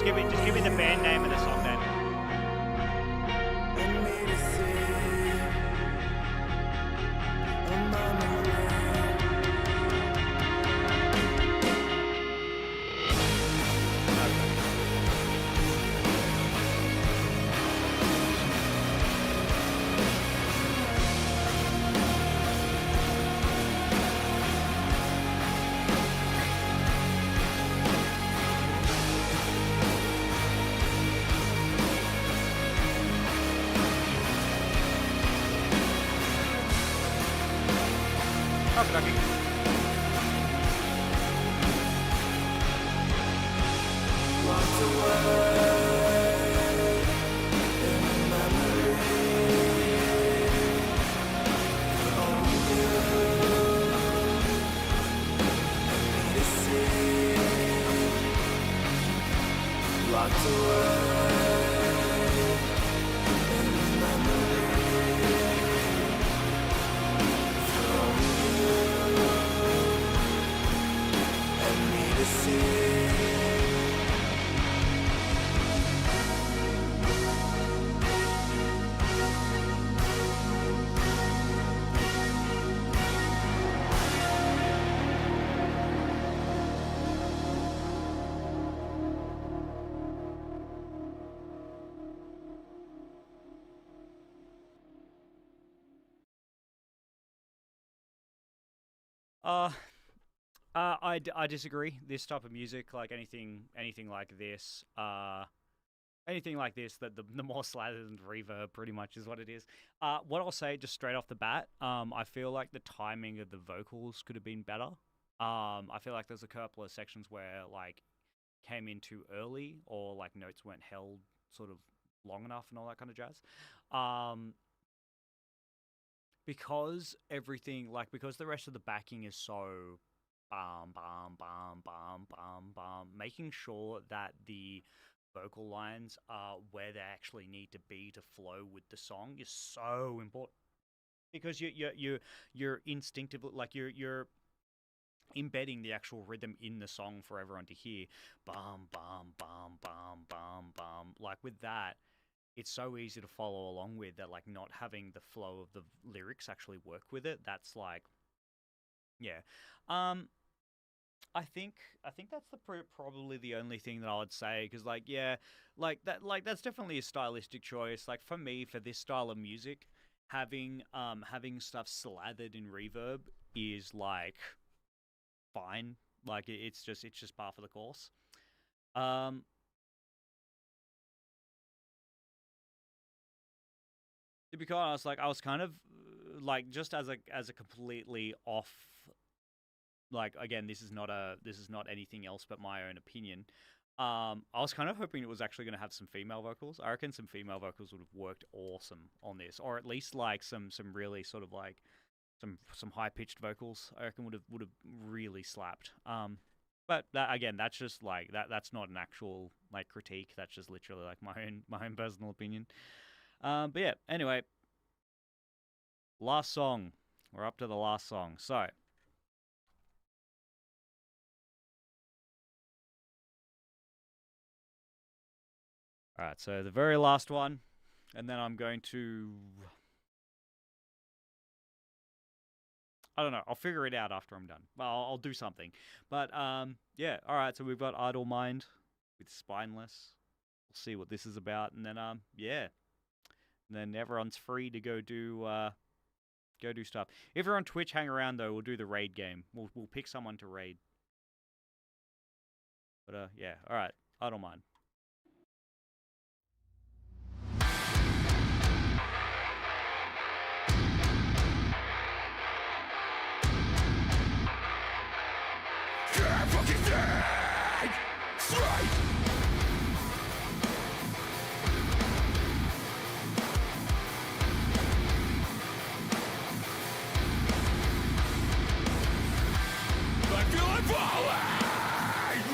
just give me the band name of the song then. I disagree. This type of music, like anything like this, that the more slathered and reverb pretty much is what it is. What I'll say just straight off the bat, I feel like the timing of the vocals could have been better. I feel like there's a couple of sections where like came in too early, or like notes weren't held sort of long enough and all that kind of jazz. Because everything, like, because the rest of the backing is so bam, bam, bam, bam, bam, bam, making sure that the vocal lines are where they actually need to be to flow with the song is so important. Because you're instinctively, like, you're embedding the actual rhythm in the song for everyone to hear. Bam, bam, bam, bam, bam, bam. Like, with that, it's so easy to follow along with that, like, not having the flow of the lyrics actually work with it. That's like, yeah. I think that's probably the only thing that I would say, because, like, yeah, like that's definitely a stylistic choice. Like, for me, for this style of music, having stuff slathered in reverb is like fine. Like, it's just par for the course. To be quite honest, like, I was kind of like, just as a completely off, like, again, this is not anything else but my own opinion. I was kind of hoping it was actually going to have some female vocals. I reckon some female vocals would have worked awesome on this, or at least like some really sort of like some high pitched vocals. I reckon would have really slapped. But that, again, that's just like that's not an actual like critique. That's just literally like my own personal opinion. But yeah, anyway, last song. We're up to the last song. So, alright, so the very last one, and then I'm going to, I don't know, I'll figure it out after I'm done. Well, I'll do something. But, yeah, alright, so we've got Idle Mind with Spineless. We'll see what this is about, and then, yeah. And then everyone's free to go do stuff. If you're on Twitch, hang around though. We'll do the raid game. We'll pick someone to raid. But yeah, all right. I don't mind. Can't fucking stand straight.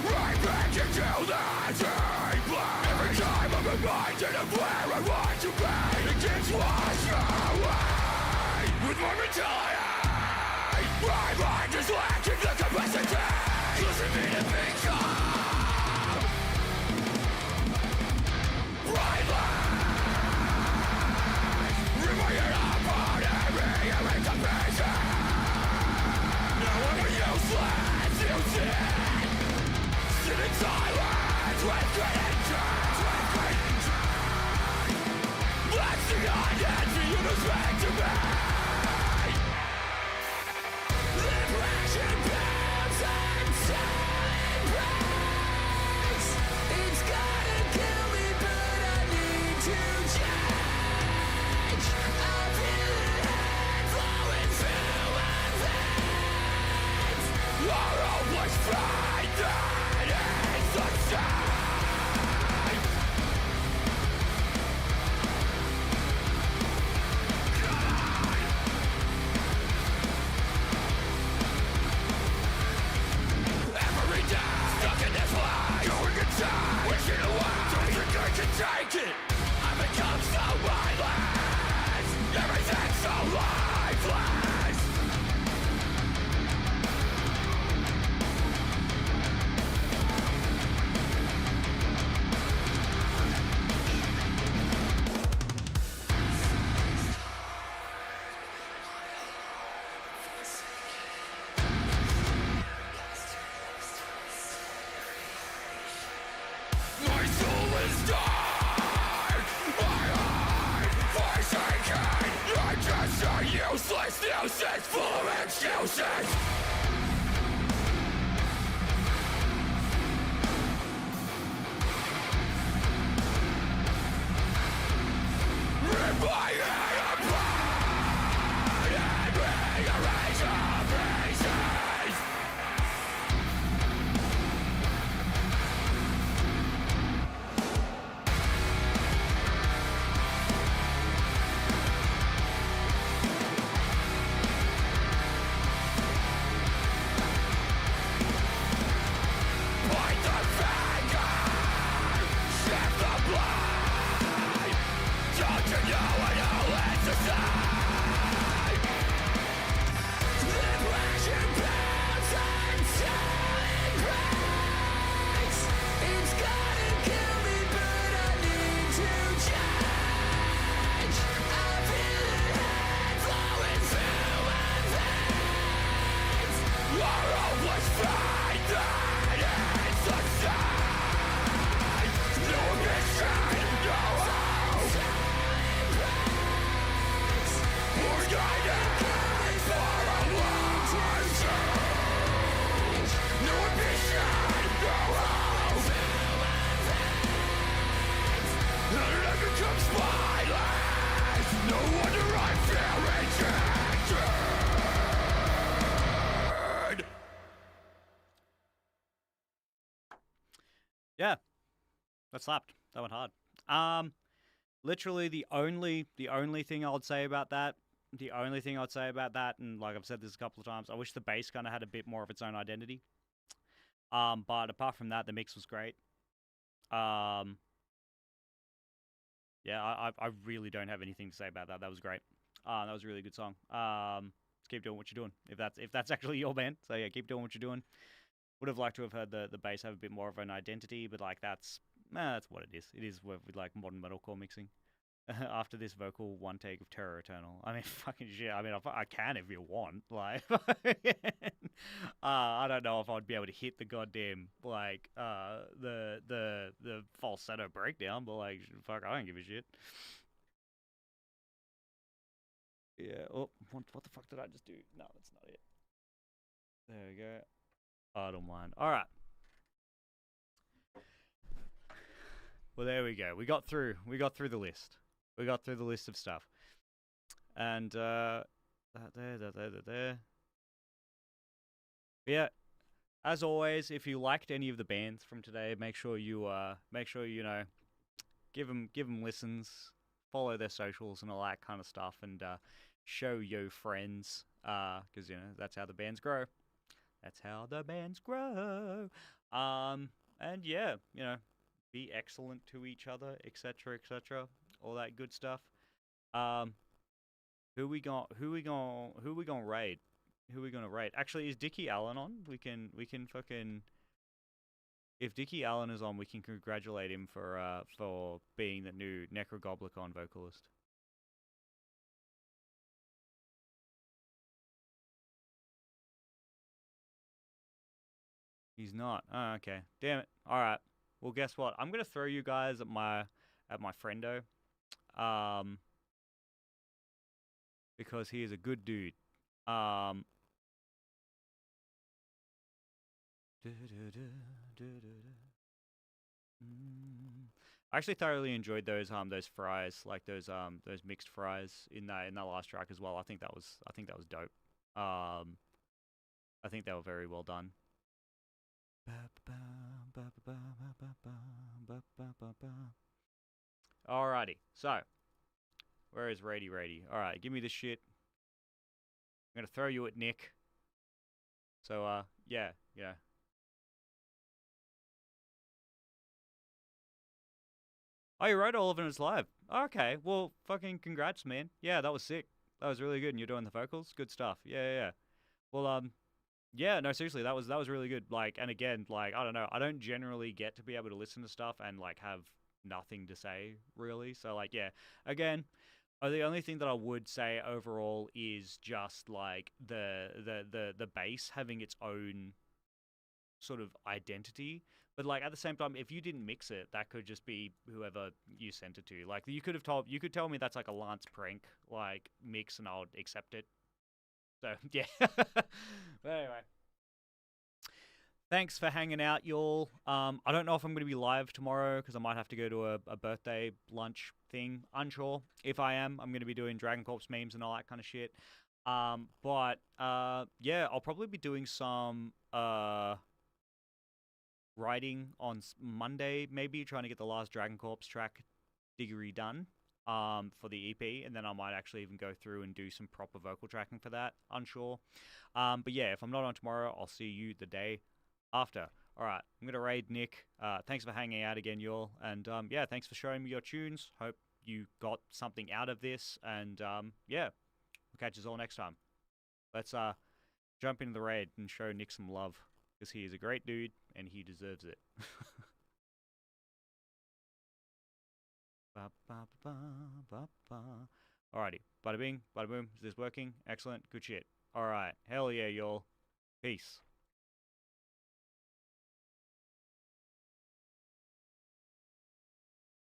Right back into the deep blue. Every time I'm reminded of where I want to be, it gets washed away with more mentality. My mind is lacking the capacity. Losing me to become can take it. I become so mindless. Everything's so lifeless. My soul is dark. My heart forsaken. I'm just a useless nuisance full of excuses. Rip my head apart and rearrange the pieces. Point the finger, shift the blade. Don't you know what all it's a sign? The pleasure bounds until it breaks. It's gonna kill me, but I need to change. I feel it head flowing through my veins. Our hopeless fate that ends the same. No mission, no hope. We're guided for a lost change. No ambition, no hope. And it becomes spineless. No wonder I feel rejected. Yeah, that slapped. That went hard. Literally the only thing I would say about that, and like I've said this a couple of times, I wish the bass kind of had a bit more of its own identity. But apart from that, the mix was great. Yeah, I really don't have anything to say about that. That was great. That was a really good song. Just keep doing what you're doing. If that's actually your band, so yeah, keep doing what you're doing. Would have liked to have heard the bass have a bit more of an identity, but like that's what it is. It is with like modern metalcore mixing. After this vocal one take of Terror Eternal, I mean, fucking shit. I mean, I can if you want. Like, I don't know if I'd be able to hit the goddamn like the falsetto breakdown, but like, fuck, I don't give a shit. Yeah. Oh, what the fuck did I just do? No, that's not it. There we go. I don't mind. All right. Well, there we go. We got through the list. We got through the list of stuff. And that there. Yeah. As always, if you liked any of the bands from today, make sure you know, give them listens, follow their socials and all that kind of stuff, and show your friends, because you know that's how the bands grow. That's how the bands grow. And yeah, you know, be excellent to each other, etc., etc., all that good stuff. Who we gonna raid? Who we gonna raid? Actually, is Dickie Allen on? We can fucking, if Dickie Allen is on, we can congratulate him for being the new Necrogoblicon vocalist. He's not. Oh, okay. Damn it. All right. Well, guess what? I'm gonna throw you guys at my friendo, because he is a good dude. I actually thoroughly enjoyed those fries, like those mixed fries in that last track as well. I think that was dope. I think they were very well done. Alrighty, so where is Rady? Alright, give me this shit. I'm gonna throw you at Nick. So yeah. Oh, you wrote all of it and it's live. Okay, well, fucking congrats, man. Yeah, that was sick. That was really good. And you're doing the vocals. Good stuff. Yeah, yeah, yeah. Well, yeah, no, seriously, that was really good. Like, and again, like, I don't know, I don't generally get to be able to listen to stuff and like have nothing to say really. So like, yeah, again, the only thing that I would say overall is just like the bass having its own sort of identity. But like at the same time, if you didn't mix it, that could just be whoever you sent it to. Like you could tell me that's like a Lance Prank like mix, and I would accept it. So yeah. But anyway, thanks for hanging out, y'all. I don't know if I'm going to be live tomorrow because I might have to go to a birthday lunch thing. Unsure. If I am, I'm going to be doing Dragon Corps memes and all that kind of shit. But yeah, I'll probably be doing some writing on Monday, maybe trying to get the last Dragon Corps track Diggory done for the EP, and then I might actually even go through and do some proper vocal tracking for that. Unsure. But yeah, if I'm not on tomorrow, I'll see you the day after. All right, I'm gonna raid Nick. Thanks for hanging out again, y'all, and yeah, thanks for showing me your tunes. Hope you got something out of this, and yeah, we'll catch us all next time. Let's jump into the raid and show Nick some love because he is a great dude and he deserves it. Ba, ba, ba, ba, ba. Alrighty, bada bing, bada boom. Is this working? Excellent, good shit. Alright, hell yeah, y'all. Peace.